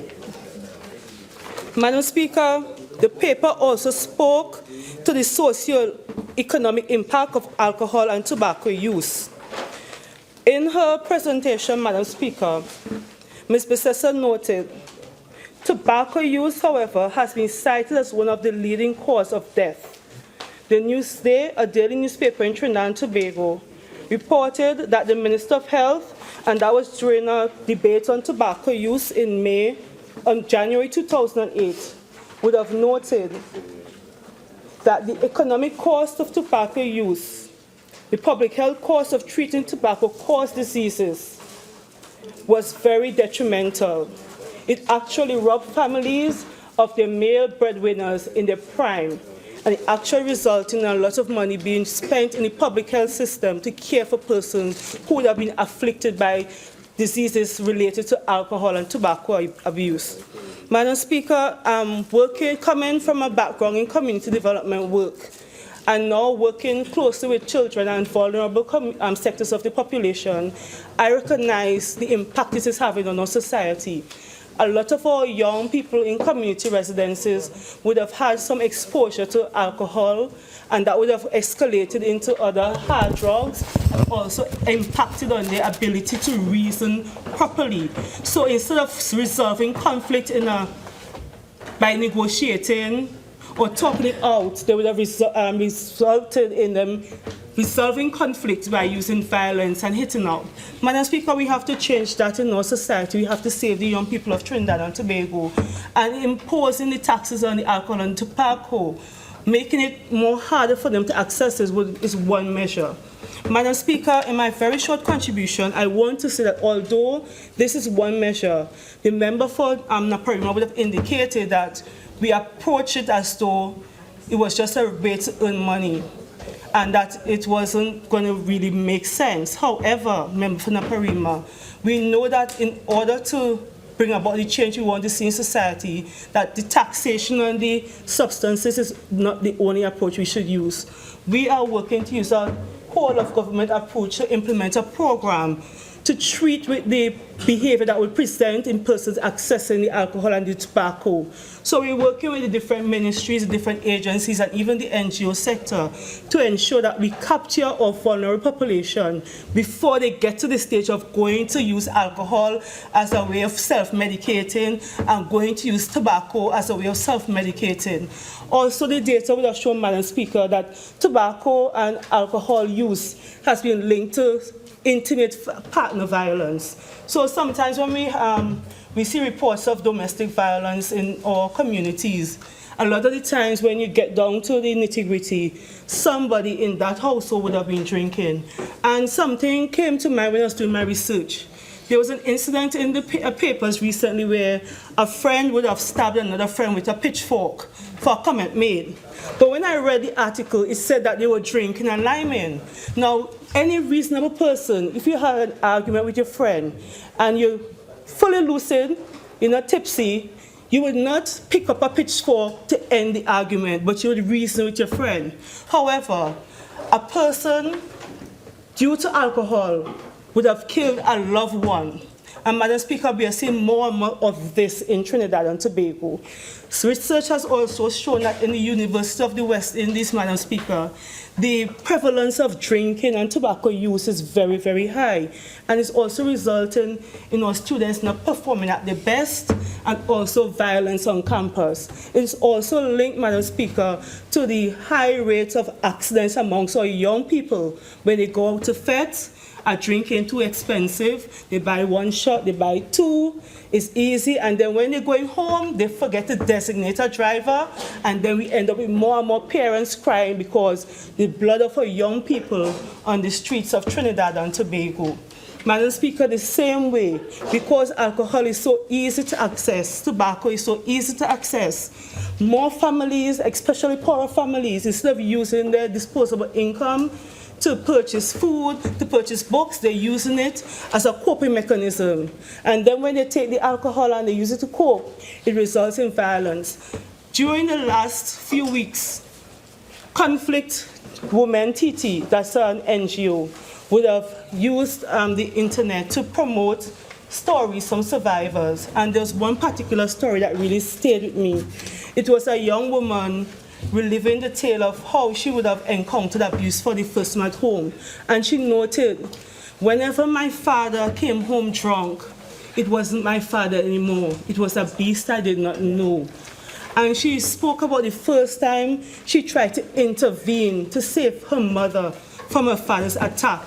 Madam Speaker, the paper also spoke to the socio-economic impact of alcohol and tobacco use. In her presentation, Madam Speaker, Ms. Besessa noted, tobacco use, however, has been cited as one of the leading causes of death. The Newsday, a daily newspaper in Trinidad and Tobago, reported that the Minister of Health, and that was during a debate on tobacco use in January 2008, would have noted that the economic cost of tobacco use, the public health cost of treating tobacco-caused diseases, was very detrimental. It actually robbed families of their male breadwinners in their prime, and it actually resulted in a lot of money being spent in the public health system to care for persons who would have been afflicted by diseases related to alcohol and tobacco abuse. Madam Speaker, I'm coming from a background in community development work, and now working closely with children and vulnerable sectors of the population, I recognize the impact this is having on our society. A lot of our young people in community residences would have had some exposure to alcohol, and that would have escalated into other hard drugs, and also impacted on their ability to reason properly. So instead of resolving conflict by negotiating or talking it out, they would have resulted in them resolving conflict by using violence and hitting out. Madam Speaker, we have to change that in our society. We have to save the young people of Trinidad and Tobago, and imposing the taxes on the alcohol and tobacco, making it more harder for them to access this is one measure. Madam Speaker, in my very short contribution, I want to say that although this is one measure, the member for Naparima would have indicated that we approach it as though it was just a way to earn money, and that it wasn't going to really make sense. However, member for Naparima, we know that in order to bring about the change we want to see in society, that the taxation on the substances is not the only approach we should use. We are working to use a whole of government approach to implement a program to treat with the behavior that will present in persons accessing the alcohol and the tobacco. So we're working with the different ministries, the different agencies, and even the NGO sector to ensure that we capture our vulnerable population before they get to the stage of going to use alcohol as a way of self-medicating and going to use tobacco as a way of self-medicating. Also, the data would have shown, Madam Speaker, that tobacco and alcohol use has been linked to intimate partner violence. So sometimes when we see reports of domestic violence in our communities, a lot of the times when you get down to the nitty-gritty, somebody in that household would have been drinking. And something came to mind when I was doing my research. There was an incident in the papers recently where a friend would have stabbed another friend with a pitchfork for a comment made. But when I read the article, it said that they were drinking and liming. Now, any reasonable person, if you had an argument with your friend and you're fully lucid, you're not tipsy, you would not pick up a pitchfork to end the argument, but you would reason with your friend. However, a person, due to alcohol, would have killed a loved one. And Madam Speaker, we are seeing more and more of this in Trinidad and Tobago. So research has also shown that in the University of the West Indies, Madam Speaker, the prevalence of drinking and tobacco use is very, very high. And it's also resulting in our students not performing at their best, and also violence on campus. It's also linked, Madam Speaker, to the high rates of accidents amongst our young people when they go out to fete a drink ain't too expensive. They buy one shot, they buy two. It's easy, and then when they're going home, they forget to designate a driver, and then we end up with more and more parents crying because the blood of our young people on the streets of Trinidad and Tobago. Madam Speaker, the same way, because alcohol is so easy to access, tobacco is so easy to access, more families, especially poorer families, instead of using their disposable income to purchase food, to purchase books, they're using it as a coping mechanism. And then when they take the alcohol and they use it to cope, it results in violence. During the last few weeks, Conflict Women TT, that's an NGO, would have used the internet to promote stories from survivors. And there's one particular story that really stayed with me. It was a young woman reliving the tale of how she would have encountered abuse for the first time at home. And she noted, whenever my father came home drunk, it wasn't my father anymore. It was a beast I did not know. And she spoke about the first time she tried to intervene to save her mother from her father's attack.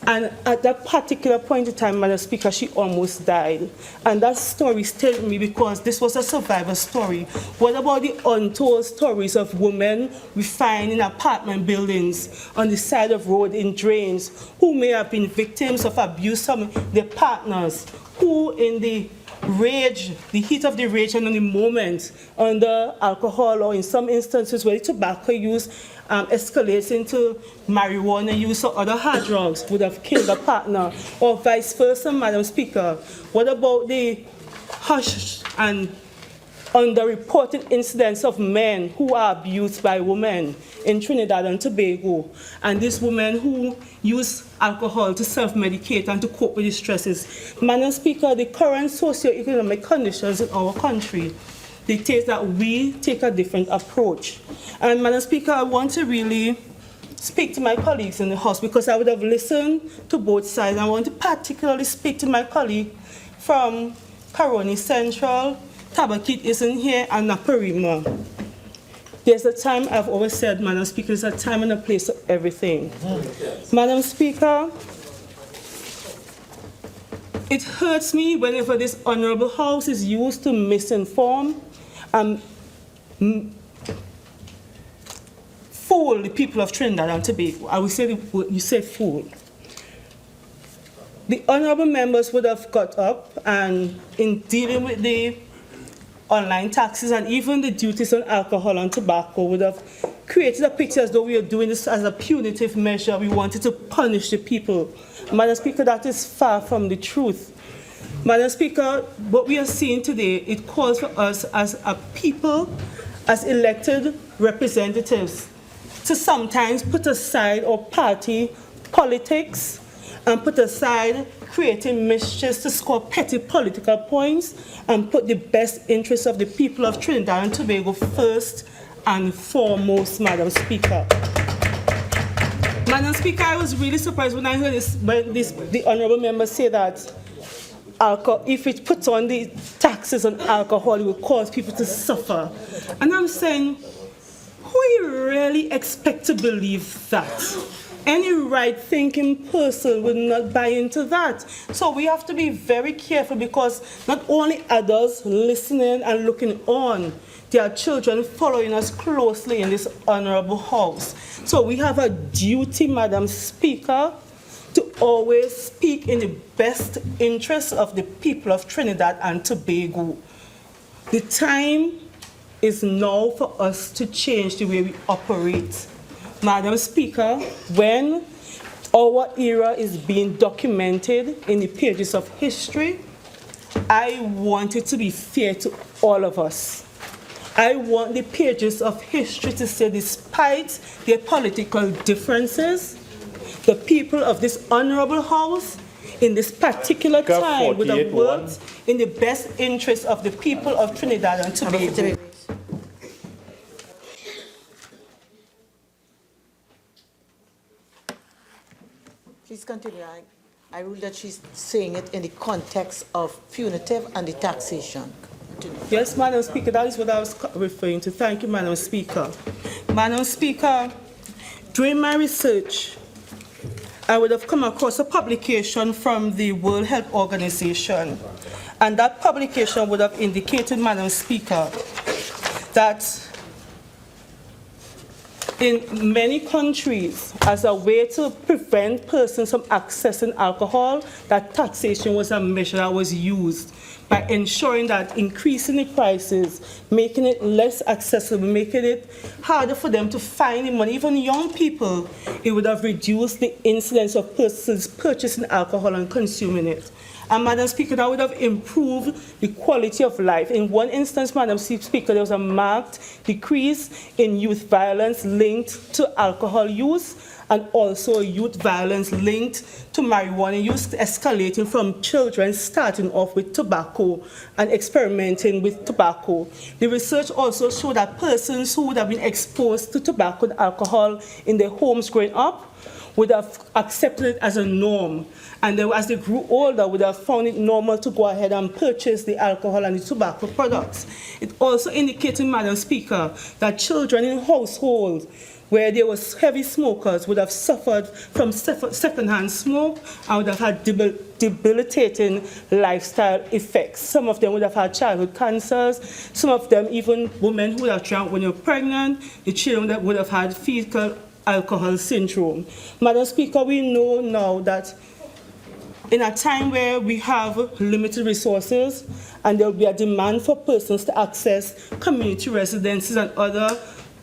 And at that particular point in time, Madam Speaker, she almost died. And that story stayed with me because this was a survivor story. What about the untold stories of women we find in apartment buildings, on the side of road, in drains, who may have been victims of abuse from their partners, who in the rage, the heat of the rage and in the moment under alcohol, or in some instances where tobacco use escalates into marijuana use or other hard drugs, would have killed a partner, or vice versa, Madam Speaker. What about the hush and underreported incidents of men who are abused by women in Trinidad and Tobago, and these women who use alcohol to self-medicate and to cope with the stresses? Madam Speaker, the current socio-economic conditions in our country dictate that we take a different approach. And Madam Speaker, I want to really speak to my colleagues in the House because I would have listened to both sides. I want to particularly speak to my colleague from Caroni Central. Tabakit isn't here, and Naparima. There's a time, I've always said, Madam Speaker, there's a time and a place for everything. Madam Speaker, it hurts me whenever this honorable House is used to misinform and fool the people of Trinidad and Tobago. I will say the word, you say fool. The honorable members would have got up and in dealing with the online taxes and even the duties on alcohol and tobacco would have created a picture as though we are doing this as a punitive measure. We wanted to punish the people. Madam Speaker, that is far from the truth. Madam Speaker, what we are seeing today, it calls for us as a people, as elected representatives, to sometimes put aside our party politics and put aside creating mischief to score petty political points and put the best interests of the people of Trinidad and Tobago first and foremost, Madam Speaker. Madam Speaker, I was really surprised when I heard the honourable member say that if it puts on the taxes on alcohol, it will cause people to suffer. And I'm saying, who you really expect to believe that? Any right-thinking person would not buy into that. So we have to be very careful because not only adults listening and looking on, there are children following us closely in this honourable House. So we have a duty, Madam Speaker, to always speak in the best interest of the people of Trinidad and Tobago. The time is now for us to change the way we operate. Madam Speaker, when our era is being documented in the pages of history, I want it to be fair to all of us. I want the pages of history to say, despite their political differences, the people of this honourable House in this particular time would have worked in the best interest of the people of Trinidad and Tobago. Please continue. I rule that she's saying it in the context of punitive and the taxation. Yes, Madam Speaker, that is what I was referring to. Thank you, Madam Speaker. Madam Speaker, during my research, I would have come across a publication from the World Health Organization. And that publication would have indicated, Madam Speaker, that in many countries, as a way to prevent persons from accessing alcohol, that taxation was a measure that was used by ensuring that increasing the prices, making it less accessible, making it harder for them to find the money. Even young people, it would have reduced the incidence of persons purchasing alcohol and consuming it. And Madam Speaker, that would have improved the quality of life. In one instance, Madam Speaker, there was a marked decrease in youth violence linked to alcohol use, and also youth violence linked to marijuana use, escalating from children starting off with tobacco and experimenting with tobacco. The research also showed that persons who would have been exposed to tobacco and alcohol in their homes growing up would have accepted it as a norm. And then as they grew older, would have found it normal to go ahead and purchase the alcohol and the tobacco products. It also indicated, Madam Speaker, that children in households where there was heavy smokers would have suffered from secondhand smoke and would have had debilitating lifestyle effects. Some of them would have had childhood cancers. Some of them, even women who would have drank when they were pregnant, the children that would have had fetal alcohol syndrome. Madam Speaker, we know now that in a time where we have limited resources and there will be a demand for persons to access community residences and other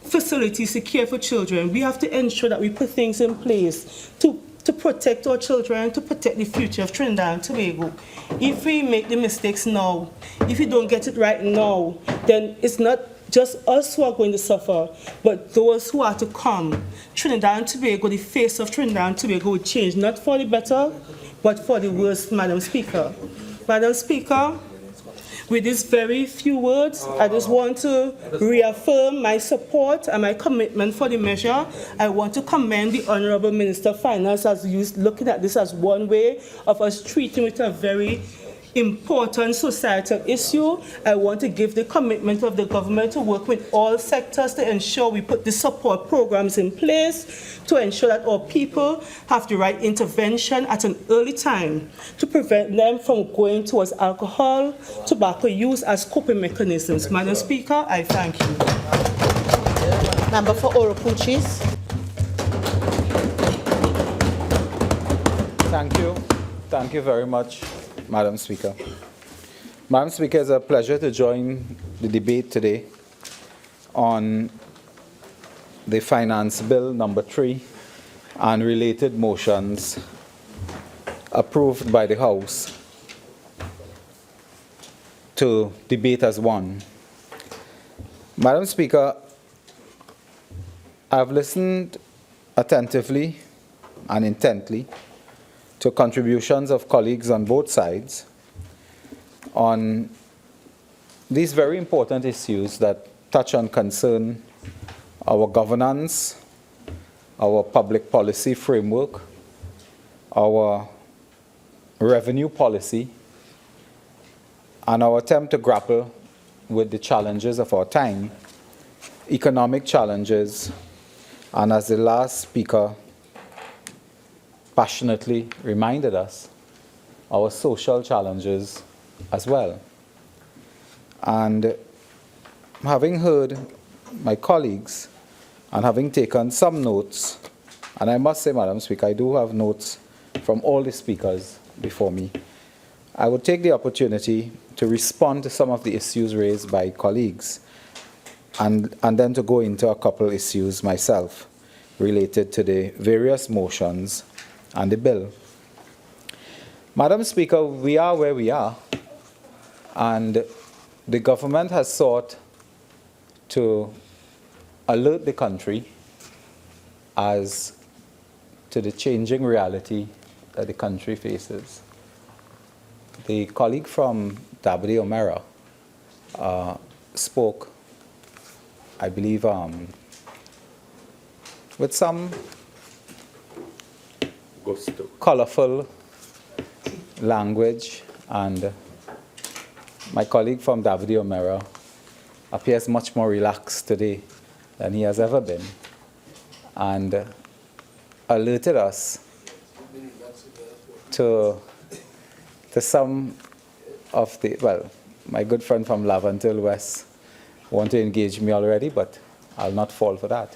facilities to care for children, we have to ensure that we put things in place to protect our children, to protect the future of Trinidad and Tobago. If we make the mistakes now, if we don't get it right now, then it's not just us who are going to suffer, but those who are to come. Trinidad and Tobago, the face of Trinidad and Tobago will change, not for the better, but for the worse, Madam Speaker. Madam Speaker, with these very few words, I just want to reaffirm my support and my commitment for the measure. I want to commend the Honourable Minister of Finance as looking at this as one way of us treating with a very important societal issue. I want to give the commitment of the government to work with all sectors to ensure we put the support programs in place to ensure that our people have the right intervention at an early time to prevent them from going towards alcohol, tobacco use as coping mechanisms. Madam Speaker, I thank you. Member for Oropouche. Thank you. Thank you very much, Madam Speaker. Madam Speaker, it's a pleasure to join the debate today on the Finance Bill number 3 and related motions approved by the House to debate as one. Madam Speaker, I've listened attentively and intently to contributions of colleagues on both sides on these very important issues that touch on concern our governance, our public policy framework, our revenue policy, and our attempt to grapple with the challenges of our time, economic challenges, and as the last speaker passionately reminded us, our social challenges as well. And having heard my colleagues and having taken some notes, and I must say, Madam Speaker, I do have notes from all the speakers before me, I would take the opportunity to respond to some of the issues raised by colleagues and then to go into a couple issues myself related to the various motions and the bill. Madam Speaker, we are where we are, and the government has sought to alert the country as to the changing reality that the country faces. The colleague from Gadsby-Dolly spoke, I believe, with some colorful language, and my colleague from Gadsby-Dolly appears much more relaxed today than he has ever been, and alerted us to some of the, well, my good friend from Laventille West want to engage me already, but I'll not fall for that.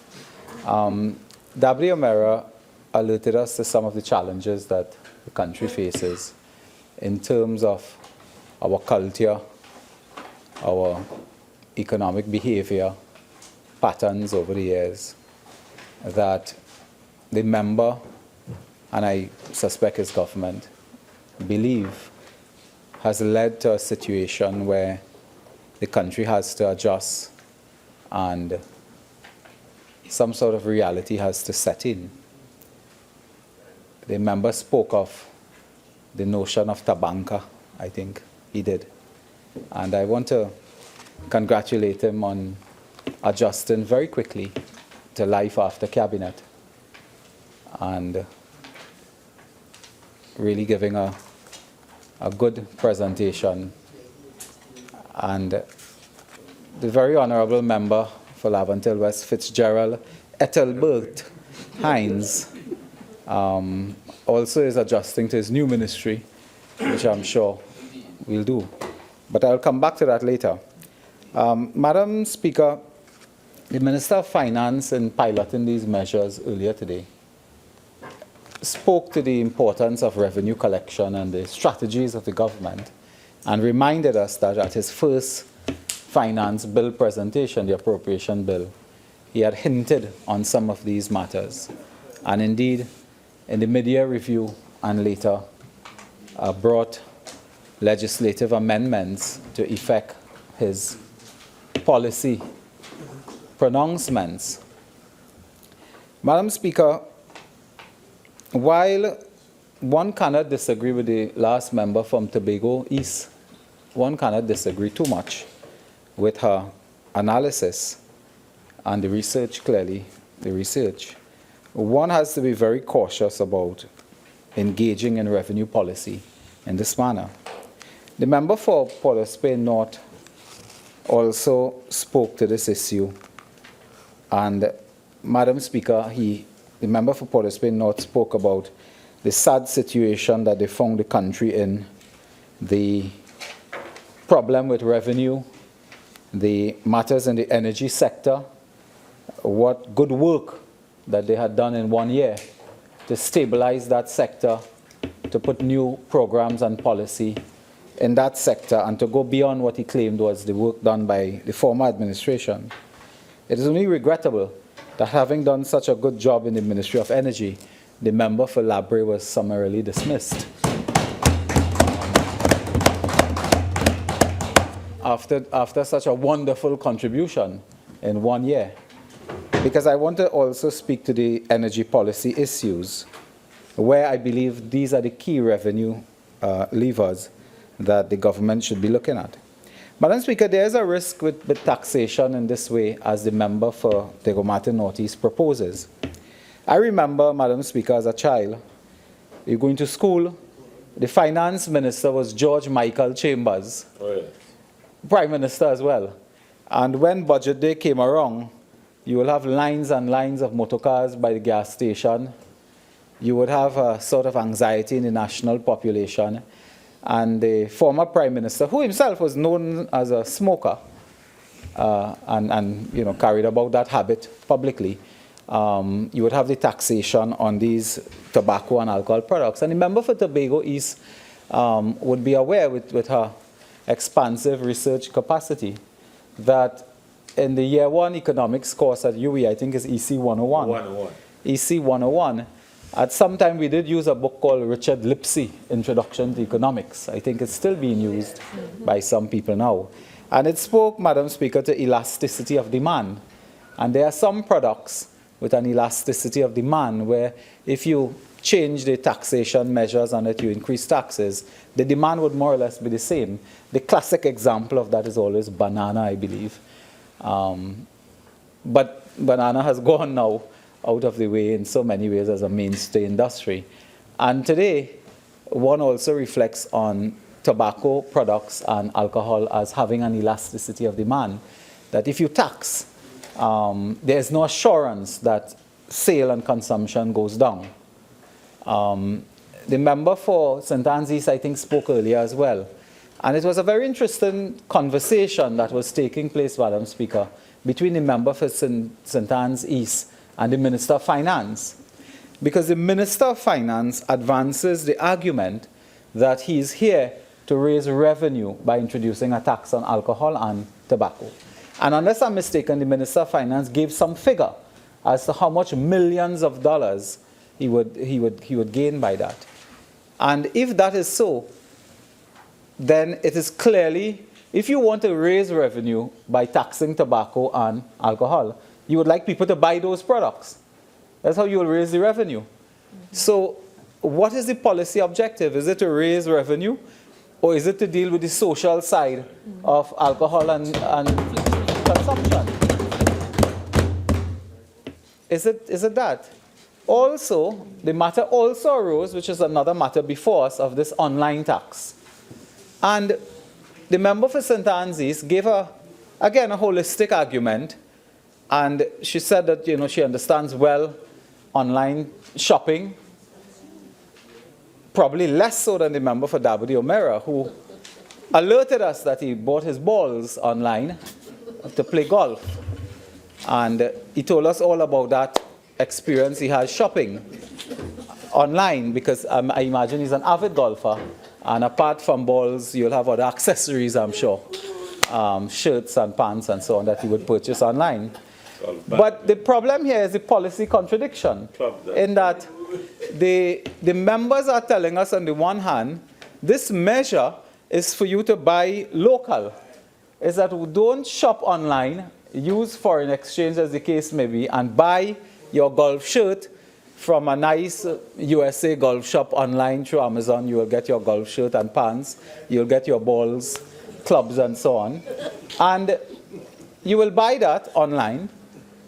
W. O'Meara alerted us to some of the challenges that the country faces in terms of our culture, our economic behavior patterns over the years, that the member, and I suspect his government, believe has led to a situation where the country has to adjust and some sort of reality has to set in. The member spoke of the notion of tabanka, I think he did. And I want to congratulate him on adjusting very quickly to life after cabinet and really giving a good presentation. And the very honorable member for Laventille West, Fitzgerald Ethelbert Hines, also is adjusting to his new ministry, which I'm sure we'll do. But I'll come back to that later. Madam Speaker, the Minister of Finance, in piloting these measures earlier today, spoke to the importance of revenue collection and the strategies of the government, and reminded us that at his first finance bill presentation, the appropriation bill, he had hinted on some of these matters. And indeed, in the mid-year review and later, brought legislative amendments to effect his policy pronouncements. Madam Speaker, while one cannot disagree with the last member from Tobago East, one cannot disagree too much with her analysis and the research, clearly, the research. One has to be very cautious about engaging in revenue policy in this manner. The member for Port of Spain North also spoke to this issue. And Madam Speaker, the member for Port of Spain North spoke about the sad situation that they found the country in, the problem with revenue, the matters in the energy sector, what good work that they had done in 1 year to stabilize that sector, to put new programs and policy in that sector, and to go beyond what he claimed was the work done by the former administration. It is only regrettable that having done such a good job in the Ministry of Energy, the member for Labre was summarily dismissed. After such a wonderful contribution in 1 year. Because I want to also speak to the energy policy issues, where I believe these are the key revenue levers that the government should be looking at. Madam Speaker, there is a risk with taxation in this way, as the member for Tegomate Northeast proposes. I remember, Madam Speaker, as a child, you're going to school, the finance minister was George Michael Chambers, Prime Minister as well. And when budget day came around, you will have lines and lines of motorcars by the gas station. You would have a sort of anxiety in the national population. And the former Prime Minister, who himself was known as a smoker, and you know, carried about that habit publicly, you would have the taxation on these tobacco and alcohol products. And the member for Tobago East would be aware with her expansive research capacity that in the year 1 economics course at UE, I think is EC 101. EC 101. At some time we did use a book called Richard Lipsey, Introduction to Economics. I think it's still being used by some people now. And it spoke, Madam Speaker, to elasticity of demand. And there are some products with an elasticity of demand where if you change the taxation measures on it, you increase taxes, the demand would more or less be the same. The classic example of that is always banana, I believe. But banana has gone now out of the way in so many ways as a mainstay industry. And today, one also reflects on tobacco products and alcohol as having an elasticity of demand, that if you tax, there is no assurance that sale and consumption goes down. the member for St. Anne's East, I think, spoke earlier as well. And it was a very interesting conversation that was taking place, Madam Speaker, between the member for St. Anne's East and the Minister of Finance. Because the Minister of Finance advances the argument that he is here to raise revenue by introducing a tax on alcohol and tobacco. And unless I'm mistaken, the Minister of Finance gave some figure as to how much millions of dollars he would gain by that. And if that is so, then it is clearly, if you want to raise revenue by taxing tobacco and alcohol, you would like people to buy those products. That's how you will raise the revenue. So what is the policy objective? Is it to raise revenue, or is it to deal with the social side of alcohol and consumption? Is it that? Also, the matter also arose, which is another matter before us, of this online tax. And the member for St. Anne's East gave again, a holistic argument. And she said that, she understands well online shopping, probably less so than the member for Dabadi O'Meara, who alerted us that he bought his balls online to play golf. And he told us all about that experience he has shopping online, because I imagine he's an avid golfer. And apart from balls, you'll have other accessories, I'm sure. Shirts and pants and so on that he would purchase online. But the problem here is the policy contradiction, in that the members are telling us, on the one hand, this measure is for you to buy local. Is that we don't shop online, use foreign exchange as the case may be, and buy your golf shirt from a nice USA golf shop online through Amazon. You will get your golf shirt and pants. You'll get your balls, clubs, and so on. And you will buy that online.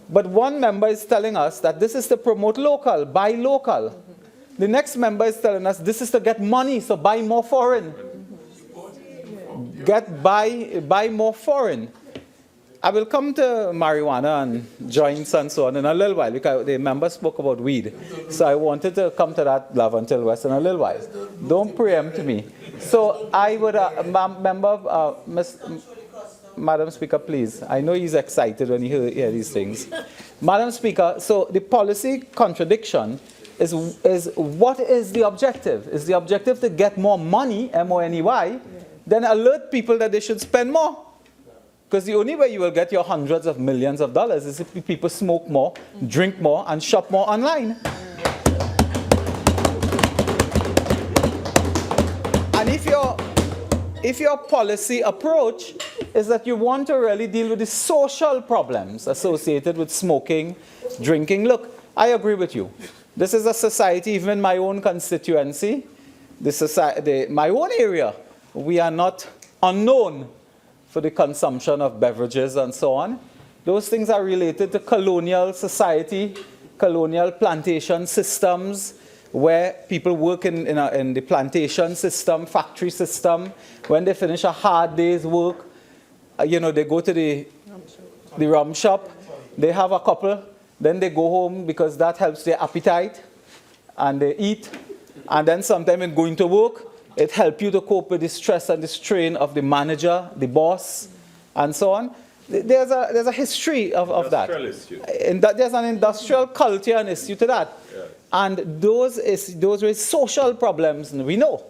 But one member is telling us that this is to promote local, buy local. The next member is telling us this is to get money, so buy more foreign. Buy more foreign. I will come to marijuana and joints and so on in a little while, because the member spoke about weed. So I wanted to come to that Laventille West in a little while. Don't preempt me. So I would, Madam Speaker, please. I know he's excited when he hear these things. Madam Speaker, so the policy contradiction is what is the objective? Is the objective to get more money, M-O-N-E-Y, then alert people that they should spend more? Because the only way you will get your hundreds of millions of dollars is if people smoke more, drink more, and shop more online. And if your policy approach is that you want to really deal with the social problems associated with smoking, drinking, look, I agree with you. This is a society, even in my own constituency, my own area, we are not unknown for the consumption of beverages and so on. Those things are related to colonial society, colonial plantation systems, where people work in the plantation system, factory system. When they finish a hard day's work, they go to the rum shop, they have a couple, then they go home because that helps their appetite, and they eat. And then sometime in going to work, it helps you to cope with the stress and the strain of the manager, the boss, and so on. There's a history of that. There's an industrial culture and issue to that. Yeah. And those were social problems, we know.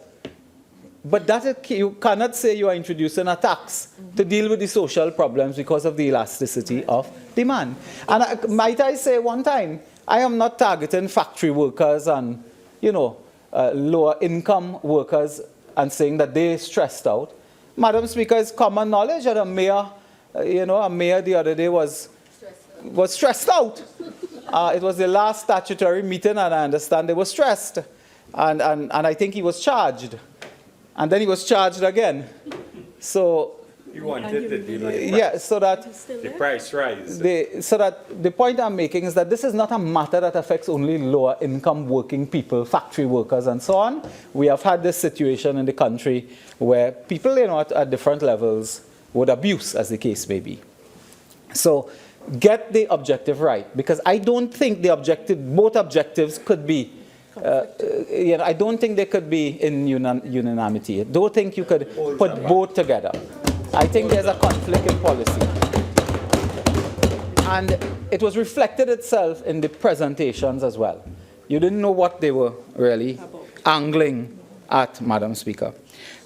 But you cannot say you are introducing a tax to deal with the social problems because of the elasticity of demand. And might I say one time, I am not targeting factory workers and, lower income workers and saying that they're stressed out. Madam Speaker, it's common knowledge that a mayor the other day was stressed out. It was the last statutory meeting, and I understand they were stressed. And I think he was charged. And then he was charged again. So you wanted to deal with the price rise. So that the point I'm making is that this is not a matter that affects only lower income working people, factory workers and so on. We have had this situation in the country where people at different levels would abuse, as the case may be. So get the objective right, because I don't think both objectives could be I don't think they could be in unanimity. I don't think you could put both together. I think there's a conflict in policy. And it was reflected itself in the presentations as well. You didn't know what they were really angling at, Madam Speaker.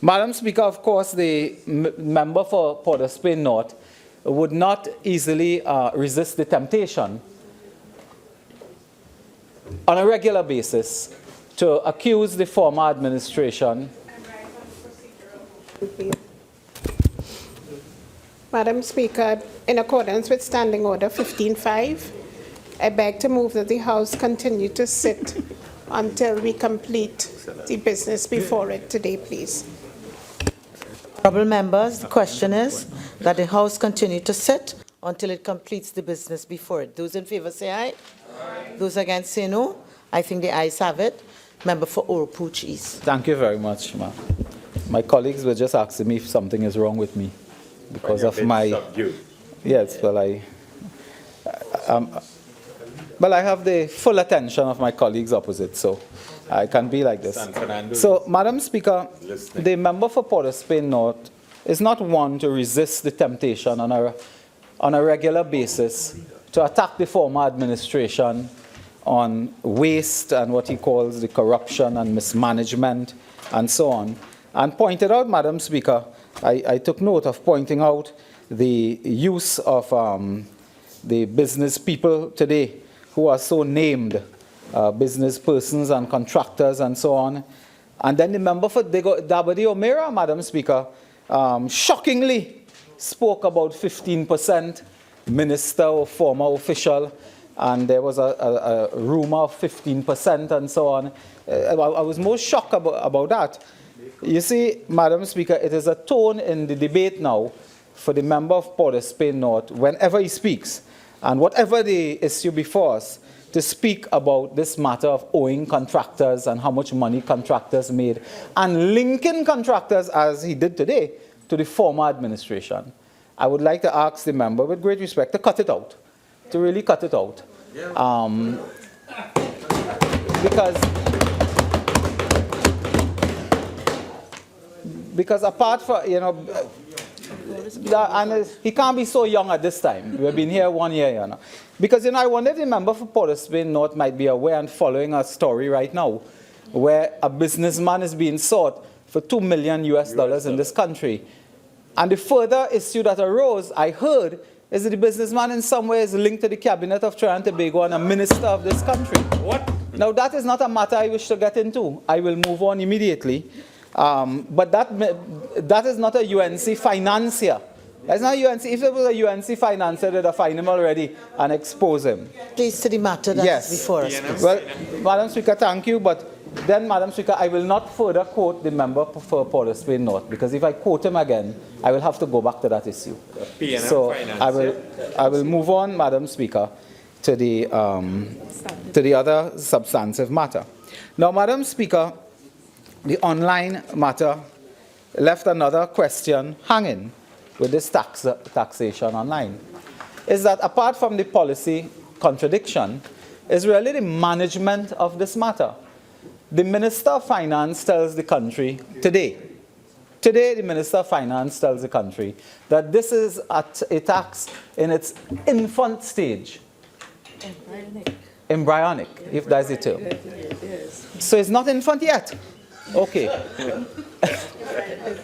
Madam Speaker, of course, the member for Port of Spain North would not easily resist the temptation on a regular basis to accuse the former administration. Madam Speaker, in accordance with Standing Order 15.5, I beg to move that the House continue to sit until we complete the business before it today, please. Honourable members, the question is that the House continue to sit until it completes the business before it. Those in favour say aye. Those against say no. I think the ayes have it. Member for Oropouche East. Thank you very much, ma'am. My colleagues were just asking me if something is wrong with me because of my... Subdued. Yes, well, I have the full attention of my colleagues opposite, so I can be like this. So, Madam Speaker, the member for Port of Spain North is not one to resist the temptation on a regular basis to attack the former administration on waste and what he calls the corruption and mismanagement and so on. And pointed out, Madam Speaker, I took note of pointing out the use of the business people today who are so named, business persons and contractors and so on. And then the member for Dabadi-O'Meara, Madam Speaker, shockingly spoke about 15% minister or former official, and there was a rumor of 15% and so on. I was most shocked about that. You see, Madam Speaker, it is a tone in the debate now for the member of Port of Spain North, whenever he speaks, and whatever the issue before us, to speak about this matter of owing contractors and how much money contractors made, and linking contractors, as he did today, to the former administration. I would like to ask the member, with great respect, to cut it out, to really cut it out. Because apart from, and he can't be so young at this time. We've been here 1 year, Because, I wonder if the member for Port of Spain North might be aware and following a story right now where a businessman is being sought for $2 million in this country. And the further issue that arose, I heard, is that the businessman in some way is linked to the cabinet of Trinidad and Tobago and a minister of this country. What? Now, that is not a matter I wish to get into. I will move on immediately. But that is not a UNC financier. That's not UNC. If it was a UNC financier, they'd have fined him already and expose him. Please to the matter that is before us. Well, Madam Speaker, thank you. But then, Madam Speaker, I will not further quote the member for Port of Spain North, because if I quote him again, I will have to go back to that issue. So I will move on, Madam Speaker, to the other substantive matter. Now, Madam Speaker, the online matter left another question hanging with this taxation online. Is that apart from the policy contradiction, is really the management of this matter. The Minister of Finance tells the country today, the Minister of Finance tells the country that this is a tax in its infant stage. Embryonic, if that's the term. So it's not infant yet. Okay.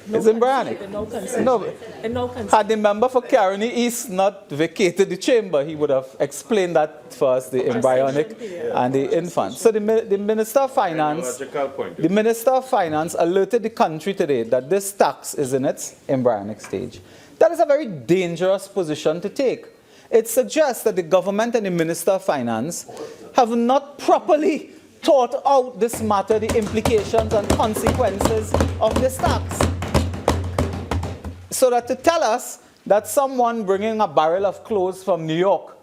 It's embryonic. No. Had the member for Caroni East not vacated the chamber, he would have explained that for us, the embryonic and the infant. So the Minister of Finance, alerted the country today that this tax is in its embryonic stage. That is a very dangerous position to take. It suggests that the government and the Minister of Finance have not properly thought out this matter, the implications and consequences of this tax. So that to tell us that someone bringing a barrel of clothes from New York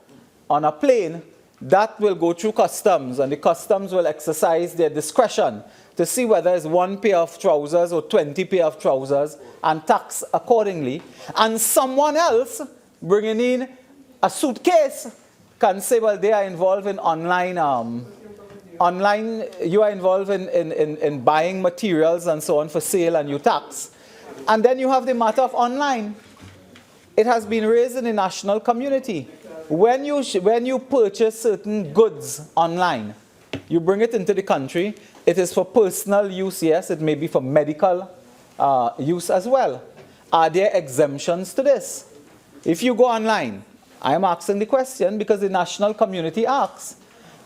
on a plane, that will go through customs, and the customs will exercise their discretion to see whether it's 1 pair of trousers or 20 pair of trousers and tax accordingly. And someone else bringing in a suitcase can say, well, they are involved in online online, you are involved in buying materials and so on for sale and you tax. And then you have the matter of online. It has been raised in the national community. When you purchase certain goods online, you bring it into the country, it is for personal use, yes, it may be for medical use as well. Are there exemptions to this? If you go online, I am asking the question because the national community asks.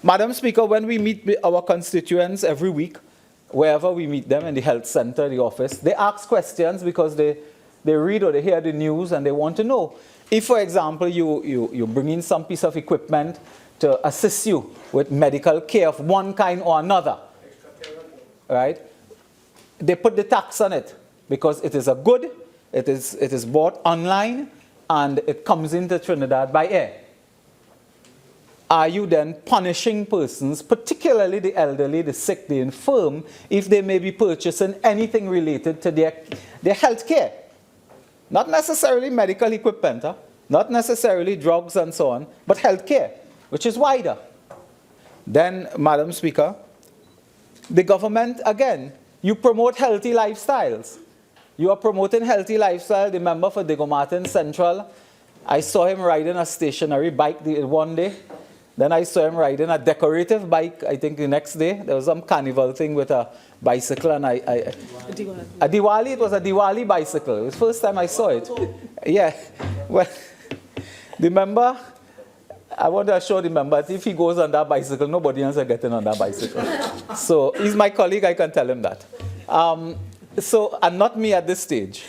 Madam Speaker, when we meet with our constituents every week, wherever we meet them, in the health center, the office, they ask questions because they read or they hear the news and they want to know. If, for example, you bring in some piece of equipment to assist you with medical care of one kind or another, right? They put the tax on it because it is a good, it is bought online, and it comes into Trinidad by air. Are you then punishing persons, particularly the elderly, the sick, the infirm, if they may be purchasing anything related to their health care? Not necessarily medical equipment, not necessarily drugs and so on, but health care, which is wider. Then, Madam Speaker, the government, again, you promote healthy lifestyles. You are promoting healthy lifestyle. The member for Diego Martin Central, I saw him riding a stationary bike one day. Then I saw him riding a decorative bike, I think the next day. There was some carnival thing with a bicycle and a Diwali, it was a Diwali bicycle. It was the first time I saw it. Yeah. Well, the member, I want to assure the member that if he goes on that bicycle, nobody else is getting on that bicycle. So he's my colleague, I can tell him that. And not me at this stage.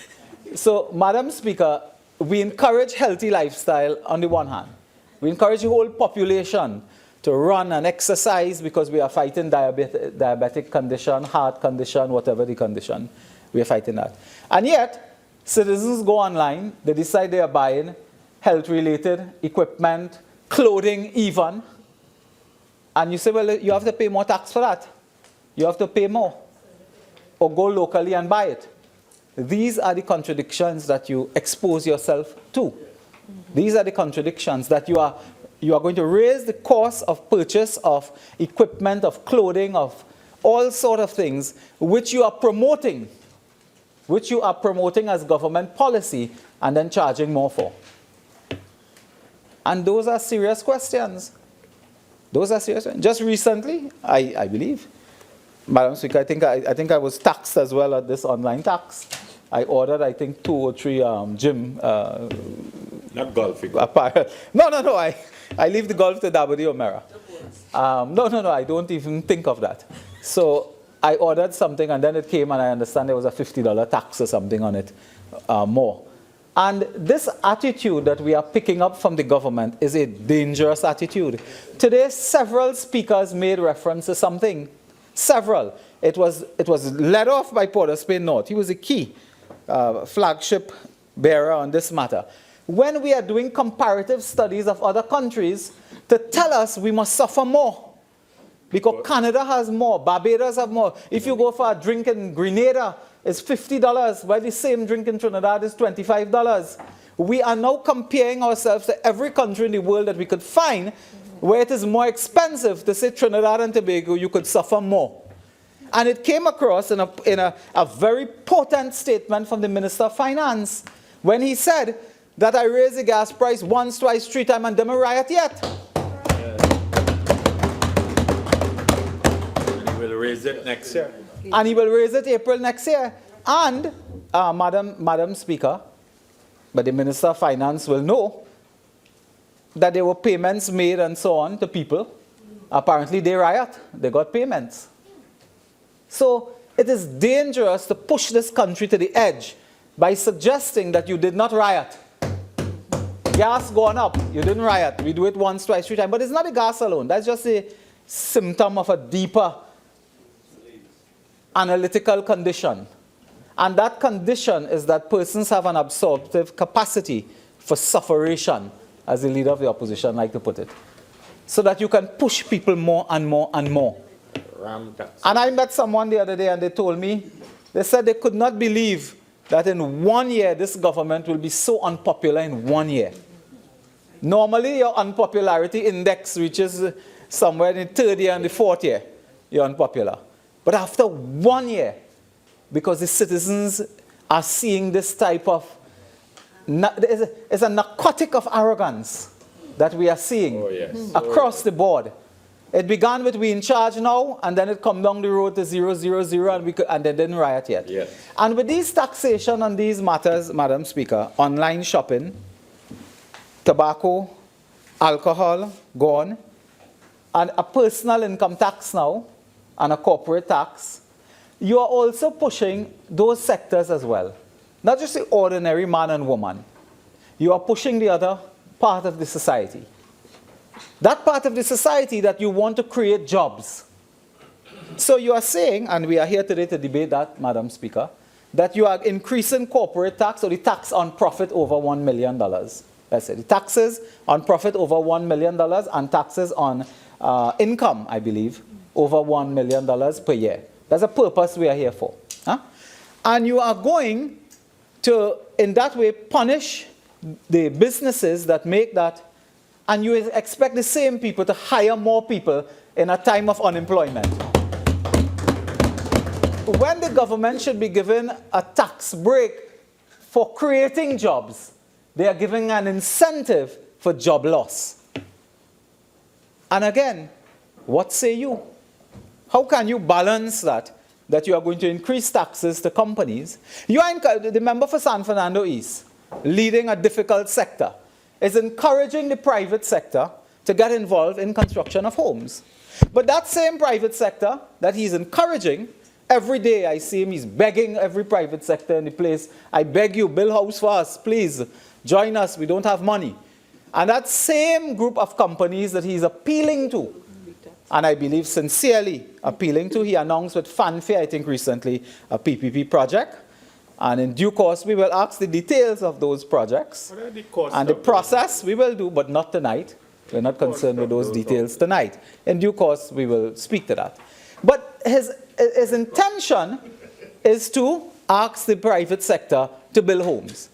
So, Madam Speaker, we encourage healthy lifestyle on the one hand. We encourage the whole population to run and exercise because we are fighting diabetic condition, heart condition, whatever the condition. We are fighting that. And yet, citizens go online, they decide they are buying health-related equipment, clothing even, and you say, well, you have to pay more tax for that. You have to pay more. Or go locally and buy it. These are the contradictions that you expose yourself to. These are the contradictions that you are going to raise the cost of purchase of equipment, of clothing, of all sort of things, which you are promoting as government policy and then charging more for. And those are serious questions. Those are serious. Just recently, I believe, Madam Speaker, I think I was taxed as well at this online tax. I ordered, I think, 2 or 3 gym. Not golfing. No. I leave the golf to Dabadi O'Mara. No. I don't even think of that. So I ordered something, and then it came, and I understand there was a $50 tax or something on it more. And this attitude that we are picking up from the government is a dangerous attitude. Today, several speakers made reference to something. Several. It was led off by Port of Spain North. He was a key flagship bearer on this matter. When we are doing comparative studies of other countries to tell us we must suffer more, because Canada has more, Barbados have more. If you go for a drink in Grenada, it's $50, while the same drink in Trinidad is $25. We are now comparing ourselves to every country in the world that we could find where it is more expensive to say Trinidad and Tobago, you could suffer more. And it came across in a very potent statement from the Minister of Finance when he said that I raised the gas price once, twice, 3 times and didn't riot yet. And he will raise it next year. And he will raise it April next year. And, Madam Speaker, but the Minister of Finance will know that there were payments made and so on to people. Apparently they riot. They got payments. So it is dangerous to push this country to the edge by suggesting that you did not riot. Gas gone up, you didn't riot. We do it once, twice, 3 times. But it's not the gas alone. That's just a symptom of a deeper analytical condition. And that condition is that persons have an absorptive capacity for sufferation, as the leader of the opposition like to put it, so that you can push people more and more and more. And I met someone the other day and they told me, they said they could not believe that in 1 year this government will be so unpopular in 1 year. Normally your unpopularity index reaches somewhere in the 3rd year and the 4th year. you're unpopular. But after 1 year, because the citizens are seeing this type of, it's a narcotic of arrogance that we are seeing across the board. It began with we in charge now, and then it come down the road to 000, and they didn't riot yet. Yes. And with these taxation on these matters, Madam Speaker, online shopping, tobacco, alcohol, gone, and a personal income tax now, and a corporate tax, you are also pushing those sectors as well. Not just the ordinary man and woman. You are pushing the other part of the society. That part of the society that you want to create jobs. So you are saying, and we are here today to debate that, Madam Speaker, that you are increasing corporate tax or the tax on profit over $1 million. Let's say the taxes on profit over $1 million and taxes on income, I believe, over $1 million per year. That's a purpose we are here for. Huh? And you are going to, in that way, punish the businesses that make that, and you expect the same people to hire more people in a time of unemployment. When the government should be given a tax break for creating jobs, they are giving an incentive for job loss. And again, what say you? How can you balance that you are going to increase taxes to companies? You are the member for San Fernando East, leading a difficult sector, is encouraging the private sector to get involved in construction of homes. But that same private sector that he's encouraging, every day I see him, he's begging every private sector in the place, I beg you, build house for us, please, join us, we don't have money. And that same group of companies that he's appealing to, and I believe sincerely appealing to, he announced with fanfare, I think recently, a PPP project. And in due course, we will ask the details of those projects. And the process we will do, but not tonight. We're not concerned with those details tonight. In due course, we will speak to that. But his intention is to ask the private sector to build homes.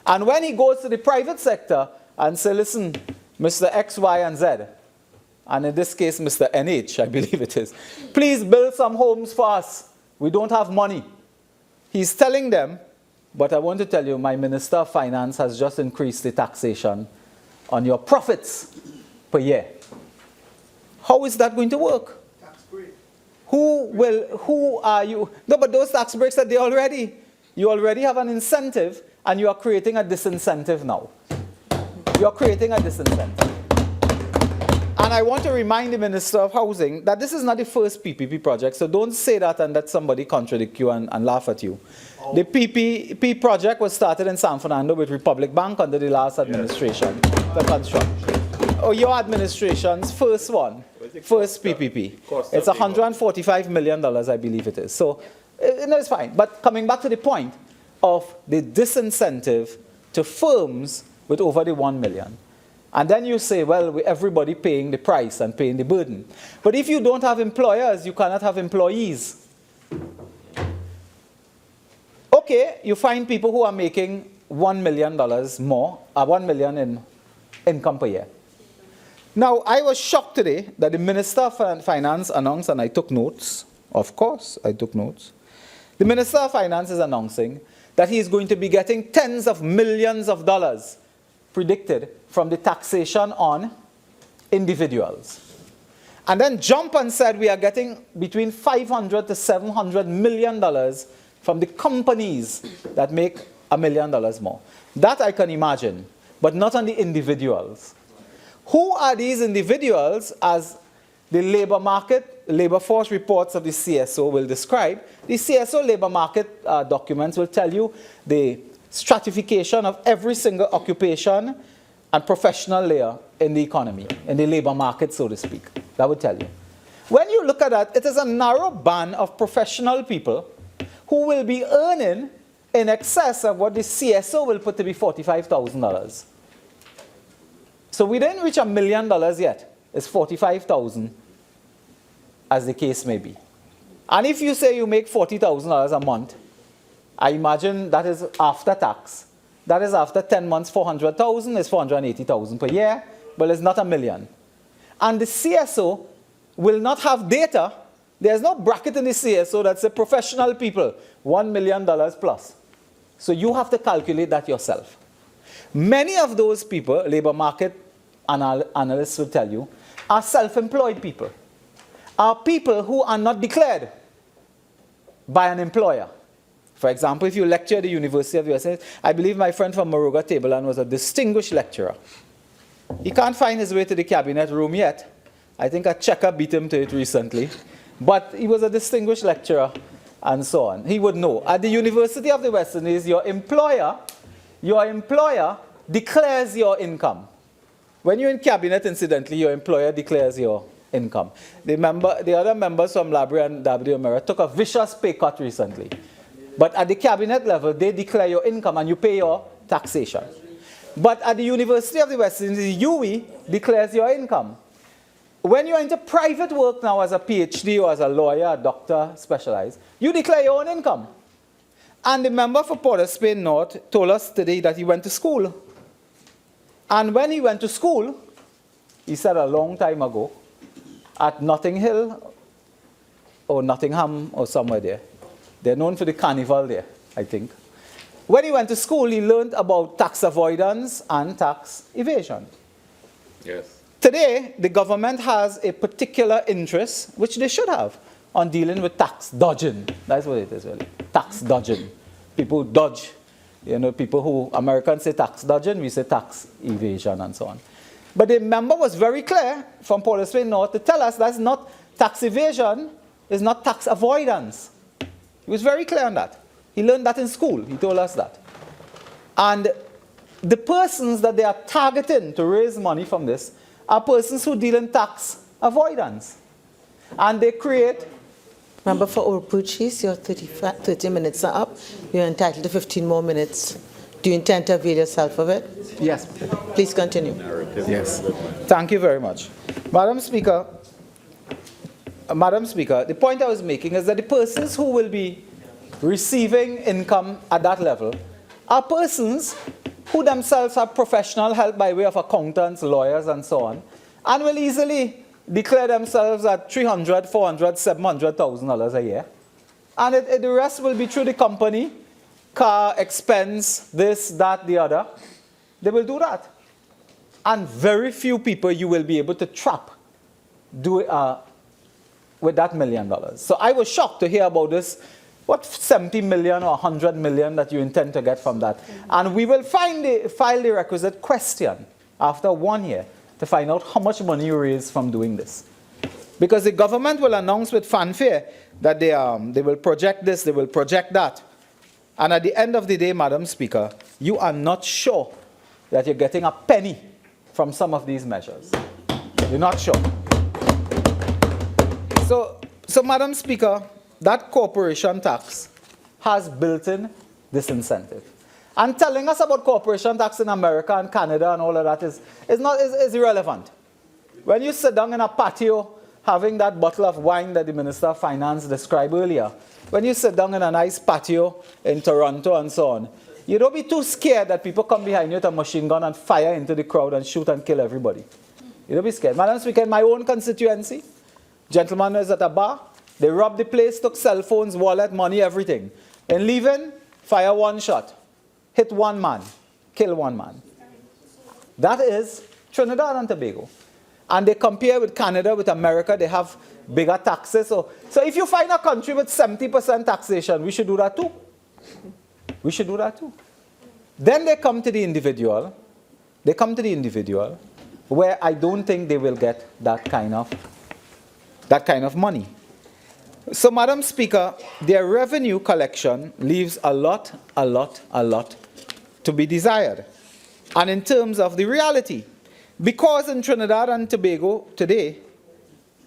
And when he goes to the private sector and say, listen, Mr. X, Y, and Z, and in this case, Mr. NH, I believe it is, please build some homes for us. We don't have money. He's telling them, but I want to tell you, my Minister of Finance has just increased the taxation on your profits per year. How is that going to work? Tax break. Who are you? No, but those tax breaks are there already. You already have an incentive, and you are creating a disincentive now. You are creating a disincentive. And I want to remind the Minister of Housing that this is not the first PPP project, so don't say that and let somebody contradict you and laugh at you. Oh. The PPP project was started in San Fernando with Republic Bank under the last administration, the construction. Oh, your administration's first one, first PPP. It's $145 million, I believe it is. So, no, it's fine. But coming back to the point of the disincentive to firms with over the $1 million. And then you say, well, everybody paying the price and paying the burden. But if you don't have employers, you cannot have employees. Okay, you find people who are making $1 million more, $1 million in income per year. Now, I was shocked today that the Minister of Finance announced, and I took notes, of course, I took notes. The Minister of Finance is announcing that he is going to be getting tens of millions of dollars predicted from the taxation on individuals. And then jump and said we are getting between $500 to $700 million from the companies that make $1 million more. That I can imagine, but not on the individuals. Who are these individuals? As the labor force reports of the CSO will describe, the CSO labor market documents will tell you the stratification of every single occupation and professional layer in the economy, in the labor market, so to speak. That would tell you. When you look at that, it is a narrow band of professional people who will be earning in excess of what the CSO will put to be $45,000. So we didn't reach $1 million yet. It's $45,000, as the case may be. And if you say you make $40,000 a month, I imagine that is after tax. That is after 10 months, 400,000 is 480,000 per year, but it's not $1 million. And the CSO will not have data there's no bracket in the CSO that says professional people, $1 million plus. So you have to calculate that yourself. Many of those people, labor market analysts will tell you, are self-employed people, are people who are not declared by an employer. For example, if you lecture at the University of the USA, I believe my friend from Moruga Tableland was a distinguished lecturer. He can't find his way to the cabinet room yet. I think a checker beat him to it recently. But he was a distinguished lecturer and so on. He would know. At the University of the West Indies, your employer declares your income. When you're in cabinet, incidentally, your employer declares your income. The other members from Labrie and W. O'Meara took a vicious pay cut recently. But at the cabinet level, they declare your income and you pay your taxation. But at the University of the West Indies, UE declares your income. When you're into private work now as a PhD or as a lawyer, a doctor, specialized, you declare your own income. And the member for Port of Spain North told us today that he went to school. And when he went to school, he said a long time ago, at Notting Hill or Nottingham or somewhere there. They're known for the carnival there, I think. When he went to school, he learned about tax avoidance and tax evasion. Yes. Today, the government has a particular interest, which they should have, on dealing with tax dodging. That's what it is, really. Tax dodging. People who dodge. You know, people who, Americans say tax dodging, we say tax evasion and so on. But the member was very clear from Port of Spain North to tell us that's not tax evasion, it's not tax avoidance. He was very clear on that. He learned that in school. He told us that. And the persons that they are targeting to raise money from this are persons who deal in tax avoidance. And they create... Member for Oropouche, your 30 minutes are up. You're entitled to 15 more minutes. Do you intend to avail yourself of it? Yes. Please continue. Yes. Thank you very much. Madam Speaker, the point I was making is that the persons who will be receiving income at that level are persons who themselves have professional help by way of accountants, lawyers, and so on, and will easily declare themselves at $300,000, $400,000, $700,000 a year. And the rest will be through the company, car, expense, this, that, the other. They will do that. And very few people you will be able to trap with that $1 million. So I was shocked to hear about this, what 70 million or 100 million that you intend to get from that. And we will file the requisite question after 1 year to find out how much money you raise from doing this. Because the government will announce with fanfare that they will project this, they will project that. And at the end of the day, Madam Speaker, you are not sure that you're getting a penny from some of these measures. You're not sure. So Madam Speaker, that corporation tax has built-in disincentive. And telling us about corporation tax in America and Canada and all of that is irrelevant. When you sit down in a patio having that bottle of wine that the Minister of Finance described earlier, when you sit down in a nice patio in Toronto and so on, you don't be too scared that people come behind you with a machine gun and fire into the crowd and shoot and kill everybody. You don't be scared. Madam Speaker, in my own constituency, gentleman was at a bar, they robbed the place, took cell phones, wallet, money, everything. And leaving, fire one shot, hit one man, kill one man. That is Trinidad and Tobago. And they compare with Canada, with America, they have bigger taxes. So if you find a country with 70% taxation, we should do that too. We should do that too. Then they come to the individual. Where I don't think they will get that kind of money. So, Madam Speaker, their revenue collection leaves a lot to be desired. And in terms of the reality, because in Trinidad and Tobago today,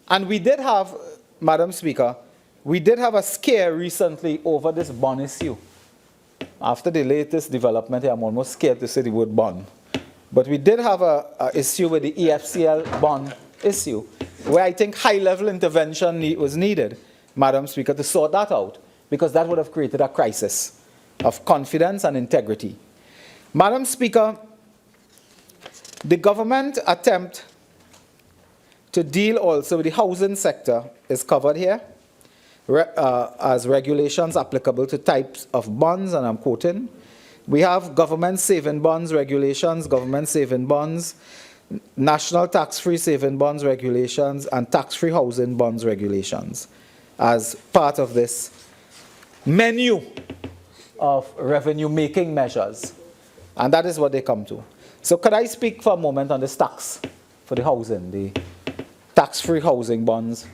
and we did have, Madam Speaker, we did have a scare recently over this bond issue. After the latest development, I'm almost scared to say the word bond. But we did have an issue with the EFCL bond issue, where I think high-level intervention was needed, Madam Speaker, to sort that out, because that would have created a crisis of confidence and integrity. Madam Speaker, the government attempt to deal also with the housing sector is covered here. as regulations applicable to types of bonds, and I'm quoting. We have government saving bonds regulations, government saving bonds, national tax-free saving bonds regulations, and tax-free housing bonds regulations as part of this menu of revenue-making measures. And that is what they come to. So could I speak for a moment on this tax for the housing, the tax-free housing bonds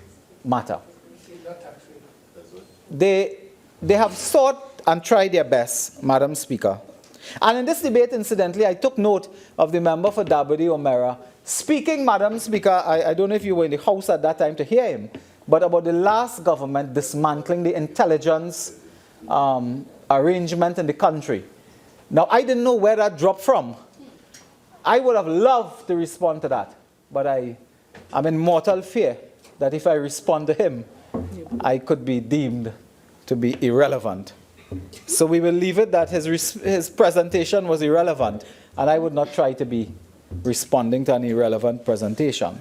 matter? They have sought and tried their best, Madam Speaker. And in this debate, incidentally, I took note of the member for Dabadi Omera speaking, Madam Speaker, I don't know if you were in the House at that time to hear him, but about the last government dismantling the intelligence arrangement in the country. Now, I didn't know where that dropped from. I would have loved to respond to that, but I'm in mortal fear that if I respond to him, I could be deemed to be irrelevant. So we will leave it that his presentation was irrelevant, and I would not try to be responding to an irrelevant presentation.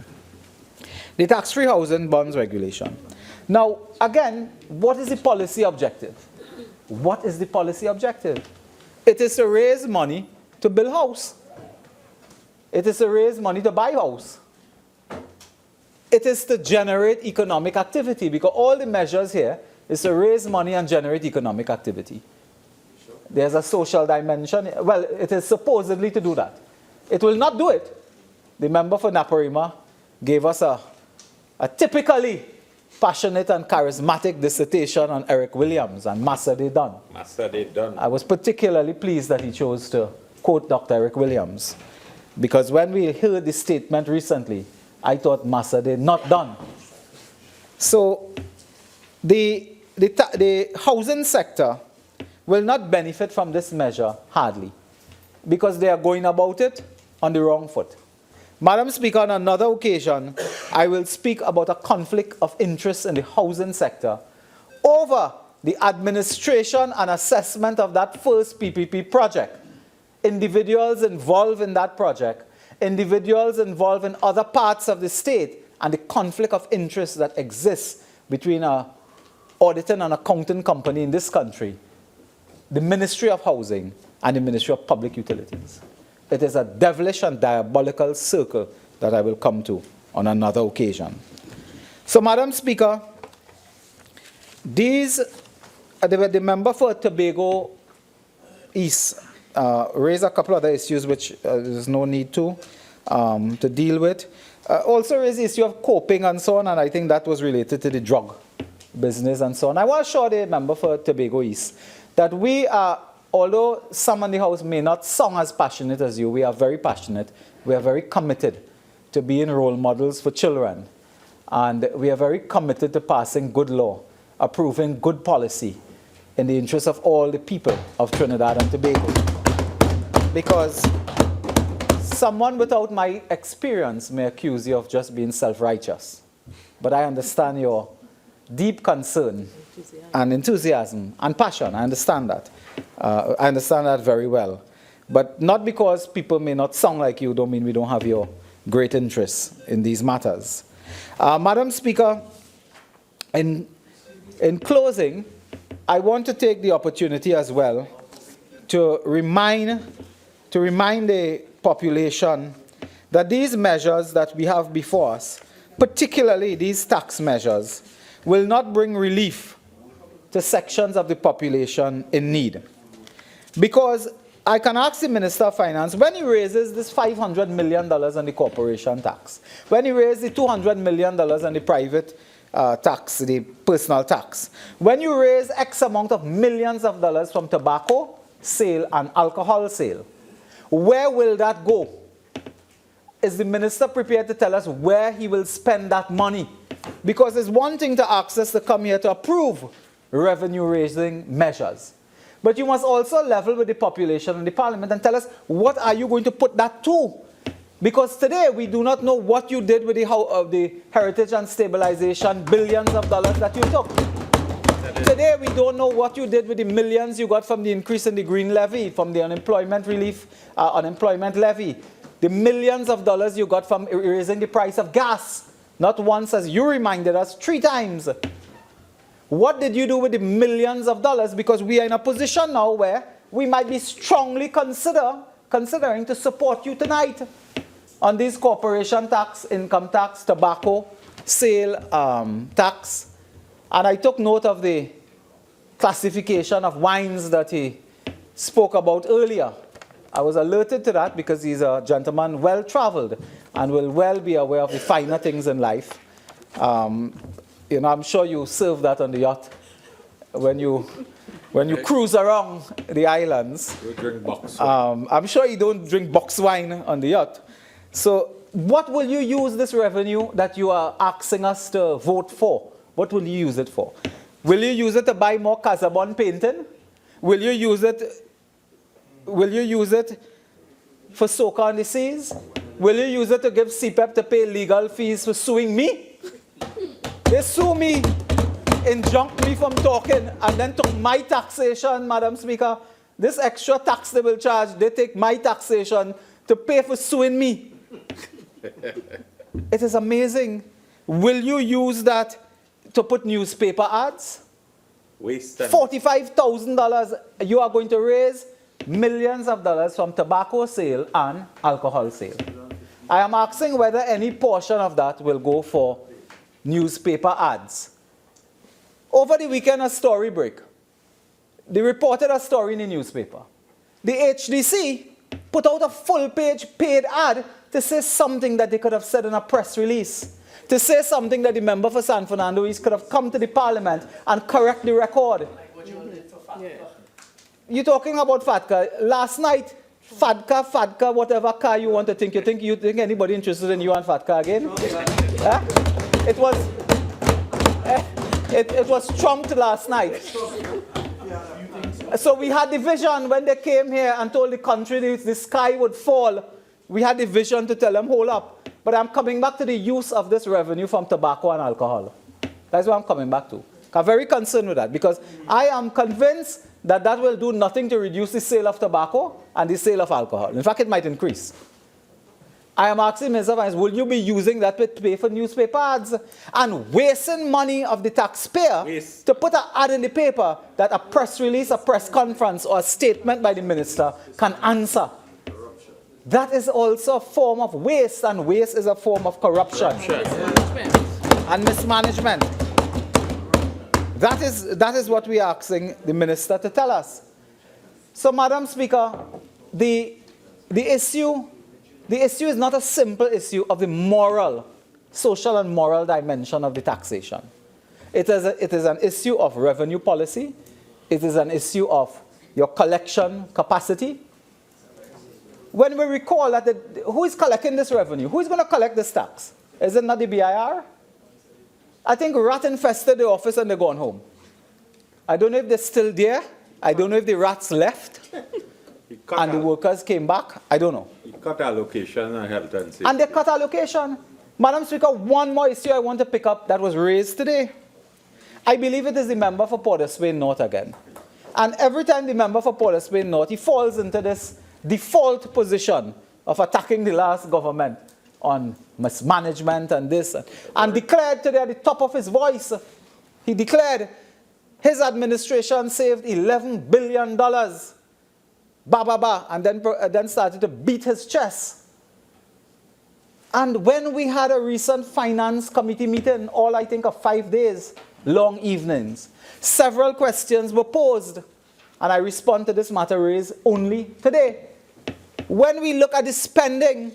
The tax-free housing bonds regulation. Now, again, what is the policy objective? What is the policy objective? It is to raise money to build house. It is to raise money to buy house. It is to generate economic activity, because all the measures here is to raise money and generate economic activity. There's a social dimension. Well, it is supposedly to do that. It will not do it. The member for Naparima gave us a typically passionate and charismatic dissertation on Eric Williams and Massa De Done. Massa De Done. I was particularly pleased that he chose to quote Dr. Eric Williams, because when we heard the statement recently, I thought Massa De not done. So the housing sector will not benefit from this measure, hardly, because they are going about it on the wrong foot. Madam Speaker, on another occasion, I will speak about a conflict of interest in the housing sector over the administration and assessment of that first PPP project. Individuals involved in that project, individuals involved in other parts of the state, and the conflict of interest that exists between an auditing and accounting company in this country, the Ministry of Housing, and the Ministry of Public Utilities. It is a devilish and diabolical circle that I will come to on another occasion. So, Madam Speaker, the member for Tobago East raised a couple other issues which there's no need to deal with. Also raised the issue of coping and so on, and I think that was related to the drug business and so on. I want to assure the member for Tobago East that we are, although some in the House may not sound as passionate as you, we are very passionate. We are very committed to being role models for children. And we are very committed to passing good law, approving good policy in the interest of all the people of Trinidad and Tobago. Because someone without my experience may accuse you of just being self-righteous. But I understand your deep concern and enthusiasm and passion. I understand that. I understand that very well. But not because people may not sound like you, don't mean we don't have your great interest in these matters. Madam Speaker, in closing, I want to take the opportunity as well to remind the population that these measures that we have before us, particularly these tax measures, will not bring relief to sections of the population in need. Because I can ask the Minister of Finance, when he raises this $500 million on the corporation tax, when he raises the $200 million on the private tax, the personal tax, when you raise X amount of millions of dollars from tobacco sale and alcohol sale, where will that go? Is the Minister prepared to tell us where he will spend that money? Because it's one thing to ask us to come here to approve revenue-raising measures. But you must also level with the population and the parliament and tell us, what are you going to put that to? Because today we do not know what you did with the heritage and stabilization billions of dollars that you took. Today we don't know what you did with the millions you got from the increase in the green levy, from the unemployment relief, unemployment levy. The millions of dollars you got from raising the price of gas. Not once, as you reminded us, 3 times. What did you do with the millions of dollars? Because we are in a position now where we might be strongly considering to support you tonight on these corporation tax, income tax, tobacco, sale tax. And I took note of the classification of wines that he spoke about earlier. I was alerted to that because he's a gentleman well-traveled and will well be aware of the finer things in life. You know, I'm sure you serve that on the yacht when you cruise around the islands. You drink box wine. I'm sure you don't drink box wine on the yacht. So what will you use this revenue that you are asking us to vote for? What will you use it for? Will you use it to buy more Casabon painting? Will you use it for soca on the seas? Will you use it to give CPEP to pay legal fees for suing me? They sue me, injunct me from talking, and then took my taxation, Madam Speaker. This extra tax they will charge, they take my taxation to pay for suing me. It is amazing. Will you use that to put newspaper ads? $45,000 you are going to raise millions of dollars from tobacco sale and alcohol sale. I am asking whether any portion of that will go for newspaper ads. Over the weekend, a story break. They reported a story in the newspaper. The HDC put out a full-page paid ad to say something that they could have said in a press release, to say something that the member for San Fernando East could have come to the parliament and correct the record. You're talking about FATCA. Last night, FATCA, whatever car you want to think. You think anybody interested in you and FATCA again? Huh? It was trumped last night. So we had the vision when they came here and told the country the sky would fall. We had the vision to tell them, hold up. But I'm coming back to the use of this revenue from tobacco and alcohol. That's what I'm coming back to. I'm very concerned with that because I am convinced that that will do nothing to reduce the sale of tobacco and the sale of alcohol. In fact, it might increase. I am asking Mr. Vice, will you be using that to pay for newspaper ads and wasting money of the taxpayer to put an ad in the paper that a press release, a press conference, or a statement by the minister can answer? That is also a form of waste, and waste is a form of corruption and mismanagement. That is what we are asking the minister to tell us. So, Madam Speaker, the issue is not a simple issue of the moral, social and moral dimension of the taxation. It is an issue of revenue policy. It is an issue of your collection capacity. When we recall that who is collecting this revenue? Who is going to collect this tax? Is it not the BIR? I think rat infested the office and they're gone home. I don't know if they're still there. I don't know if the rats left and the workers came back. I don't know. He cut allocation and health and safety. And they cut allocation. Madam Speaker, one more issue I want to pick up that was raised today. I believe it is the member for Port of Spain North again. And every time the member for Port of Spain North, he falls into this default position of attacking the last government on mismanagement and this, and declared today at the top of his voice, he declared his administration saved $11 billion, and then started to beat his chest. And when we had a recent finance committee meeting, all I think of 5 days, long evenings, several questions were posed, and I respond to this matter raised only today. When we look at the spending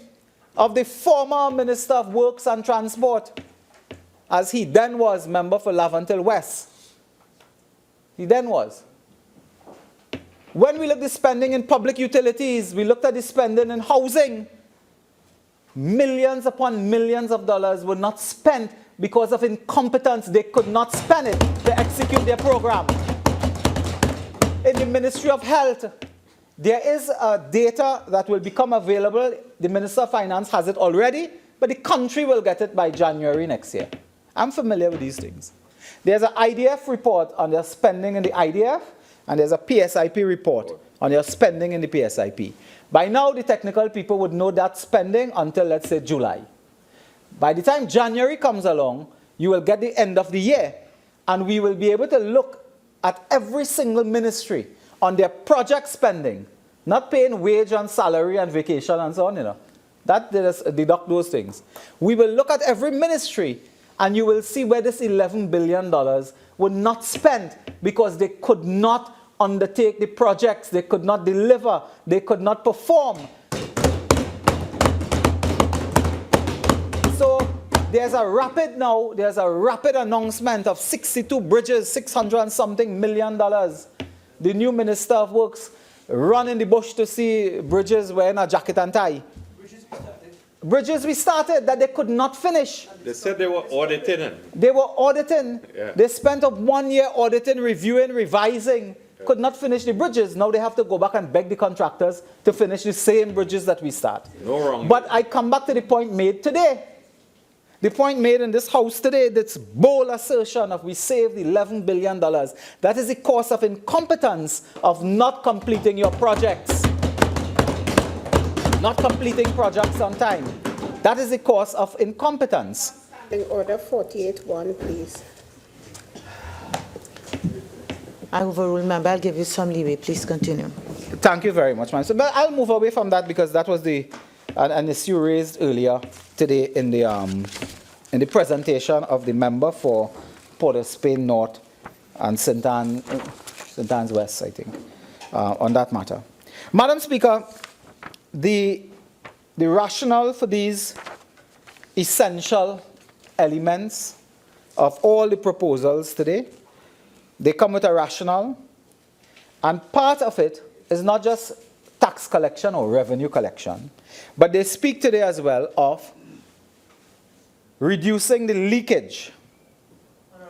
of the former Minister of Works and Transport, as he then was member for Laventille West. He then was. When we look at the spending in public utilities, we looked at the spending in housing. Millions upon millions of dollars were not spent because of incompetence. They could not spend it to execute their program. In the Ministry of Health, there is data that will become available. The Minister of Finance has it already, but the country will get it by January next year. I'm familiar with these things. There's an IDF report on their spending in the IDF, and there's a PSIP report on their spending in the PSIP. By now, the technical people would know that spending until, let's say, July. By the time January comes along, you will get the end of the year. and we will be able to look at every single ministry on their project spending, not paying wage and salary and vacation and so on, you know. That deduct those things. We will look at every ministry and you will see where this $11 billion were not spent because they could not undertake the projects, they could not deliver, they could not perform. So there's a rapid announcement of 62 bridges, 600 and something million dollars. The new Minister of Works run in the bush to see bridges wearing a jacket and tie. Bridges we started that they could not finish. They said they were auditing. They were auditing. Yeah. They spent up 1 year auditing, reviewing, revising. Could not finish the bridges. Now they have to go back and beg the contractors to finish the same bridges that we start. No wrong. But I come back to the point made today. The point made in this house today, this bold assertion of we saved $11 billion. That is the cost of incompetence of not completing your projects. Not completing projects on time. That is the cause of incompetence. Order 48-1, please. I overrule, member. I'll give you some leeway. Please continue. Thank you very much, ma'am. So, but I'll move away from that because that was an issue raised earlier today in the presentation of the member for Port of Spain North and St. Anne's West, I think, on that matter. Madam Speaker, the rationale for these essential elements of all the proposals today, they come with a rationale, and part of it is not just tax collection or revenue collection, but they speak today as well of reducing the leakage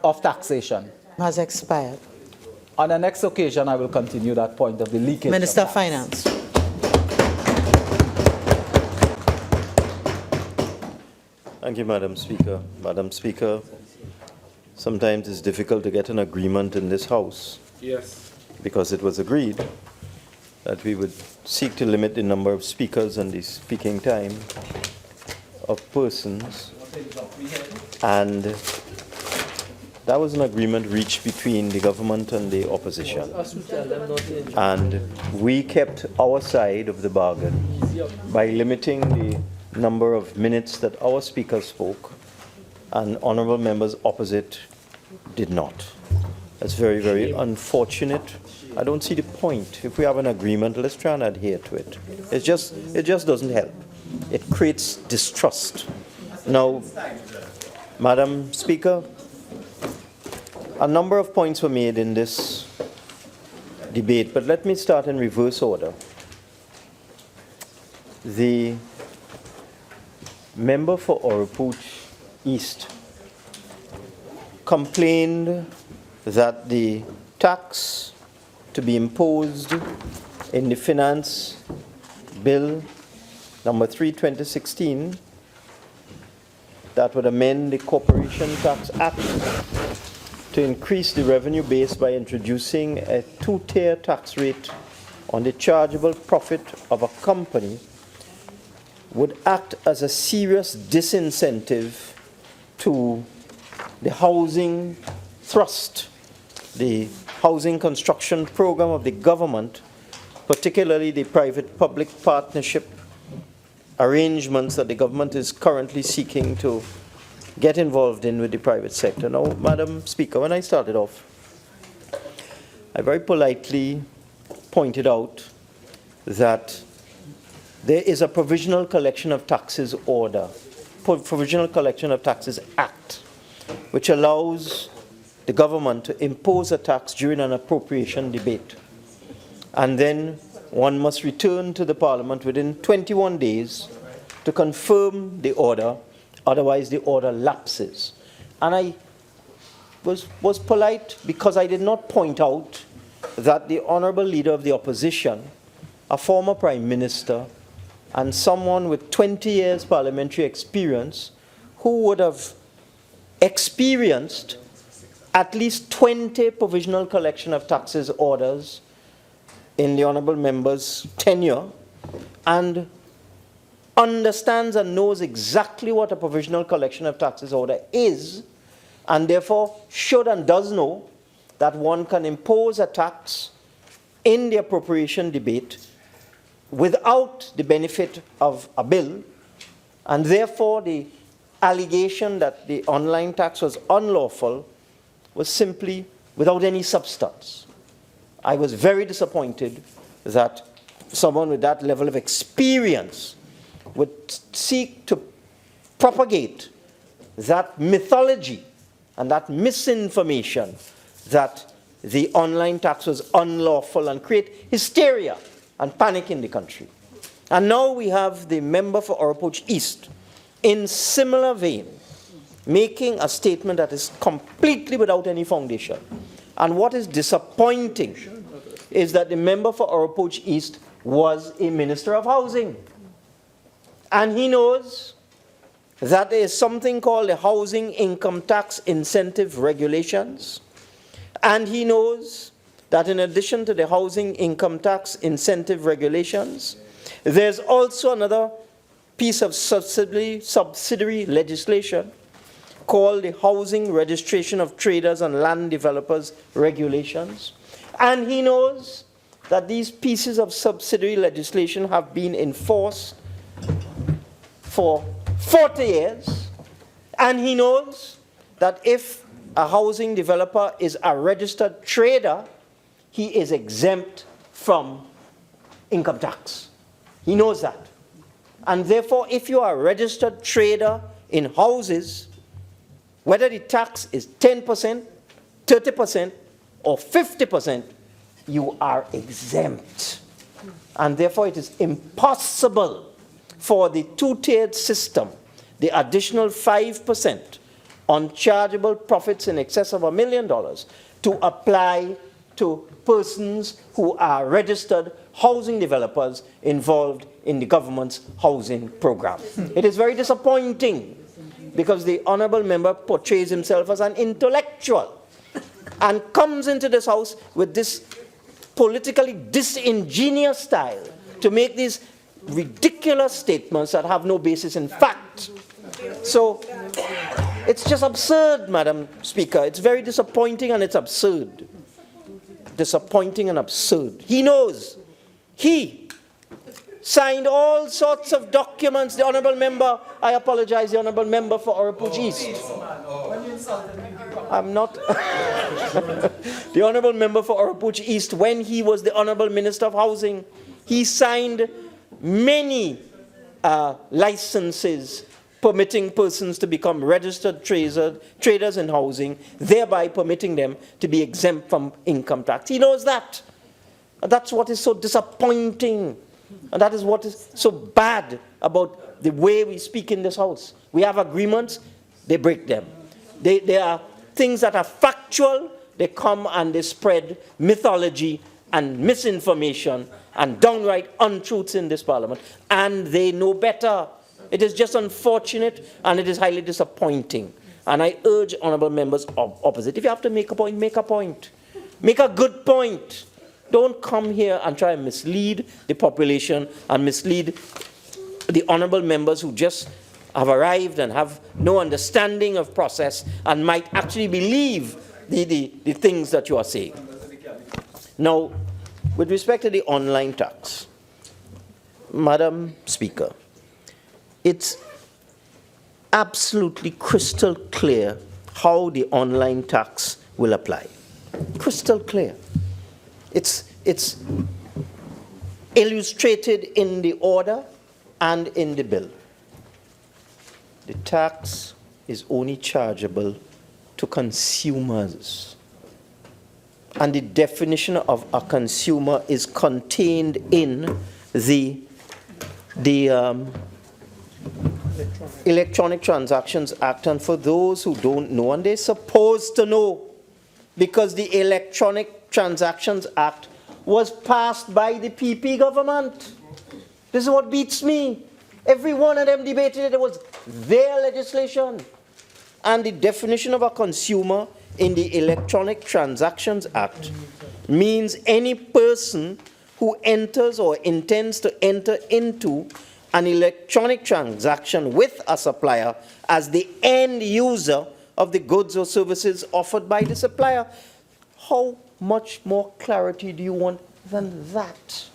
of taxation. Has expired. On the next occasion, I will continue that point of the leakage. Minister of Finance. Thank you, Madam Speaker. Madam Speaker, sometimes it's difficult to get an agreement in this House. Yes. Because it was agreed that we would seek to limit the number of speakers and the speaking time of persons. And that was an agreement reached between the government and the opposition. And we kept our side of the bargain by limiting the number of minutes that our speaker spoke and honorable members opposite did not. That's very, very unfortunate. I don't see the point. If we have an agreement, let's try and adhere to it. It just doesn't help. It creates distrust. Now, Madam Speaker, a number of points were made in this debate, but let me start in reverse order. The member for Oropouche East complained that the tax to be imposed in the Finance Bill number 3, 2016, that would amend the Corporation Tax Act to increase the revenue base by introducing a two-tier tax rate on the chargeable profit of a company, would act as a serious disincentive to the housing thrust, the housing construction program of the government, particularly the private-public partnership arrangements that the government is currently seeking to get involved in with the private sector. Now, Madam Speaker, when I started off, I very politely pointed out that there is a Provisional Collection of Taxes Order, Provisional Collection of Taxes Act, which allows the government to impose a tax during an appropriation debate. And then one must return to the Parliament within 21 days to confirm the order, otherwise the order lapses. And I was polite because I did not point out that the Honourable Leader of the Opposition, a former Prime Minister, and someone with 20 years parliamentary experience, who would have experienced at least 20 provisional collection of taxes orders in the honourable member's tenure, and understands and knows exactly what a provisional collection of taxes order is, and therefore should and does know that one can impose a tax in the appropriation debate without the benefit of a bill, and therefore the allegation that the online tax was unlawful was simply without any substance. I was very disappointed that someone with that level of experience would seek to propagate that mythology and that misinformation that the online tax was unlawful and create hysteria and panic in the country. And now we have the member for Oropouche East in similar vein making a statement that is completely without any foundation. And what is disappointing is that the member for Oropouche East was a minister of housing. And he knows that there is something called the Housing Income Tax Incentive Regulations. And he knows that in addition to the Housing Income Tax Incentive Regulations, there's also another piece of subsidiary legislation called the Housing Registration of Traders and Land Developers Regulations. And he knows that these pieces of subsidiary legislation have been in force for 40 years. And he knows that if a housing developer is a registered trader, he is exempt from income tax. He knows that. And therefore, if you are a registered trader in houses, whether the tax is 10%, 30%, or 50%, you are exempt. And therefore, it is impossible for the two-tiered system, the additional 5% on chargeable profits in excess of $1 million, to apply to persons who are registered housing developers involved in the government's housing program. It is very disappointing because the honorable member portrays himself as an intellectual and comes into this house with this politically disingenuous style to make these ridiculous statements that have no basis in fact. So it's just absurd, Madam Speaker. It's very disappointing and it's absurd. Disappointing and absurd. He knows. He signed all sorts of documents. The honorable member, I apologize, the honorable member for Oropouche East. I'm not. The honorable member for Oropouche East, when he was the honorable minister of housing, he signed many licenses permitting persons to become registered traders in housing, thereby permitting them to be exempt from income tax. He knows that. And that's what is so disappointing. And that is what is so bad about the way we speak in this house. We have agreements, they break them. They are things that are factual, they come and they spread mythology and misinformation and downright untruths in this parliament. And they know better. It is just unfortunate and it is highly disappointing. And I urge honorable members of opposite, if you have to make a point, make a point. Make a good point. Don't come here and try and mislead the population and mislead the honorable members who just have arrived and have no understanding of process and might actually believe the things that you are saying. Now, with respect to the online tax, Madam Speaker, it's absolutely crystal clear how the online tax will apply. Crystal clear. It's illustrated in the order and in the bill. The tax is only chargeable to consumers. And the definition of a consumer is contained in the Electronic Transactions Act. And for those who don't know, and they're supposed to know, because the Electronic Transactions Act was passed by the PP government. This is what beats me. Every one of them debated it. It was their legislation. And the definition of a consumer in the Electronic Transactions Act means any person who enters or intends to enter into an electronic transaction with a supplier as the end user of the goods or services offered by the supplier. How much more clarity do you want than that?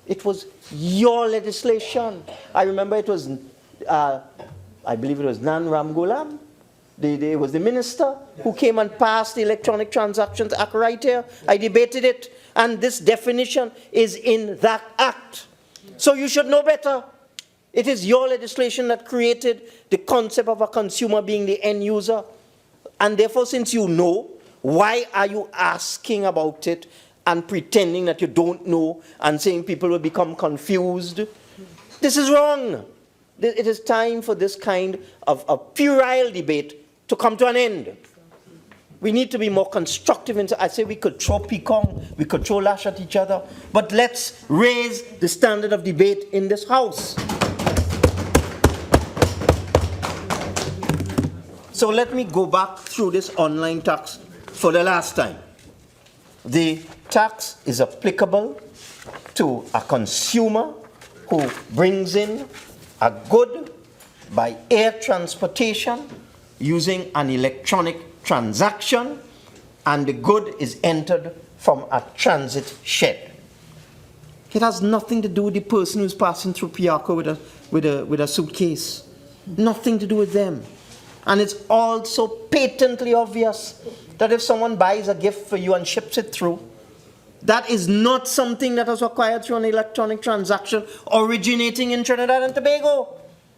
It was your legislation. I remember it was, I believe it was Nan Ramgoolam. It was the minister who came and passed the Electronic Transactions Act right here. I debated it, and this definition is in that act. So you should know better. It is your legislation that created the concept of a consumer being the end user. And therefore, since you know, why are you asking about it and pretending that you don't know and saying people will become confused? This is wrong. It is time for this kind of a puerile debate to come to an end. We need to be more constructive. I say we could throw picong, we could throw lash at each other, but let's raise the standard of debate in this house. So let me go back through this online tax for the last time. The tax is applicable to a consumer who brings in a good by air transportation using an electronic transaction, and the good is entered from a transit shed. It has nothing to do with the person who's passing through Piarco with a suitcase. Nothing to do with them. And it's also patently obvious that if someone buys a gift for you and ships it through, that is not something that is acquired through an electronic transaction originating in Trinidad and Tobago.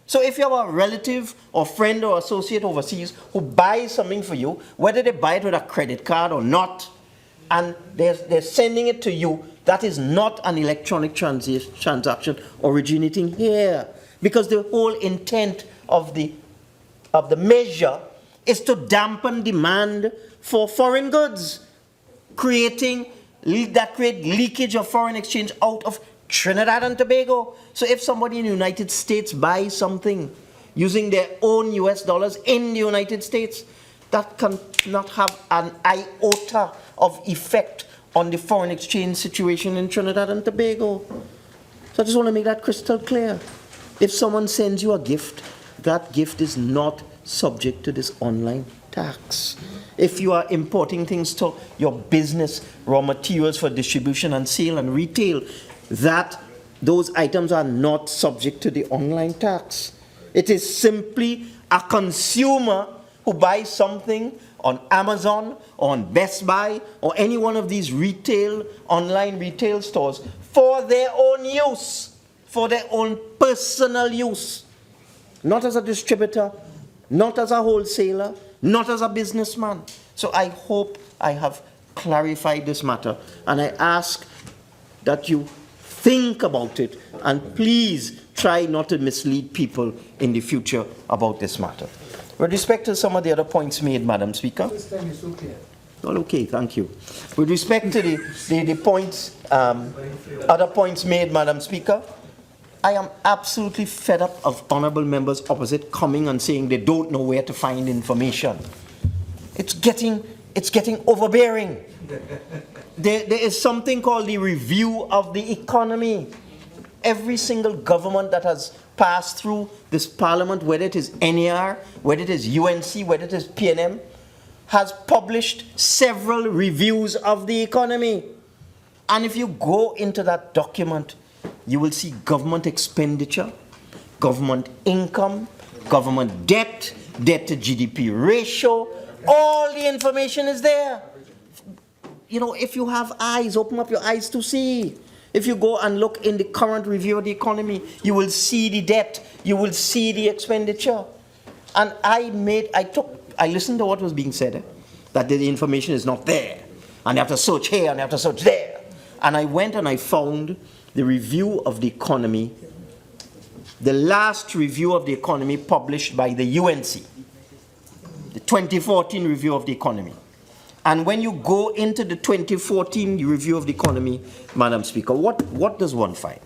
So if you have a relative or friend or associate overseas who buys something for you, whether they buy it with a credit card or not, and they're sending it to you, that is not an electronic transaction originating here. Because the whole intent of the measure is to dampen demand for foreign goods, create leakage of foreign exchange out of Trinidad and Tobago. So if somebody in the United States buys something using their own US dollars in the United States, that cannot have an iota of effect on the foreign exchange situation in Trinidad and Tobago. So I just want to make that crystal clear. If someone sends you a gift, that gift is not subject to this online tax. If you are importing things to your business, raw materials for distribution and sale and retail, those items are not subject to the online tax. It is simply a consumer who buys something on Amazon or on Best Buy or any one of these online retail stores for their own use, for their own personal use. Not as a distributor, not as a wholesaler, not as a businessman. So I hope I have clarified this matter, and I ask that you think about it and please try not to mislead people in the future about this matter. With respect to some of the other points made, Madam Speaker. This time is so clear. Well, okay, thank you. With respect to the points, other points made, Madam Speaker, I am absolutely fed up of honourable members opposite coming and saying they don't know where to find information. It's getting overbearing. There is something called the review of the economy. Every single government that has passed through this parliament, whether it is NAR, whether it is UNC, whether it is PNM, has published several reviews of the economy. And if you go into that document, you will see government expenditure, government income, government debt, debt to GDP ratio. All the information is there. You know, if you have eyes, open up your eyes to see. If you go and look in the current review of the economy, you will see the debt, you will see the expenditure. And I listened to what was being said, that the information is not there. And you have to search here and you have to search there. And I went and I found the review of the economy, the last review of the economy published by the UNC, the 2014 review of the economy. And when you go into the 2014 review of the economy, Madam Speaker, what does one find?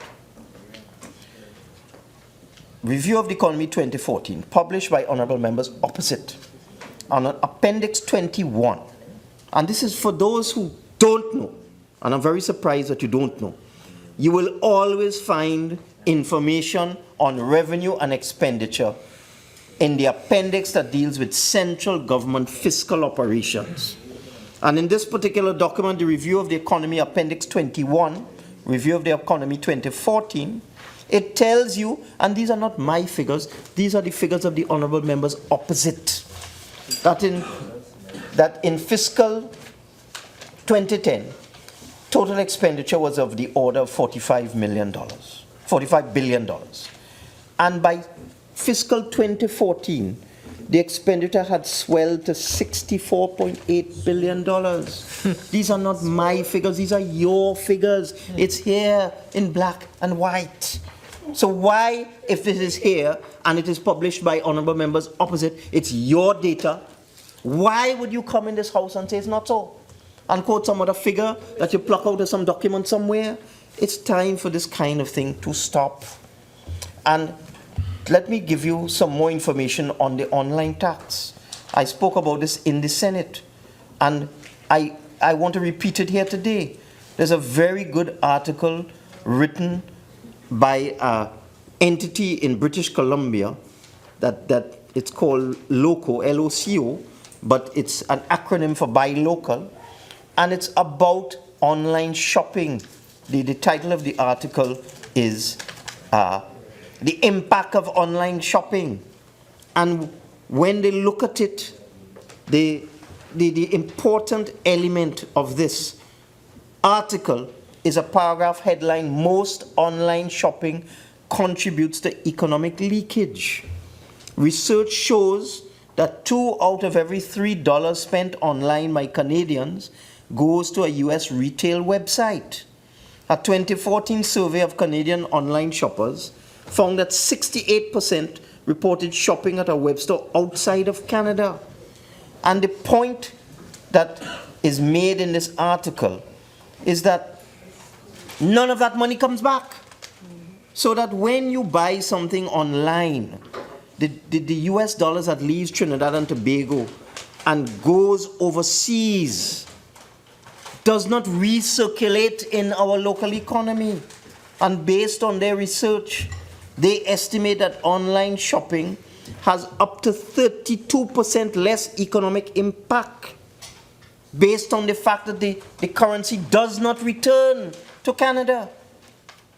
Review of the economy 2014, published by honourable members opposite, on Appendix 21. And this is for those who don't know, and I'm very surprised that you don't know. You will always find information on revenue and expenditure in the appendix that deals with central government fiscal operations. And in this particular document, the Review of the Economy, Appendix 21, Review of the Economy 2014, it tells you, and these are not my figures, these are the figures of the honorable members opposite, that in fiscal 2010, total expenditure was of the order of $45 billion. And by fiscal 2014, the expenditure had swelled to $64.8 billion. These are not my figures, these are your figures. It's here in black and white. So why, if this is here and it is published by honorable members opposite, it's your data, why would you come in this house and say it's not so? And quote some other figure that you pluck out of some document somewhere? It's time for this kind of thing to stop. And let me give you some more information on the online tax. I spoke about this in the Senate, and I want to repeat it here today. There's a very good article written by an entity in British Columbia that it's called LOCO, L-O-C-O, but it's an acronym for Buy Local, and it's about online shopping. The title of the article is The Impact of Online Shopping. And when they look at it, the important element of this article is a paragraph headline, Most Online Shopping Contributes to Economic Leakage. Research shows that 2 out of every $3 spent online by Canadians goes to a US retail website. A 2014 survey of Canadian online shoppers found that 68% reported shopping at a web store outside of Canada. And the point that is made in this article is that none of that money comes back. So that when you buy something online, the US dollars that leaves Trinidad and Tobago and goes overseas does not recirculate in our local economy. And based on their research, they estimate that online shopping has up to 32% less economic impact based on the fact that the currency does not return to Canada.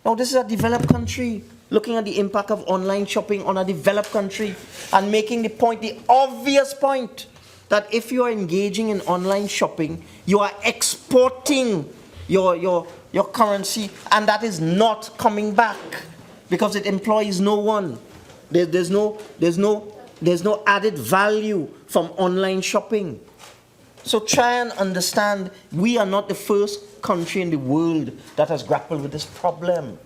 Now, this is a developed country looking at the impact of online shopping on a developed country and making the point, the obvious point, that if you are engaging in online shopping, you are exporting your currency, and that is not coming back because it employs no one. There's no added value from online shopping. So try and understand, we are not the first country in the world that has grappled with this problem.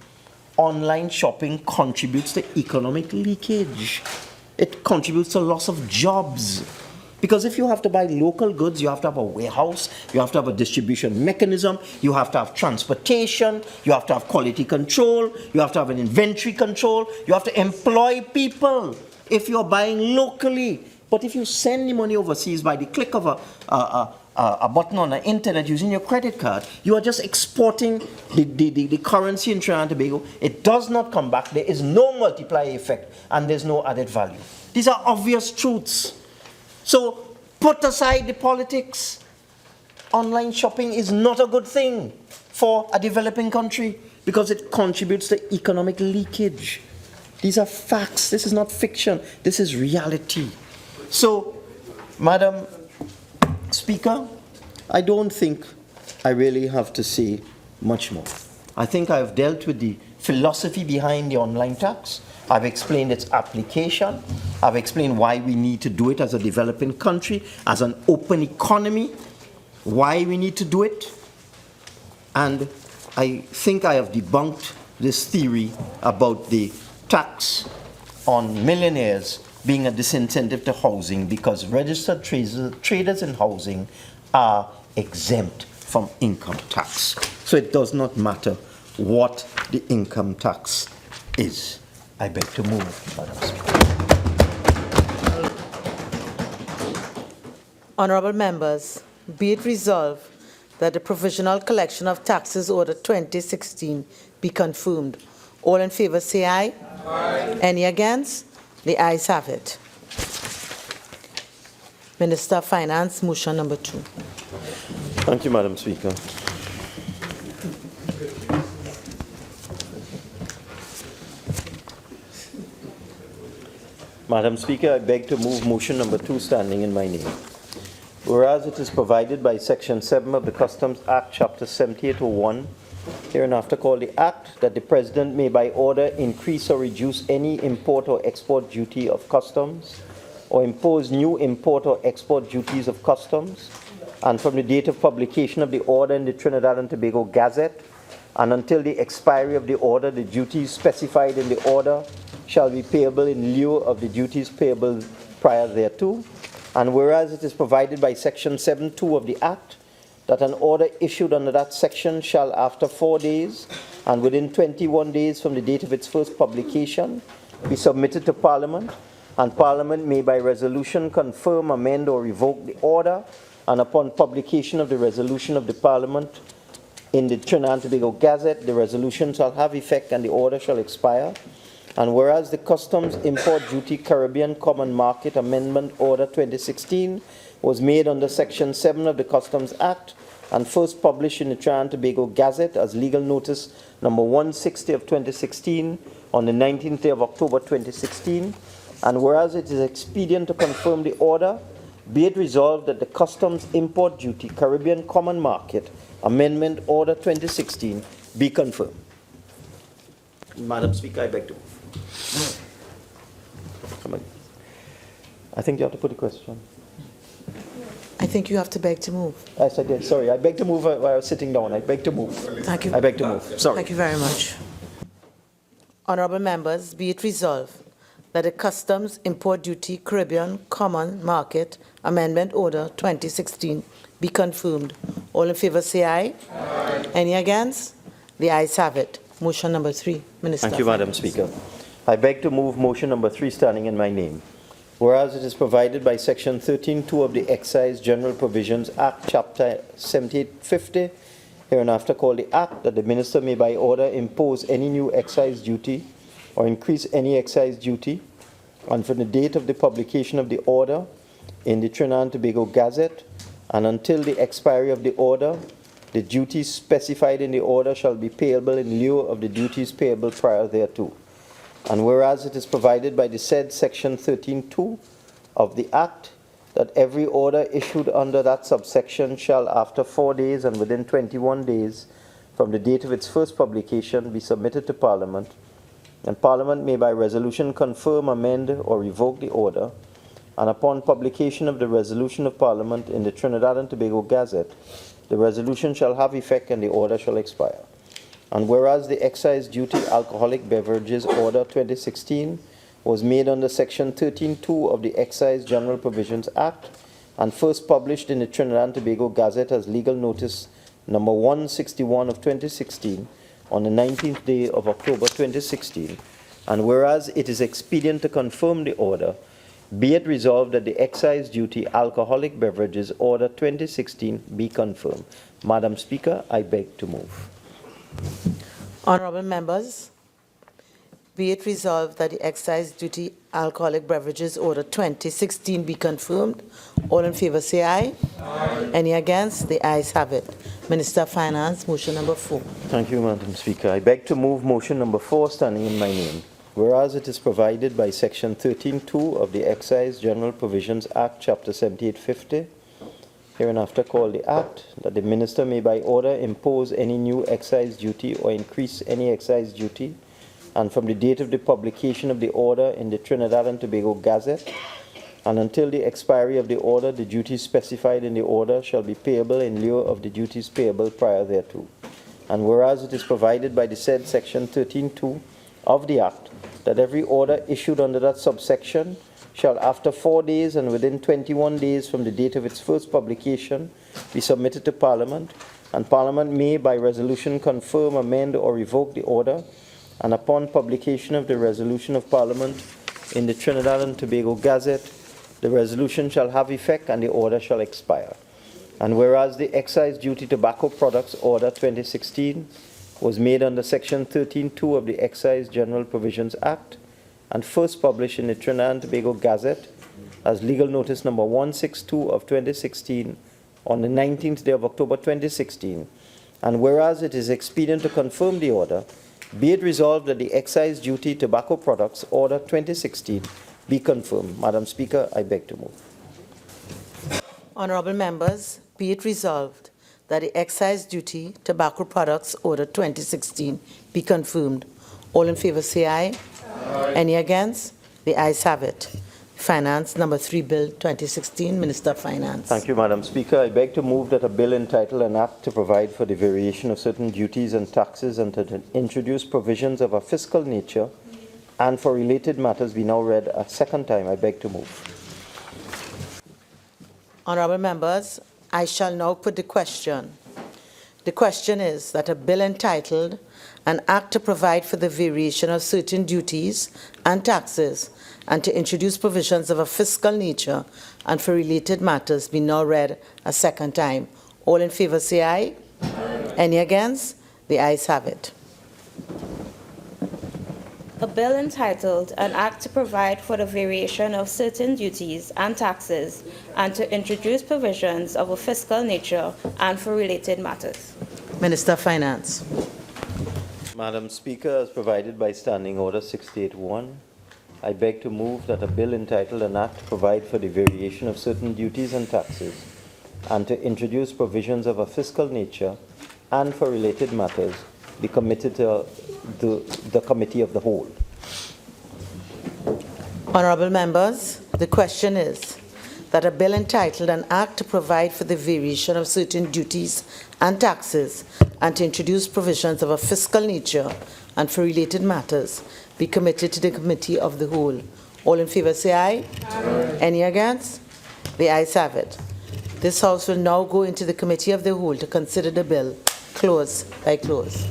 Online shopping contributes to economic leakage. It contributes to loss of jobs. Because if you have to buy local goods, you have to have a warehouse, you have to have a distribution mechanism, you have to have transportation, you have to have quality control, you have to have an inventory control, you have to employ people if you're buying locally. But if you send the money overseas by the click of a button on the internet using your credit card, you are just exporting the currency in Trinidad and Tobago. It does not come back. There is no multiplier effect, and there's no added value. These are obvious truths. So put aside the politics. Online shopping is not a good thing for a developing country because it contributes to economic leakage. These are facts. This is not fiction. This is reality. So, Madam Speaker, I don't think I really have to say much more. I think I've dealt with the philosophy behind the online tax. I've explained its application. I've explained why we need to do it as a developing country, as an open economy, why we need to do it. And I think I have debunked this theory about the tax on millionaires being a disincentive to housing because registered traders in housing are exempt from income tax. So it does not matter what the income tax is. I beg to move, Madam Speaker. Honourable members, be it resolved that the Provisional Collection of Taxes Order 2016 be confirmed. All in favour say aye. Aye. Any against? The ayes have it. Minister of Finance, motion number 2. Thank you, Madam Speaker. Madam Speaker, I beg to move motion number 2 standing in my name. Whereas it is provided by Section 7 of the Customs Act, Chapter 7801, hereinafter called the Act, that the President may by order increase or reduce any import or export duty of customs, or impose new import or export duties of customs, and from the date of publication of the order in the Trinidad and Tobago Gazette, and until the expiry of the order, the duties specified in the order shall be payable in lieu of the duties payable prior thereto. And whereas it is provided by Section 7.2 of the Act that an order issued under that section shall, after 4 days and within 21 days from the date of its first publication, be submitted to Parliament, and Parliament may by resolution confirm, amend, or revoke the order, and upon publication of the resolution of the Parliament in the Trinidad and Tobago Gazette, the resolution shall have effect and the order shall expire. And whereas the Customs Import Duty Caribbean Common Market Amendment Order 2016 was made under Section 7 of the Customs Act and first published in the Trinidad and Tobago Gazette as legal notice number 160 of 2016 on the 19th day of October 2016, and whereas it is expedient to confirm the order, be it resolved that the Customs Import Duty Caribbean Common Market Amendment Order 2016 be confirmed. Madam Speaker, I beg to move. Come on. I think you have to put a question. I think you have to beg to move. Yes, I did. Sorry, I beg to move while I was sitting down. I beg to move. Thank you. I beg to move. Sorry. Thank you very much. Honourable members, be it resolved that the Customs Import Duty Caribbean Common Market Amendment Order 2016 be confirmed. All in favour say aye. Aye. Any against? The ayes have it. Motion number 3, Minister. Thank you, Madam Speaker. I beg to move motion number 3 standing in my name. Whereas it is provided by Section 13.2 of the Excise General Provisions Act, Chapter 7850, hereinafter called the Act, that the Minister may by order impose any new excise duty or increase any excise duty, and from the date of the publication of the order in the Trinidad and Tobago Gazette, and until the expiry of the order, the duties specified in the order shall be payable in lieu of the duties payable prior thereto. And whereas it is provided by the said Section 13.2 of the Act that every order issued under that subsection shall, after 4 days and within 21 days from the date of its first publication, be submitted to Parliament, and Parliament may by resolution confirm, amend, or revoke the order, and upon publication of the resolution of Parliament in the Trinidad and Tobago Gazette, the resolution shall have effect and the order shall expire. And whereas the Excise Duty Alcoholic Beverages Order 2016 was made under Section 13.2 of the Excise General Provisions Act and first published in the Trinidad and Tobago Gazette as legal notice number 161 of 2016 on the 19th day of October 2016, and whereas it is expedient to confirm the order, be it resolved that the Excise Duty Alcoholic Beverages Order 2016 be confirmed. Madam Speaker, I beg to move. Honourable members, be it resolved that the Excise Duty Alcoholic Beverages Order 2016 be confirmed. All in favour say aye. Aye. Any against? The ayes have it. Minister of Finance, motion number 4. Thank you, Madam Speaker. I beg to move motion number 4 standing in my name. Whereas it is provided by Section 13.2 of the Excise General Provisions Act, Chapter 7850, hereinafter called the Act, that the Minister may by order impose any new excise duty or increase any excise duty, and from the date of the publication of the order in the Trinidad and Tobago Gazette, and until the expiry of the order, the duties specified in the order shall be payable in lieu of the duties payable prior thereto. And whereas it is provided by the said Section 13.2 of the Act, that every order issued under that subsection shall, after 4 days and within 21 days from the date of its first publication, be submitted to Parliament, and Parliament may, by resolution, confirm, amend, or revoke the order, and upon publication of the resolution of Parliament in the Trinidad and Tobago Gazette, the resolution shall have effect and the order shall expire. And whereas the Excise Duty Tobacco Products Order 2016 was made under Section 13.2 of the Excise General Provisions Act and first published in the Trinidad and Tobago Gazette as legal notice number 162 of 2016 on the 19th day of October 2016. And whereas it is expedient to confirm the order, be it resolved that the excise duty tobacco products order 2016 be confirmed. Madam Speaker, I beg to move. Honorable members, be it resolved that the excise duty tobacco products order 2016 be confirmed. All in favor say aye. Aye. Any against? The ayes have it. Finance number 3 Bill 2016, Minister of Finance. Thank you, Madam Speaker. I beg to move that a bill entitled An Act to Provide for the Variation of Certain Duties and Taxes and to introduce provisions of a fiscal nature and for related matters be now read a second time. I beg to move. Honorable members, I shall now put the question. The question is that a bill entitled An Act to Provide for the Variation of Certain Duties and Taxes and to introduce provisions of a fiscal nature and for related matters be now read a second time. All in favor say aye. Aye. Any against? The ayes have it. A bill entitled An Act to Provide for the Variation of Certain Duties and Taxes and to introduce provisions of a fiscal nature and for related matters. Minister of Finance. Madam Speaker, as provided by Standing Order 681, I beg to move that a bill entitled An Act to Provide for the Variation of Certain Duties and Taxes and to introduce provisions of a fiscal nature and for related matters be committed to the Committee of the Whole. Honorable members, the question is that a bill entitled An Act to Provide for the Variation of Certain Duties and Taxes and to introduce provisions of a fiscal nature and for related matters be committed to the Committee of the Whole. All in favor say aye. Aye. Any against? The ayes have it. This House will now go into the Committee of the Whole to consider the bill clause by clause.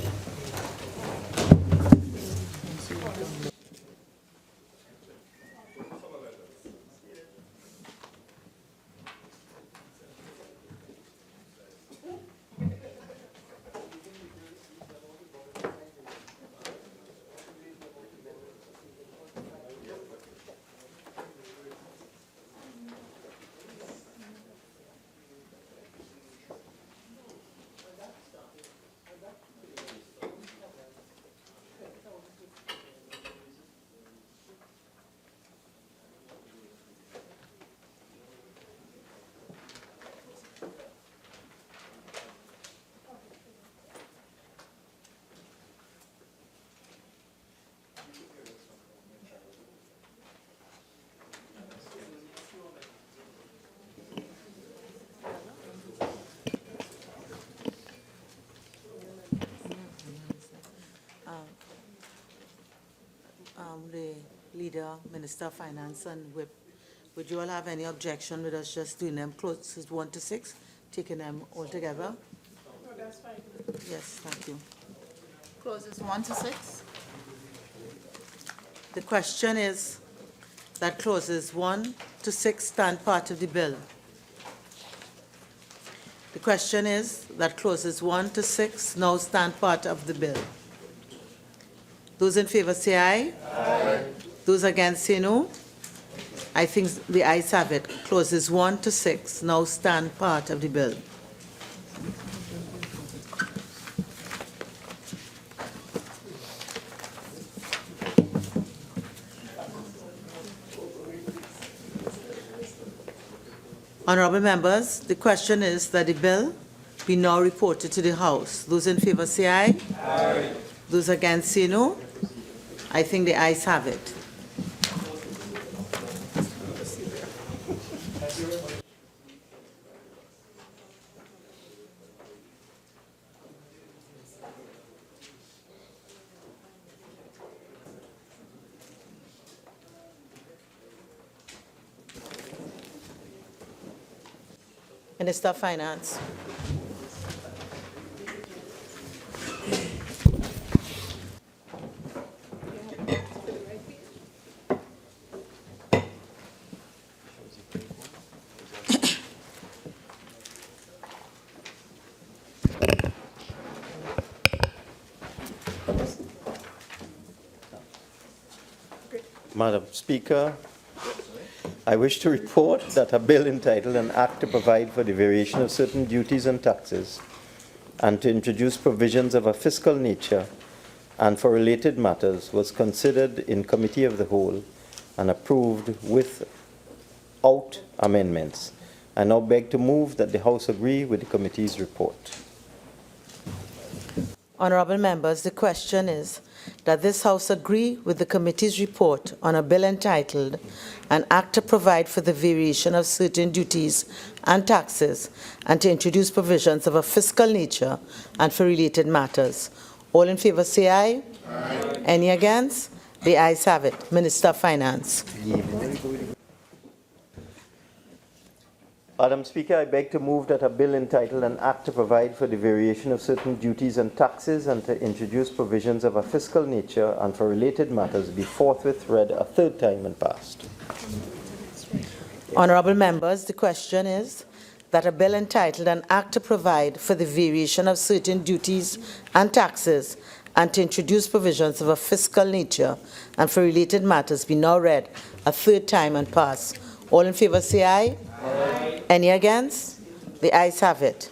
The Leader, Minister of Finance and Whip, would you all have any objection with us just doing them clauses 1 to 6, taking them all together? No, that's fine. Yes, thank you. Clauses 1 to 6. The question is that clauses 1 to 6 stand part of the bill. The question is that clauses 1 to 6 now stand part of the bill. Those in favor say aye. Aye. Those against say no. I think the ayes have it. Clauses 1 to 6 now stand part of the bill. Honorable members, the question is that the bill be now reported to the House. Those in favor say aye. Aye. Those against say no. I think the ayes have it. Minister of Finance. Madam Speaker, I wish to report that a bill entitled An Act to Provide for the Variation of Certain Duties and Taxes and to introduce provisions of a fiscal nature and for related matters was considered in Committee of the Whole and approved without amendments. I now beg to move that the House agree with the committee's report. Honorable members, the question is that this House agree with the committee's report on a bill entitled An Act to Provide for the Variation of Certain Duties and Taxes and to introduce provisions of a fiscal nature and for related matters. All in favor say aye. Aye. Any against? The ayes have it. Minister of Finance. Madam Speaker, I beg to move that a bill entitled An Act to Provide for the Variation of Certain Duties and Taxes and to introduce provisions of a fiscal nature and for related matters be forthwith read a third time and passed. Honorable members, the question is that a bill entitled An Act to Provide for the Variation of Certain Duties and Taxes and to introduce provisions of a fiscal nature and for related matters be now read a third time and passed. All in favor say aye. Aye. Any against? The ayes have it.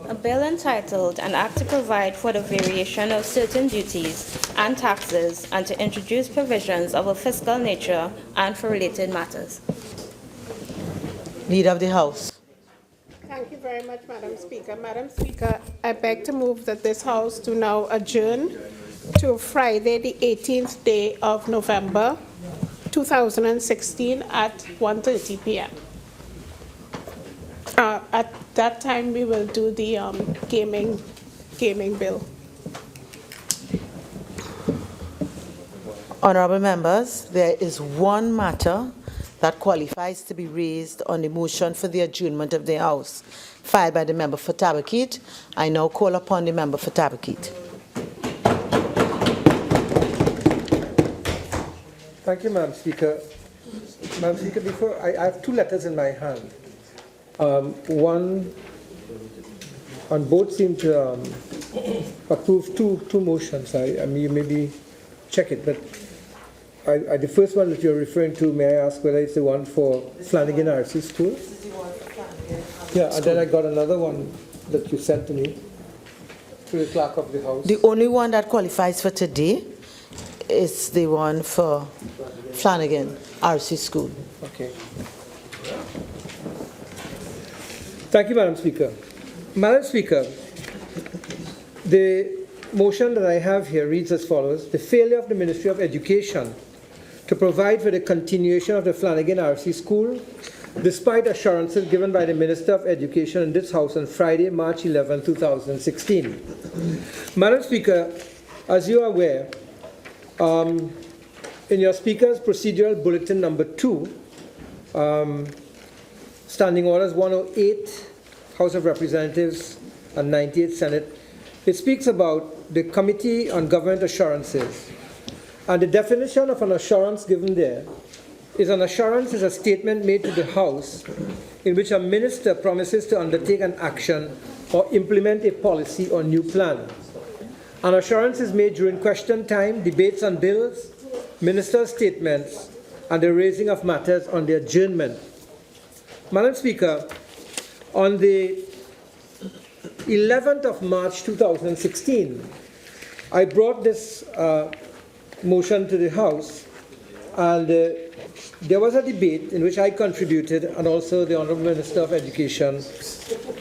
A bill entitled An Act to Provide for the Variation of Certain Duties and Taxes and to introduce provisions of a fiscal nature and for related matters. Leader of the House. Thank you very much, Madam Speaker. Madam Speaker, I beg to move that this House do now adjourn to Friday, the 18th day of November, 2016 at 1:30 p.m. At that time, we will do the gaming bill. Honorable members, there is one matter that qualifies to be raised on the motion for the adjournment of the House, filed by the member for Tabaquit. I now call upon the member for Tabaquit. Thank you, Madam Speaker. Madam Speaker, before I have two letters in my hand. One on both seem to approve two motions. I mean, you maybe check it, but the first one that you're referring to, may I ask whether it's the one for Flanagan RC School? Yeah, and then I got another one that you sent to me through the clerk of the House. The only one that qualifies for today is the one for Flanagan RC School. Okay. Thank you, Madam Speaker. Madam Speaker, the motion that I have here reads as follows. The failure of the Ministry of Education to provide for the continuation of the Flanagan RC School, despite assurances given by the Minister of Education in this House on Friday, March 11, 2016. Madam Speaker, as you are aware, in your Speaker's procedural bulletin number 2, Standing Orders 108, House of Representatives, and 98 Senate, it speaks about the Committee on Government Assurances. And the definition of an assurance given there is an assurance is a statement made to the House in which a minister promises to undertake an action or implement a policy or new plan. An assurance is made during question time, debates on bills, minister statements, and the raising of matters on the adjournment. Madam Speaker, on the 11th of March 2016, I brought this motion to the House, and there was a debate in which I contributed, and also the Honourable Minister of Education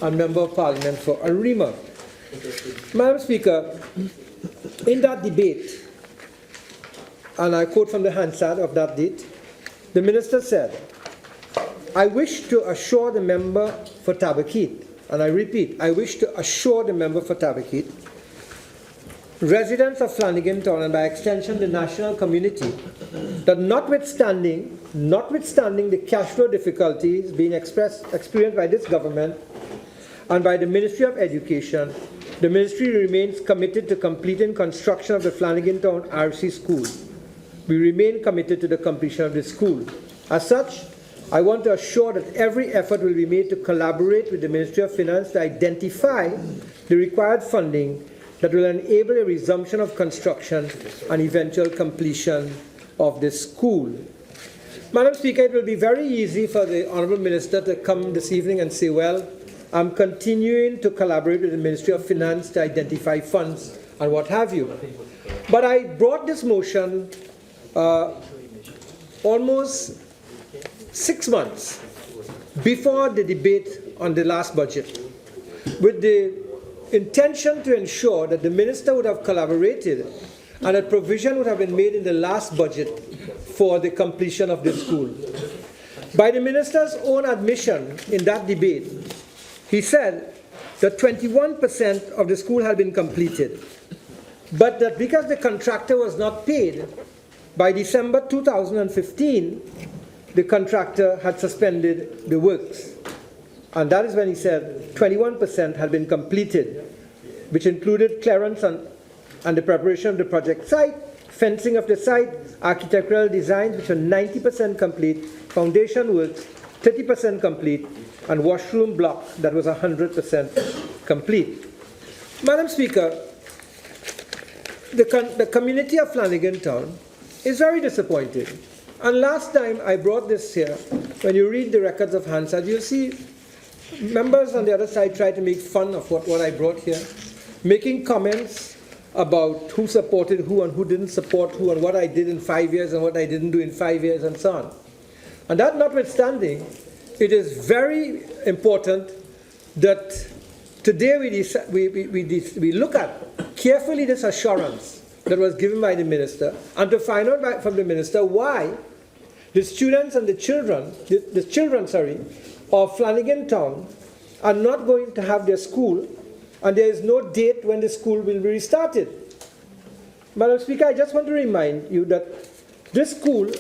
and Member of Parliament for Naparima. Madam Speaker, in that debate, and I quote from the Hansard of that date, the Minister said, I wish to assure the member for Tabaquit, and I repeat, I wish to assure the member for Tabaquit, residents of Flanagan Town, and by extension the national community, that notwithstanding the cash flow difficulties being experienced by this government and by the Ministry of Education, the Ministry remains committed to completing construction of the Flanagan Town RC School. We remain committed to the completion of the school. As such, I want to assure that every effort will be made to collaborate with the Ministry of Finance to identify the required funding that will enable a resumption of construction and eventual completion of the school. Madam Speaker, it will be very easy for the Honourable Minister to come this evening and say, well, I'm continuing to collaborate with the Ministry of Finance to identify funds and what have you. But I brought this motion almost 6 months before the debate on the last budget, with the intention to ensure that the Minister would have collaborated and a provision would have been made in the last budget for the completion of the school. By the Minister's own admission in that debate, he said that 21% of the school had been completed, but that because the contractor was not paid, by December 2015, the contractor had suspended the works. And that is when he said 21% had been completed, which included clearance and the preparation of the project site, fencing of the site, architectural designs, which are 90% complete, foundation works, 30% complete, and washroom block that was 100% complete. Madam Speaker, the community of Flanagan Town is very disappointed. And last time I brought this here, when you read the records of Hansard, you'll see members on the other side try to make fun of what I brought here, making comments about who supported who and who didn't support who and what I did in 5 years and what I didn't do in 5 years and so on. And that notwithstanding, it is very important that today we look at carefully this assurance that was given by the Minister and to find out from the Minister why the students and the children of Flanagan Town are not going to have their school, and there is no date when the school will be restarted. Madam Speaker, I just want to remind you that this school,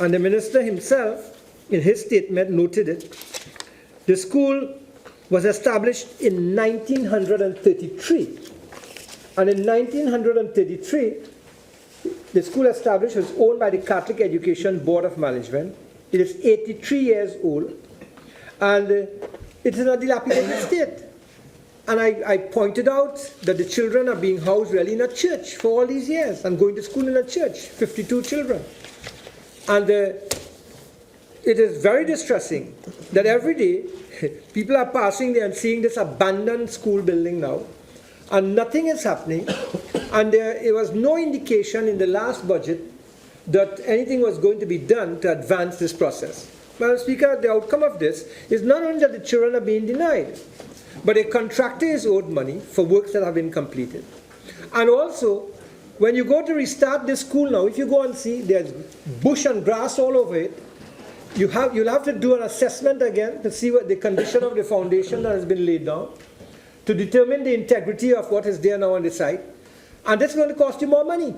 and the Minister himself in his statement noted it, the school was established in 1933. And in 1933, the school established was owned by the Catholic Education Board of Management. It is 83 years old, and it is in a dilapidated state. And I pointed out that the children are being housed really in a church for all these years and going to school in a church, 52 children. And it is very distressing that every day people are passing there and seeing this abandoned school building now, and nothing is happening, and there was no indication in the last budget that anything was going to be done to advance this process. Madam Speaker, the outcome of this is not only that the children are being denied, but a contractor is owed money for works that have been completed. And also, when you go to restart this school now, if you go and see there's bush and grass all over it, you'll have to do an assessment again to see what the condition of the foundation that has been laid down, to determine the integrity of what is there now on the site. And this is going to cost you more money.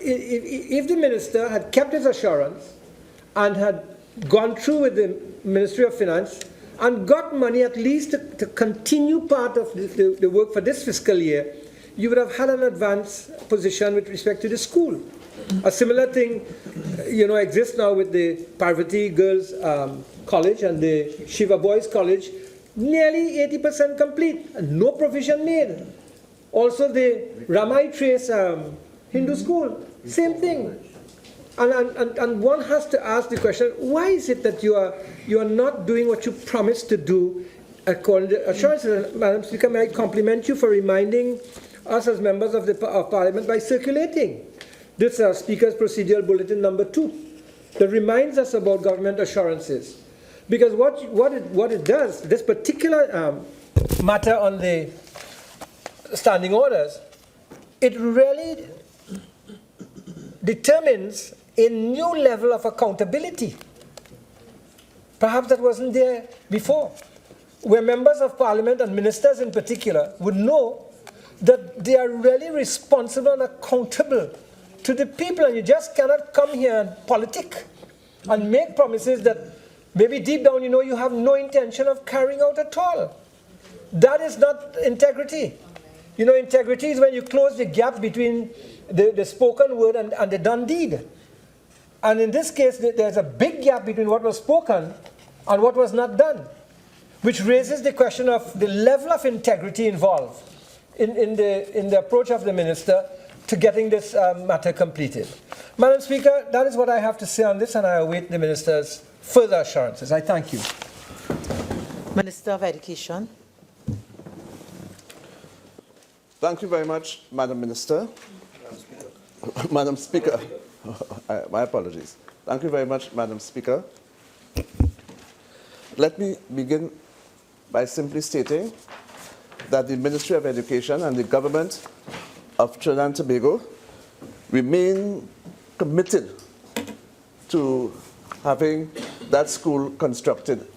If the Minister had kept his assurance and had gone through with the Ministry of Finance and got money at least to continue part of the work for this fiscal year, you would have had an advanced position with respect to the school. A similar thing, exists now with the Parvati Girls College and the Shiva Boys College, nearly 80% complete, and no provision made. Also the Ramai Trace Hindu School, same thing. And one has to ask the question, why is it that you are not doing what you promised to do according to assurances? Madam Speaker, may I compliment you for reminding us as members of Parliament by circulating this Speaker's Procedural Bulletin number 2 that reminds us about government assurances. Because what it does, this particular matter on the standing orders, it really determines a new level of accountability. Perhaps that wasn't there before, where members of Parliament and ministers in particular would know that they are really responsible and accountable to the people, and you just cannot come here and politic and make promises that maybe deep down you have no intention of carrying out at all. That is not integrity. Integrity is when you close the gap between the spoken word and the done deed. And in this case, there's a big gap between what was spoken and what was not done, which raises the question of the level of integrity involved in the approach of the Minister to getting this matter completed. Madam Speaker, that is what I have to say on this, and I await the Minister's further assurances. I thank you. Minister of Education. Thank you very much, Madam Minister. Madam Speaker. My apologies. Thank you very much, Madam Speaker. Let me begin by simply stating that the Ministry of Education and the government of Trinidad and Tobago remain committed to having that school constructed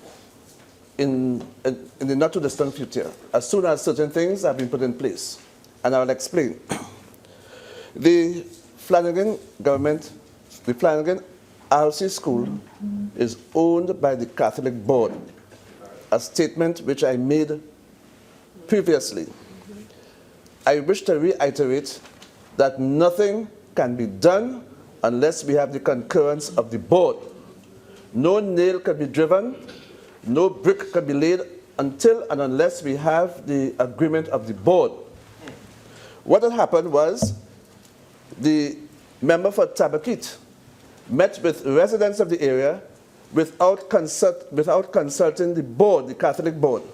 in the not too distant future, as soon as certain things have been put in place. And I will explain. The Flanagan government, the Flanagan RC school is owned by the Catholic Board, a statement which I made previously. I wish to reiterate that nothing can be done unless we have the concurrence of the board. No nail can be driven, no brick can be laid until and unless we have the agreement of the board. What had happened was the member for Tabaquite met with residents of the area without consulting the board, the Catholic board.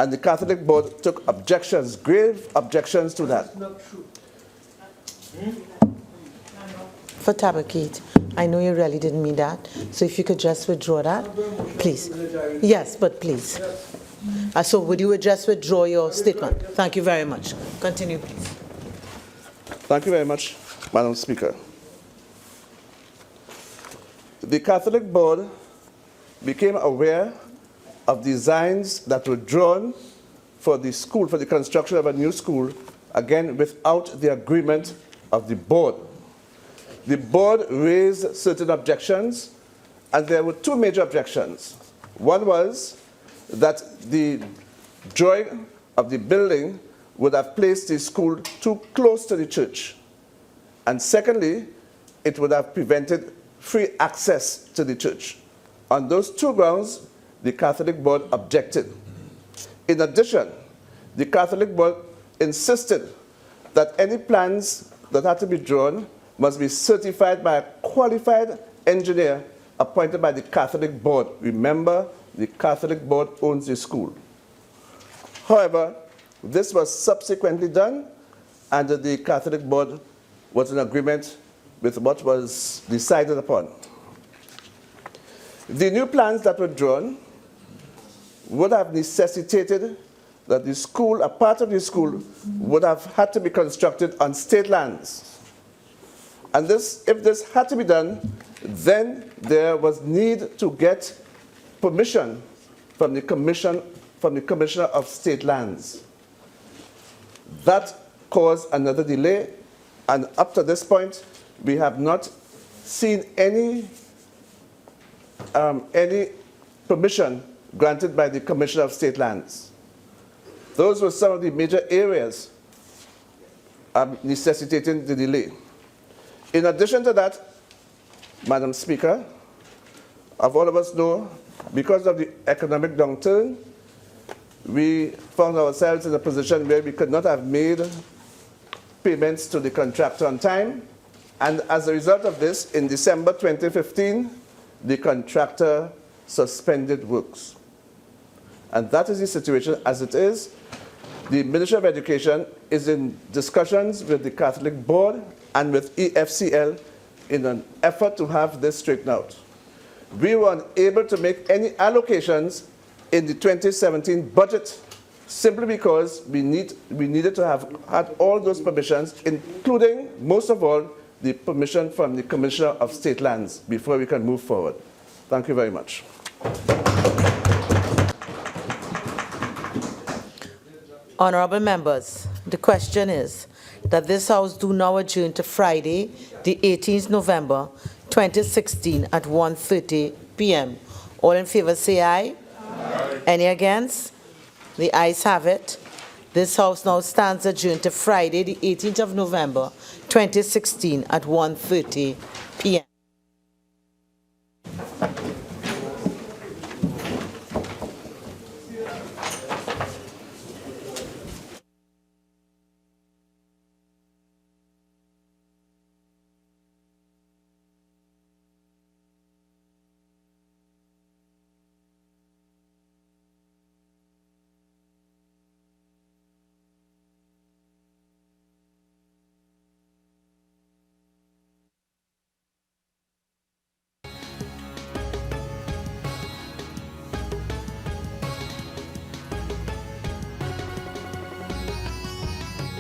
And the Catholic board took objections, grave objections to that. For Tabaquite, I know you really didn't mean that, so if you could just withdraw that, please. Yes, but please. So would you just withdraw your statement? Thank you very much. Continue, please. Thank you very much, Madam Speaker. The Catholic board became aware of designs that were drawn for the school, for the construction of a new school, again, without the agreement of the board. The board raised certain objections, and there were two major objections. One was that the drawing of the building would have placed the school too close to the church. And secondly, it would have prevented free access to the church. On those two grounds, the Catholic board objected. In addition, the Catholic board insisted that any plans that had to be drawn must be certified by a qualified engineer appointed by the Catholic board. Remember, the Catholic board owns the school. However, this was subsequently done, and the Catholic board was in agreement with what was decided upon. The new plans that were drawn would have necessitated that the school, a part of the school, would have had to be constructed on state lands. And this, if this had to be done, then there was need to get permission from the Commissioner of State Lands. That caused another delay, and up to this point, we have not seen any permission granted by the Commissioner of State Lands. Those were some of the major areas necessitating the delay. In addition to that, Madam Speaker, as all of us know, because of the economic downturn, we found ourselves in a position where we could not have made payments to the contractor on time. And as a result of this, in December 2015, the contractor suspended works. And that is the situation as it is. The Ministry of Education is in discussions with the Catholic Board and with EFCL in an effort to have this straightened out. We were unable to make any allocations in the 2017 budget simply because we needed to have had all those permissions, including, most of all, the permission from the Commissioner of State Lands before we can move forward. Thank you very much. Honorable members, the question is that this House do now adjourn to Friday, the 18th November, 2016 at 1:30 p.m. All in favor say aye. Aye. Any against? The ayes have it. This House now stands adjourned to Friday, the 18th of November, 2016 at 1:30 p.m.